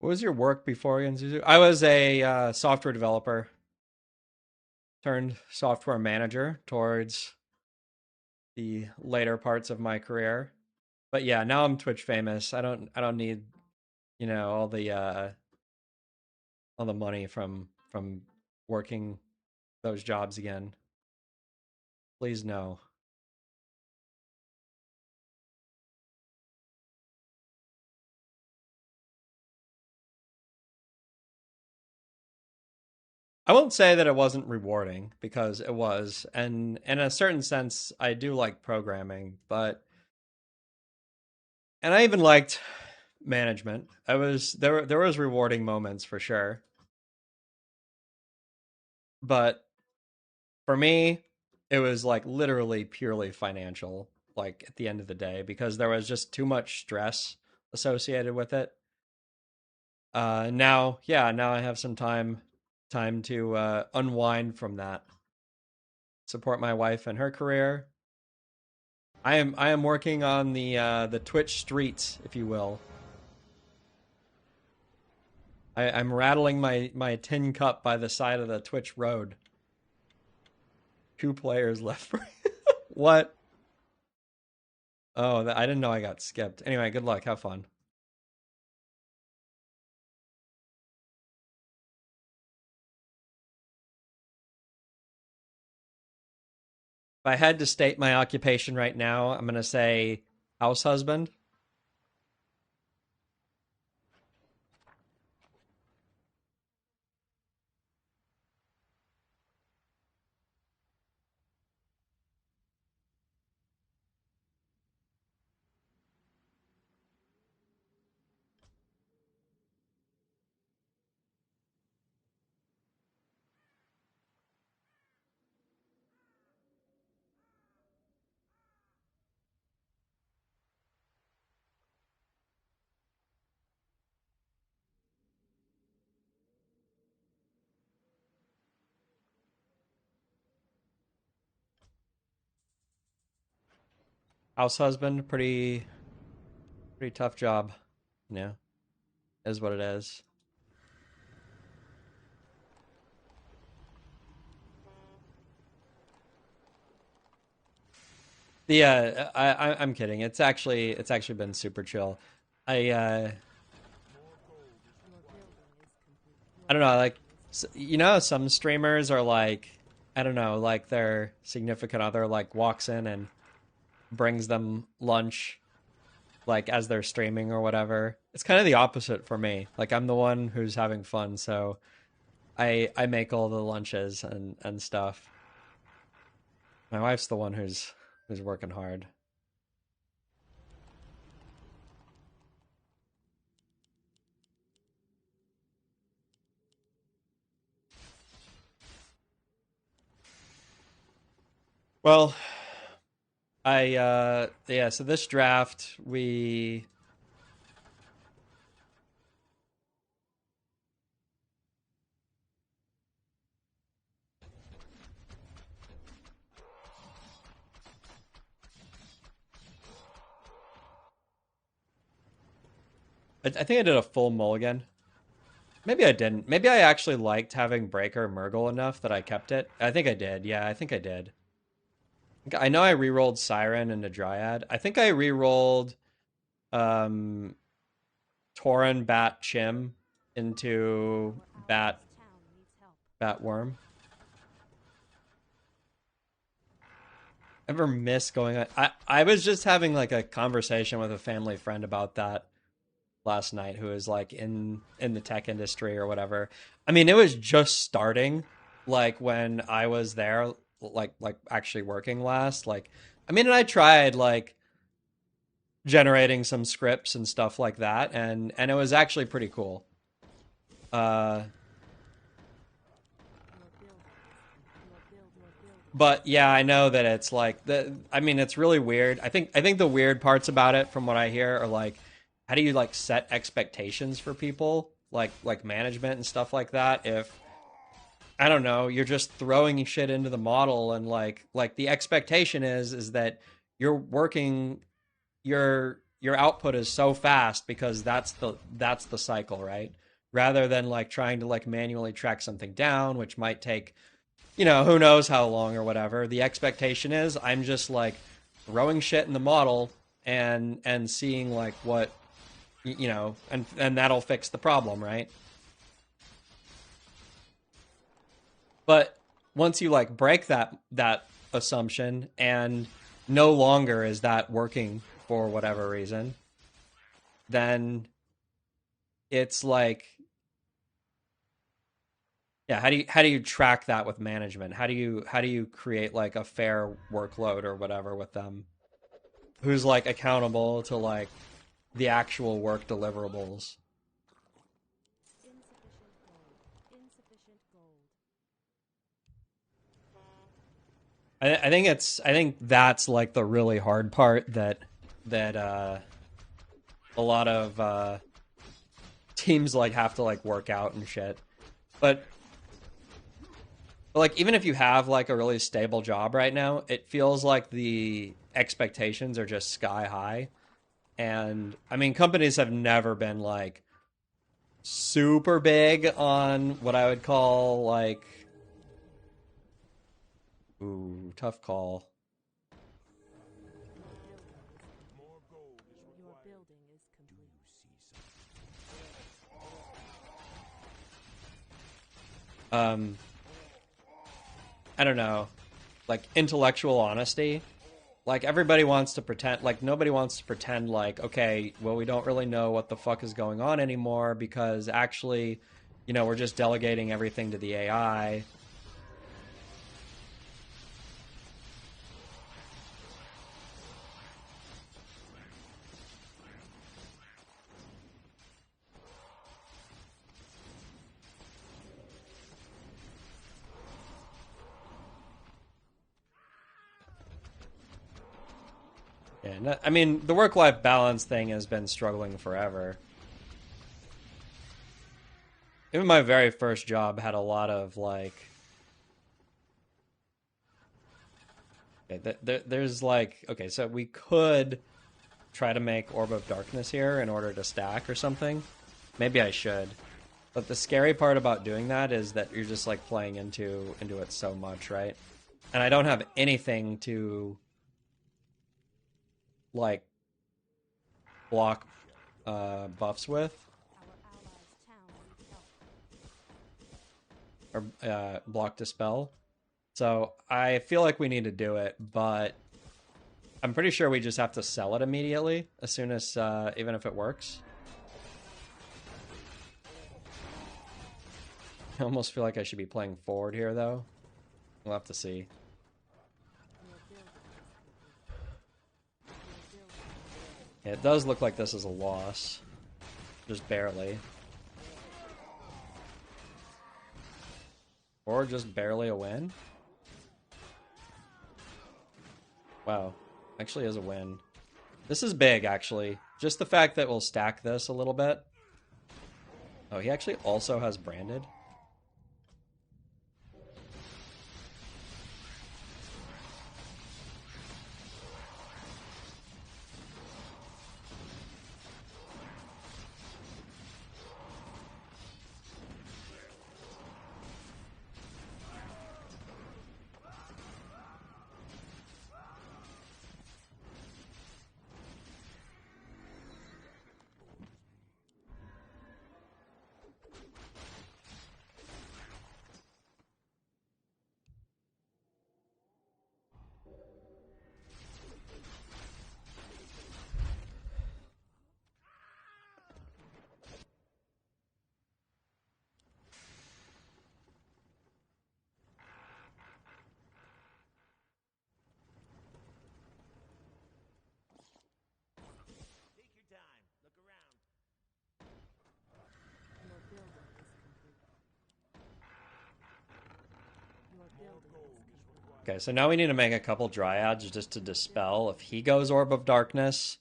What was your work before Yanzuzu? I was a software developer turned software manager towards the later parts of my career. But yeah, now I'm Twitch famous. I don't need, you know, all the money from working those jobs again. Please no. I won't say that it wasn't rewarding, because it was, and in a certain sense I do like programming, but and I even liked management. There was rewarding moments for sure. But for me, it was like literally purely financial, like at the end of the day, because there was just too much stress associated with it. Now I have some time to unwind from that. Support my wife and her career. I am working on the Twitch streets, if you will. I'm rattling my tin cup by the side of the Twitch road. 2 players left. What? Oh, I didn't know I got skipped. Anyway, good luck. Have fun. If I had to state my occupation right now, I'm going to say house husband. House husband, pretty tough job, you know, is what it is. Yeah, I'm kidding. It's actually been super chill. I don't know, like, you know, some streamers are like, I don't know, like their significant other like walks in and brings them lunch, like as they're streaming or whatever. It's kind of the opposite for me. Like, I'm the one who's having fun, so I make all the lunches and stuff. My wife's the one who's working hard. Well, yeah, so this draft I think I did a full mulligan. Maybe I didn't. Maybe I actually liked having Breaker Murgle enough that I kept it. I think I did. Yeah, I think I did. I know I rerolled Siren into Dryad. I think I rerolled Tauren Bat Chim into Bat Worm. Ever miss going on? I was just having like a conversation with a family friend about that last night, who is like in the tech industry or whatever. I mean, it was just starting, like when I was there, like actually working last. Like, I mean, and I tried like generating some scripts and stuff like that, and it was actually pretty cool. But yeah, I know that it's like I mean, it's really weird. I think the weird parts about it, from what I hear, are like, how do you like set expectations for people, like management and stuff like that? If, I don't know, you're just throwing shit into the model, and like the expectation is that you're working, you're your output is so fast because that's the cycle, right? Rather than like trying to like manually track something down, which might take, you know, who knows how long or whatever. The expectation is I'm just like throwing shit in the model and seeing like what, you know, and that'll fix the problem, right? But once you like break that assumption and no longer is that working for whatever reason, then it's like, yeah, how do you track that with management? How do you create like a fair workload or whatever with them? Who's like accountable to like the actual work deliverables? Insufficient gold. I think that's like the really hard part that a lot of teams like have to like work out and shit. But like even if you have like a really stable job right now, it feels like the expectations are just sky high. And I mean, companies have never been like super big on what I would call like, ooh, tough call. Your building is complete. I don't know, like intellectual honesty. Like everybody wants to pretend, like nobody wants to pretend like, okay, well, we don't really know what the fuck is going on anymore because actually, you know, we're just delegating everything to the AI. Yeah, no, I mean, the work-life balance thing has been struggling forever. Even my very first job had a lot of, like... Okay, there's, like... Okay, so we could try to make Orb of Darkness here in order to stack or something. Maybe I should. But the scary part about doing that is that you're just, like, playing into it so much, right? And I don't have anything to... like block buffs with, or block dispel. So I feel like we need to do it, but I'm pretty sure we just have to sell it immediately as soon as even if it works. I almost feel like I should be playing forward here though. We'll have to see. Yeah, it does look like this is a loss. Just barely. Or just barely a win. Wow. Actually is a win. This is big, actually. Just the fact that we'll stack this a little bit. Oh, he actually also has branded. Okay, so now we need to make a couple dryads just to dispel if he goes Orb of Darkness.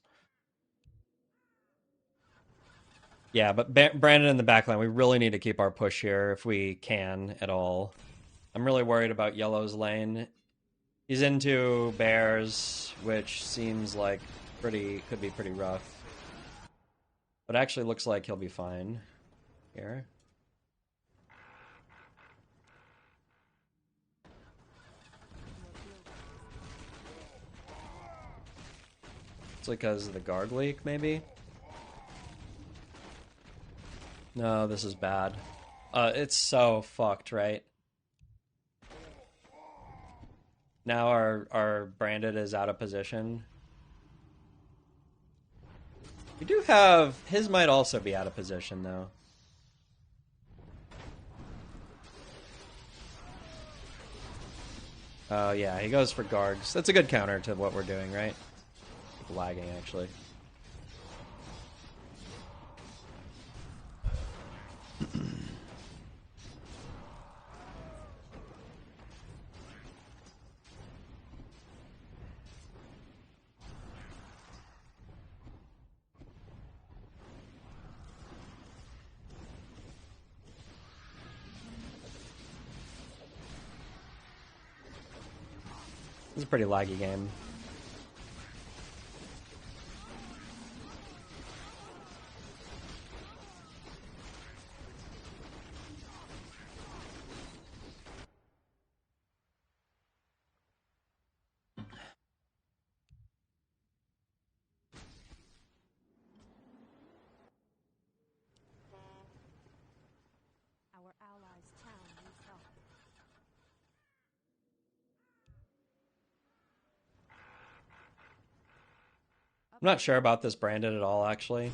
Yeah, but Brandon in the backline, we really need to keep our push here if we can at all. I'm really worried about Yellow's lane. He's into bears, which seems like could be pretty rough. But actually looks like he'll be fine here. It's because of the guard leak, maybe? No, this is bad. It's so fucked, right? Now our branded is out of position. We do have... His might also be out of position, though. Oh, yeah, he goes for guards. That's a good counter to what we're doing, right? Lagging, actually. This is a pretty laggy game. Our allies' town needs help. I'm not sure about this branded at all, actually.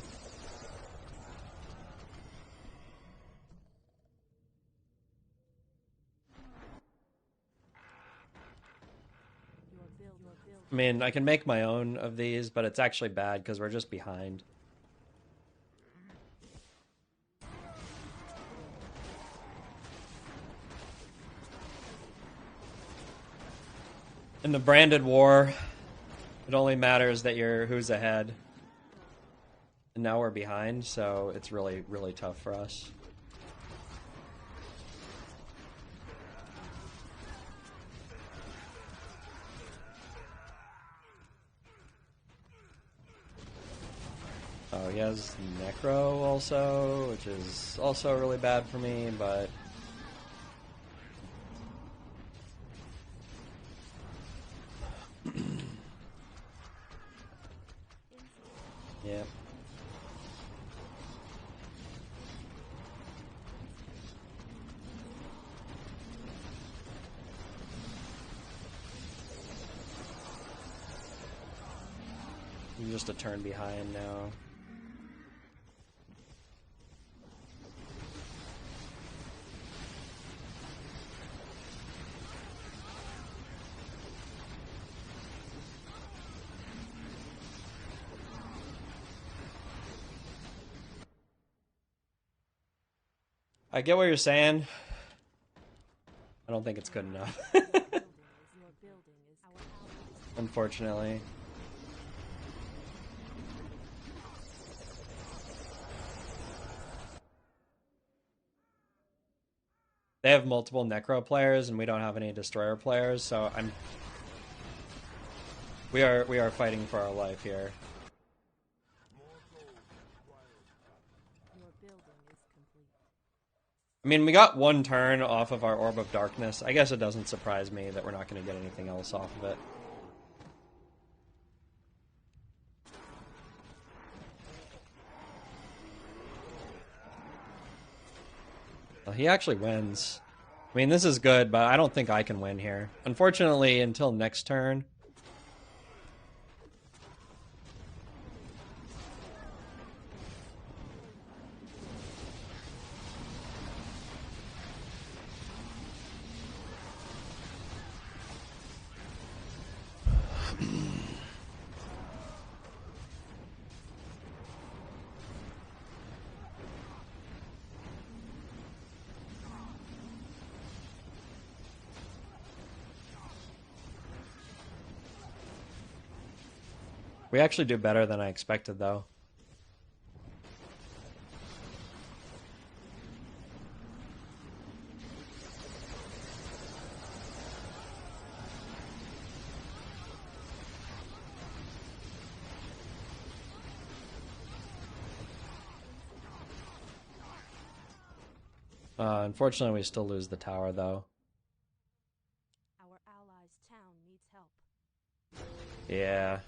I mean, I can make my own of these, but it's actually bad because we're just behind. In the branded war, it only matters that you're who's ahead. And now we're behind, so it's really, really tough for us. Oh, he has Necro also, which is also really bad for me, but... yeah. I'm just a turn behind now. I get what you're saying. I don't think it's good enough. Unfortunately. They have multiple Necro players and we don't have any Destroyer players, so we are fighting for our life here. I mean, we got one turn off of our Orb of Darkness. I guess it doesn't surprise me that we're not going to get anything else off of it. Well, he actually wins. I mean, this is good, but I don't think I can win here. Unfortunately, until next turn. We actually do better than I expected, though. Unfortunately, we still lose the tower, though. Our allies' town needs help. Yeah.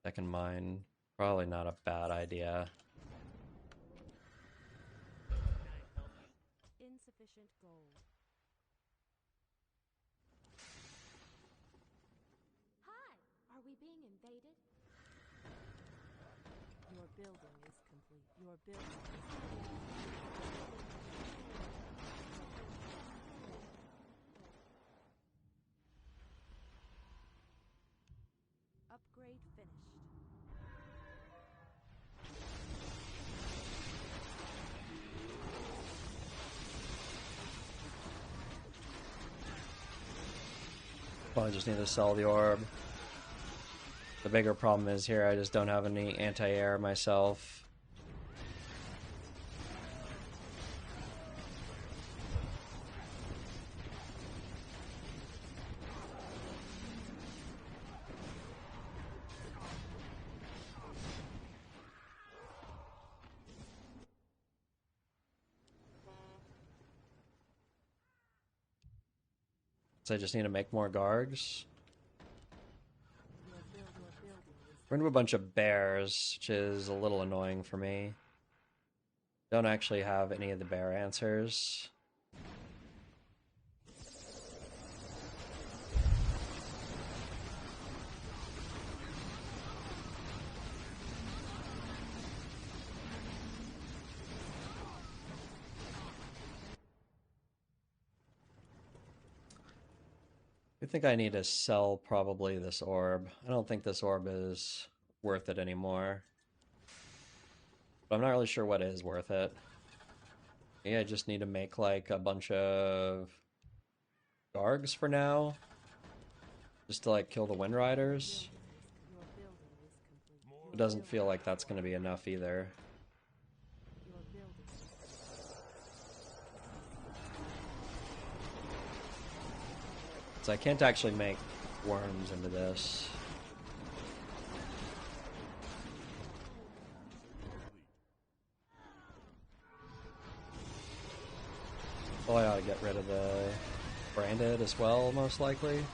Second mine, probably not a bad idea. Insufficient gold. Hi! Are we being invaded? Your building is complete. Your building is complete. Upgrade finished. Well, I just need to sell the orb. The bigger problem is here, I just don't have any anti-air myself. So I just need to make more Gargs. We're into a bunch of bears, which is a little annoying for me. Don't actually have any of the bear answers. I think I need to sell probably this orb. I don't think this orb is worth it anymore. But I'm not really sure what is worth it. Yeah, I just need to make like a bunch of Gargs for now. Just to like kill the Wind Riders. It doesn't feel like that's going to be enough either. So I can't actually make worms into this. Well, I ought to get rid of the branded as well, most likely.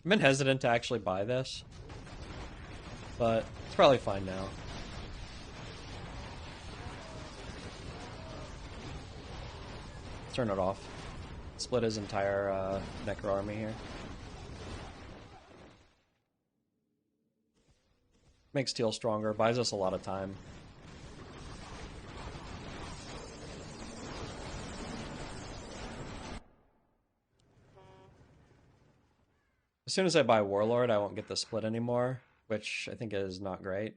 I've been hesitant to actually buy this, but it's probably fine now. Turn it off. Split his entire Necro army here. Makes Teal stronger, buys us a lot of time. As soon as I buy Warlord, I won't get the split anymore, which I think is not great.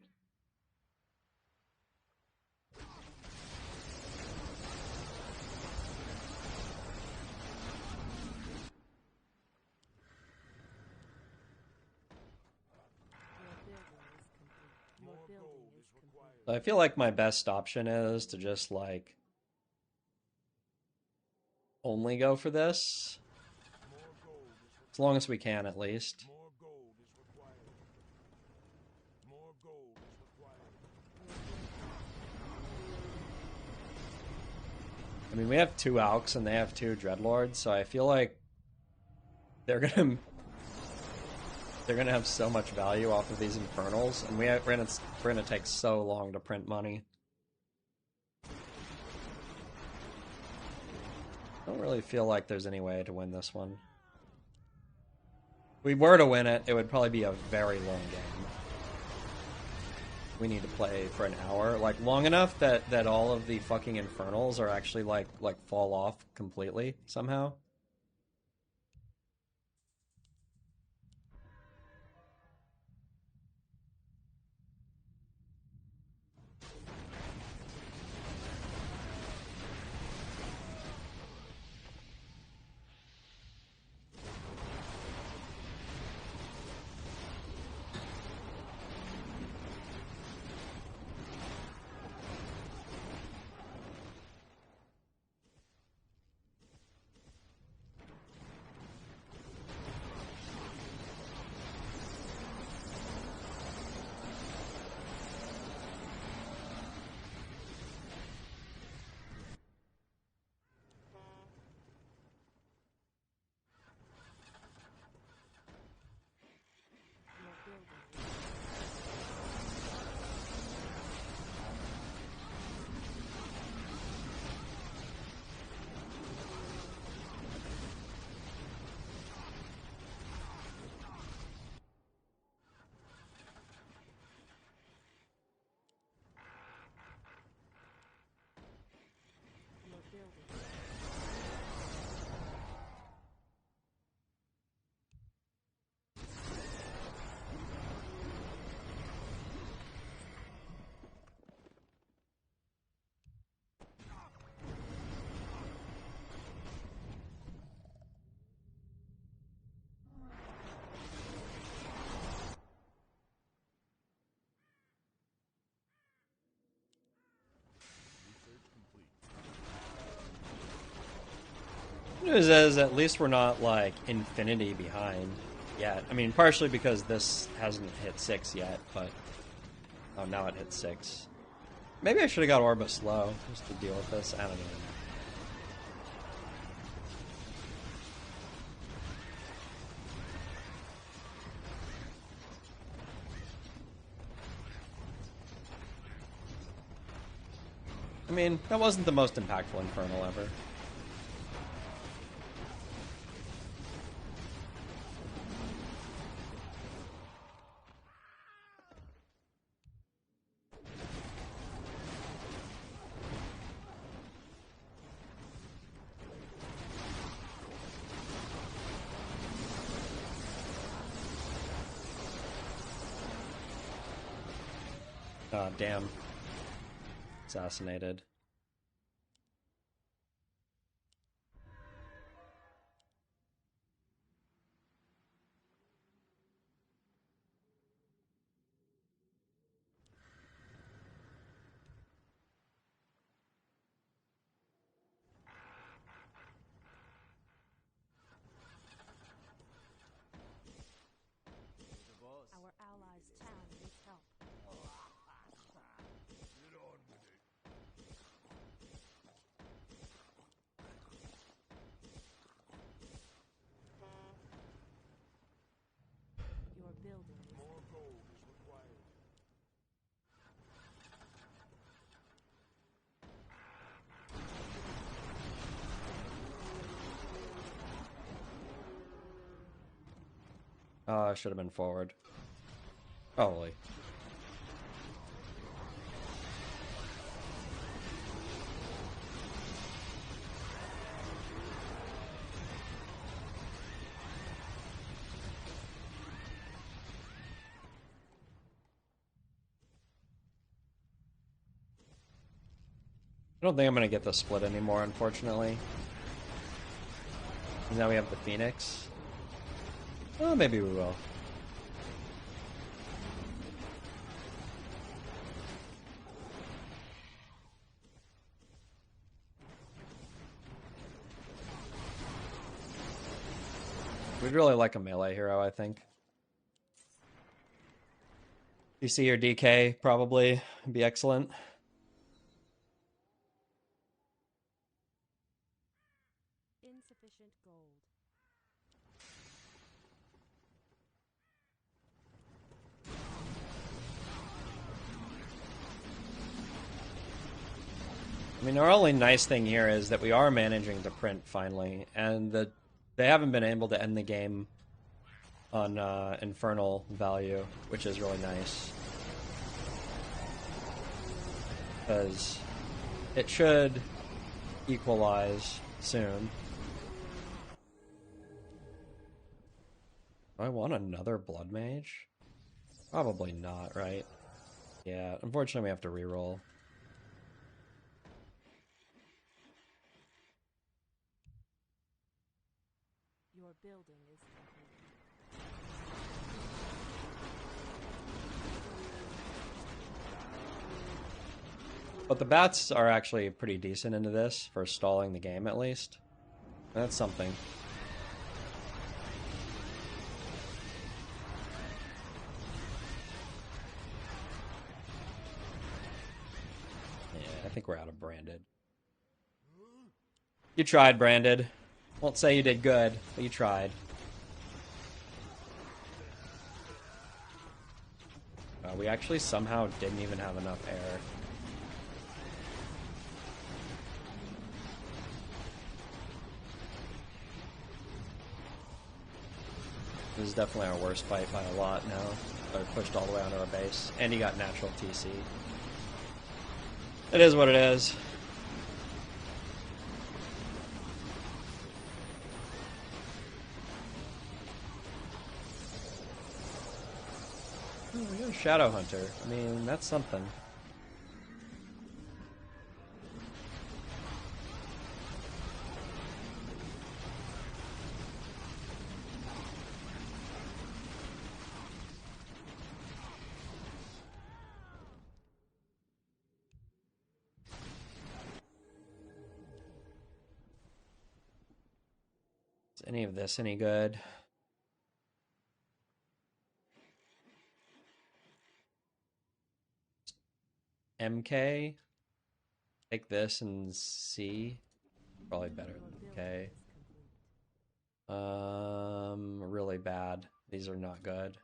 I feel like my best option is to just, like, only go for this. As long as we can, at least. I mean, we have 2 Alks and they have 2 Dreadlords, so I feel like they're gonna have so much value off of these Infernals, and we're gonna take so long to print money. I don't really feel like there's any way to win this one. If we were to win it, it would probably be a very long game. We need to play for an hour, like long enough that all of the fucking Infernals are actually like fall off completely somehow. News is at least we're not like infinity behind yet. I mean, partially because this hasn't hit 6 yet, but oh, now it hit 6. Maybe I should have got Orba slow just to deal with this. I don't know. I mean, that wasn't the most impactful Infernal ever. Oh, damn. Assassinated. Our allies' town needs help. Your building is more gold is required. Oh, I should have been forward. Probably. I don't think I'm gonna get the split anymore, unfortunately. Now we have the Phoenix. Oh, maybe we will. We'd really like a melee hero, I think. DC or DK probably would be excellent. Insufficient gold. I mean, our only nice thing here is that we are managing to print finally, and they haven't been able to end the game on infernal value, which is really nice. Because it should equalize soon. Do I want another Blood Mage? Probably not, right? Yeah, unfortunately we have to reroll. Your building is complete. But the bats are actually pretty decent into this, for stalling the game at least. That's something. Yeah, I think we're out of branded. You tried, branded. Won't say you did good, but you tried. We actually somehow didn't even have enough air. This is definitely our worst fight by a lot now. They're pushed all the way onto our base. And he got natural TC. It is what it is. Oh, we got a Shadow Hunter. I mean, that's something. Is any of this any good? MK? Take this and C. Probably better than MK. Really bad. These are not good.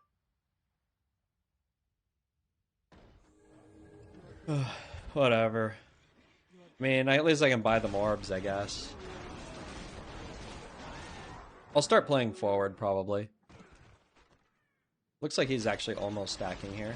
Whatever. I mean, at least I can buy the orbs, I guess. I'll start playing forward, probably. Looks like he's actually almost stacking here.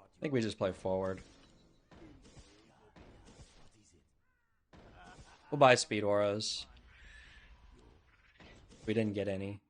I think we just play forward. We'll buy speed auras. We didn't get any.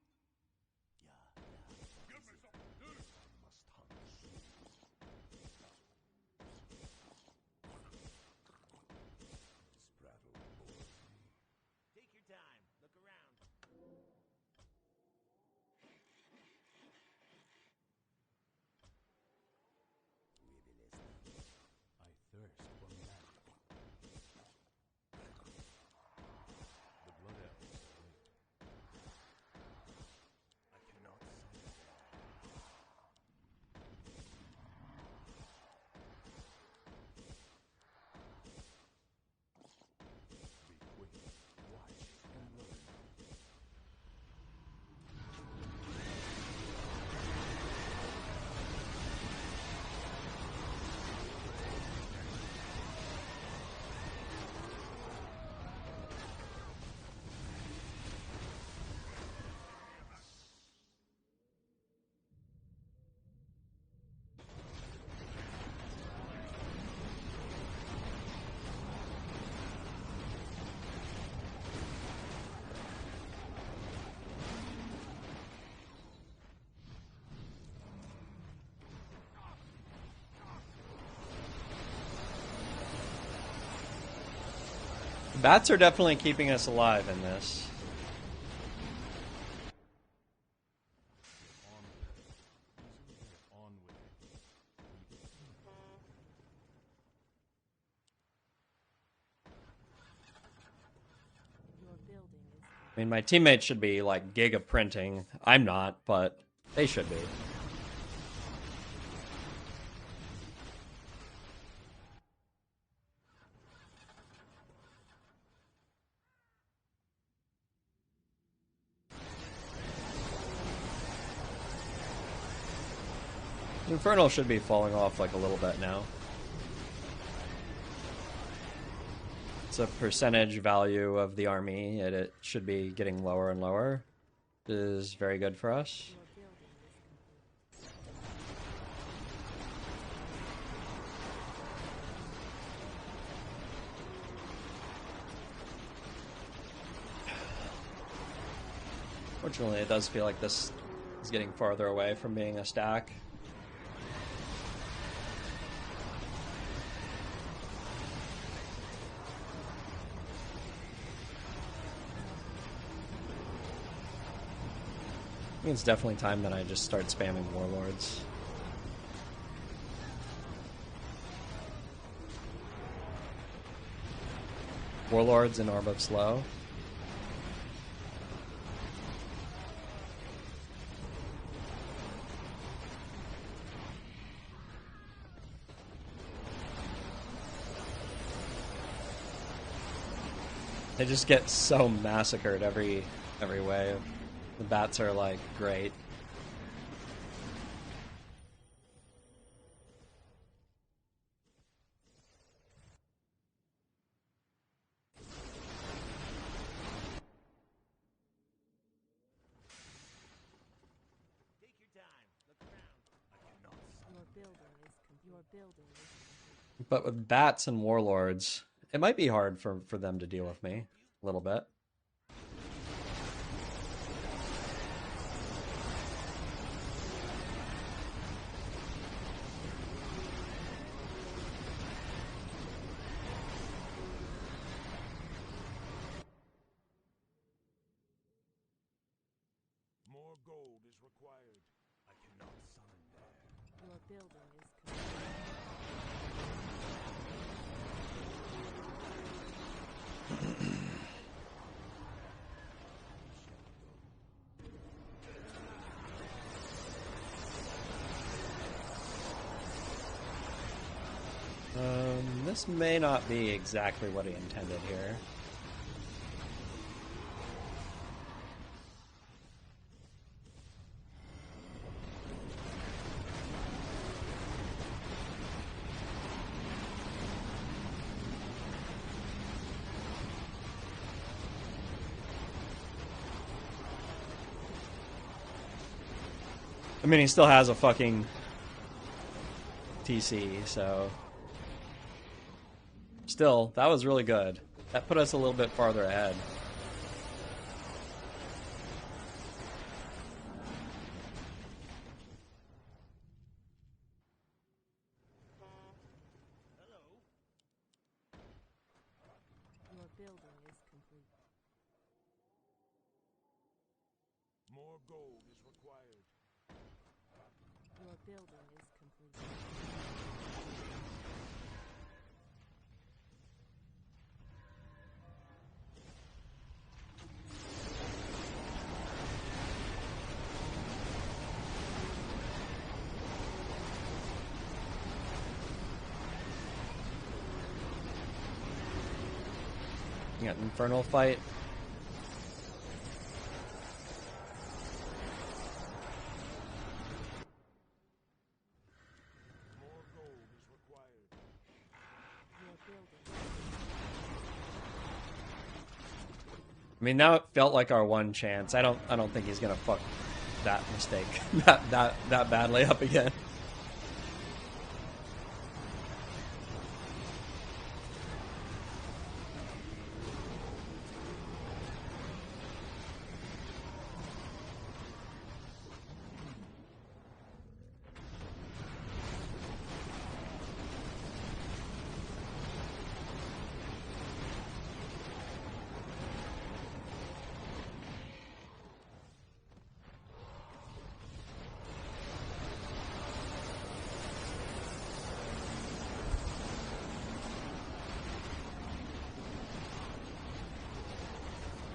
Bats are definitely keeping us alive in this. I mean, my teammates should be, like, giga printing. I'm not, but they should be. Infernal should be falling off, like, a little bit now. It's a percentage value of the army, and it should be getting lower and lower. It is very good for us. Fortunately, it does feel like this is getting farther away from being a stack. I think it's definitely time that I just start spamming warlords. Warlords in Orb of Slow. They just get so massacred every wave. The bats are like great. But with bats and warlords, it might be hard for them to deal with me a little bit. More gold is required. I cannot summon there. Your building is complete. This may not be exactly what he intended here. I mean, he still has a fucking TC, so... Still, that was really good. That put us a little bit farther ahead. Hello. Your building is complete. More gold is required. Your building is complete. You got an Infernal fight. More gold is required. Your building. I mean, now it felt like our one chance. I don't think he's gonna fuck that mistake that badly up again.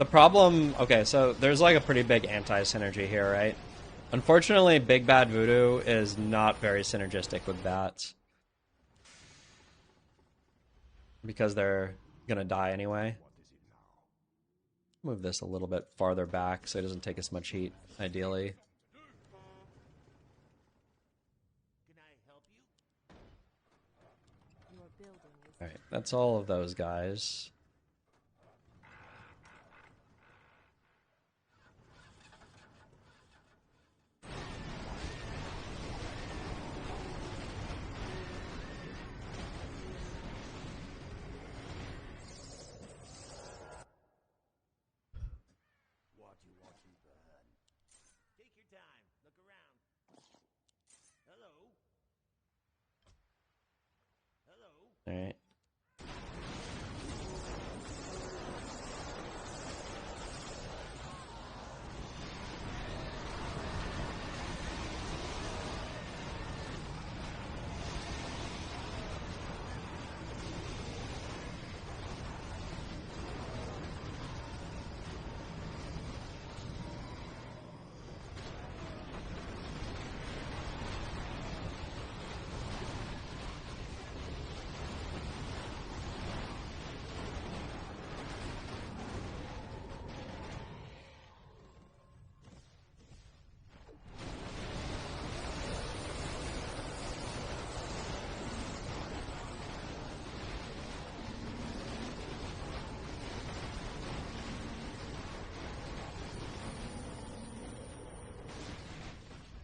The problem, okay, so there's like a pretty big anti-synergy here, right? Unfortunately, Big Bad Voodoo is not very synergistic with bats. Because they're gonna die anyway. Move this a little bit farther back so it doesn't take as much heat, ideally. Alright, that's all of those guys. Alright.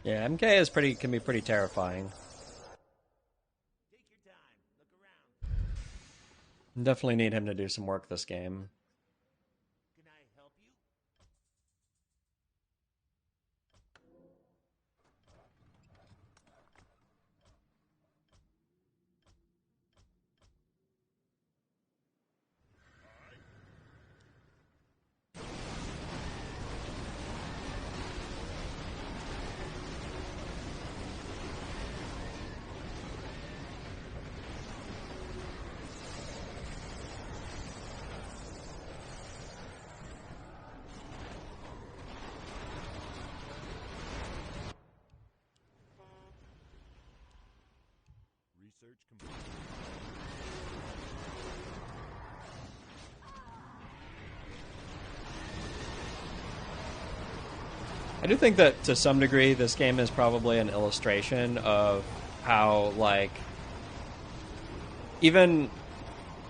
Yeah, MK is can be pretty terrifying. Definitely need him to do some work this game. I do think that to some degree this game is probably an illustration of how, like, even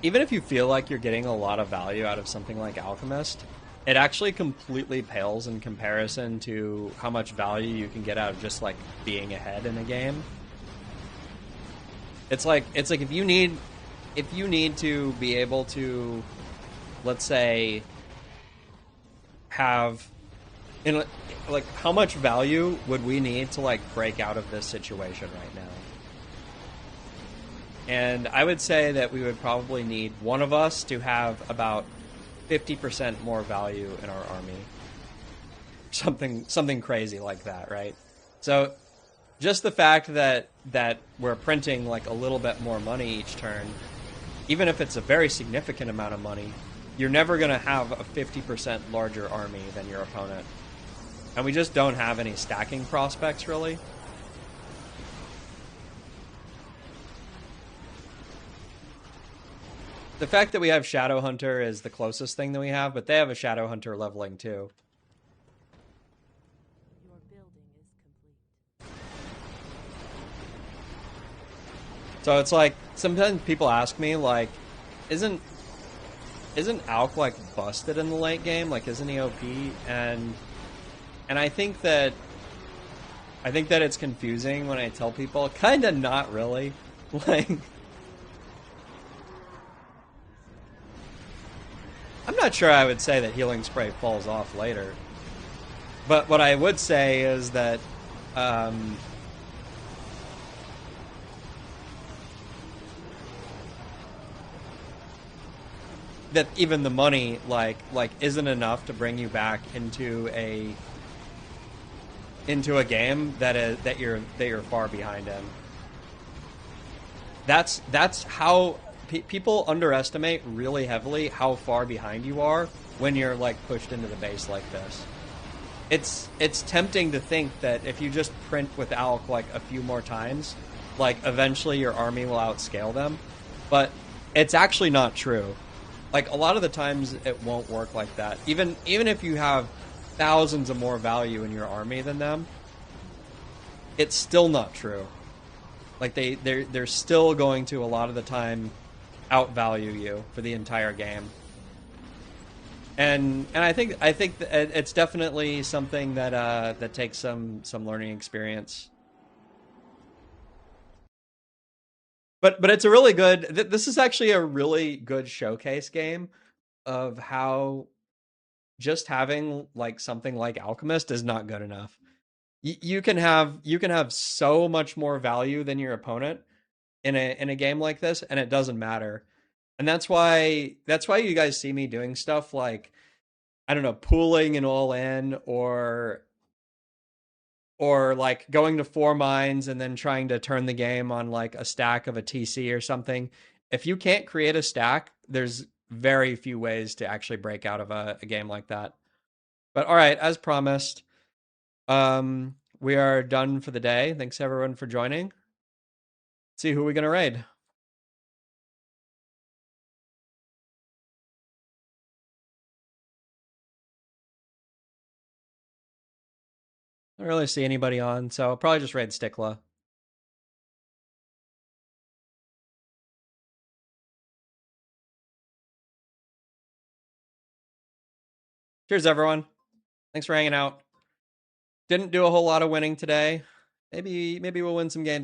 if you feel like you're getting a lot of value out of something like Alchemist, it actually completely pales in comparison to how much value you can get out of just like being ahead in a game. It's like if you need to be able to, let's say, have like how much value would we need to like break out of this situation right now? And I would say that we would probably need one of us to have about 50% more value in our army. Something crazy like that, right? So just the fact that we're printing like a little bit more money each turn, even if it's a very significant amount of money, you're never going to have a 50% larger army than your opponent. And we just don't have any stacking prospects, really. The fact that we have Shadow Hunter is the closest thing that we have, but they have a Shadow Hunter leveling too. Your building is complete. So it's like, sometimes people ask me, like, isn't Alk, like, busted in the late game? Like, isn't he OP? And I think that it's confusing when I tell people, kinda not really. Like, I'm not sure I would say that Healing Spray falls off later. But what I would say is that that even the money like isn't enough to bring you back into a game that you're far behind in. That's how people underestimate really heavily how far behind you are when you're like pushed into the base like this. It's tempting to think that if you just print with Alk like a few more times, like eventually your army will outscale them, but it's actually not true. Like a lot of the times it won't work like that. Even if you have thousands of more value in your army than them, it's still not true. Like they're still going to a lot of the time outvalue you for the entire game. And I think that it's definitely something that that takes some learning experience. But it's a really good. This is actually a really good showcase game of how just having like something like Alchemist is not good enough. You can have so much more value than your opponent in a game like this, and it doesn't matter. And that's why you guys see me doing stuff like, I don't know, pooling and all in, or like going to 4 mines and then trying to turn the game on like a stack of a TC or something. If you can't create a stack, there's very few ways to actually break out of a game like that. But all right, as promised, we are done for the day. Thanks everyone for joining. Let's see who we're gonna raid. I don't really see anybody on, so I'll probably just raid Stickla. Cheers, everyone. Thanks for hanging out. Didn't do a whole lot of winning today. Maybe we'll win some games.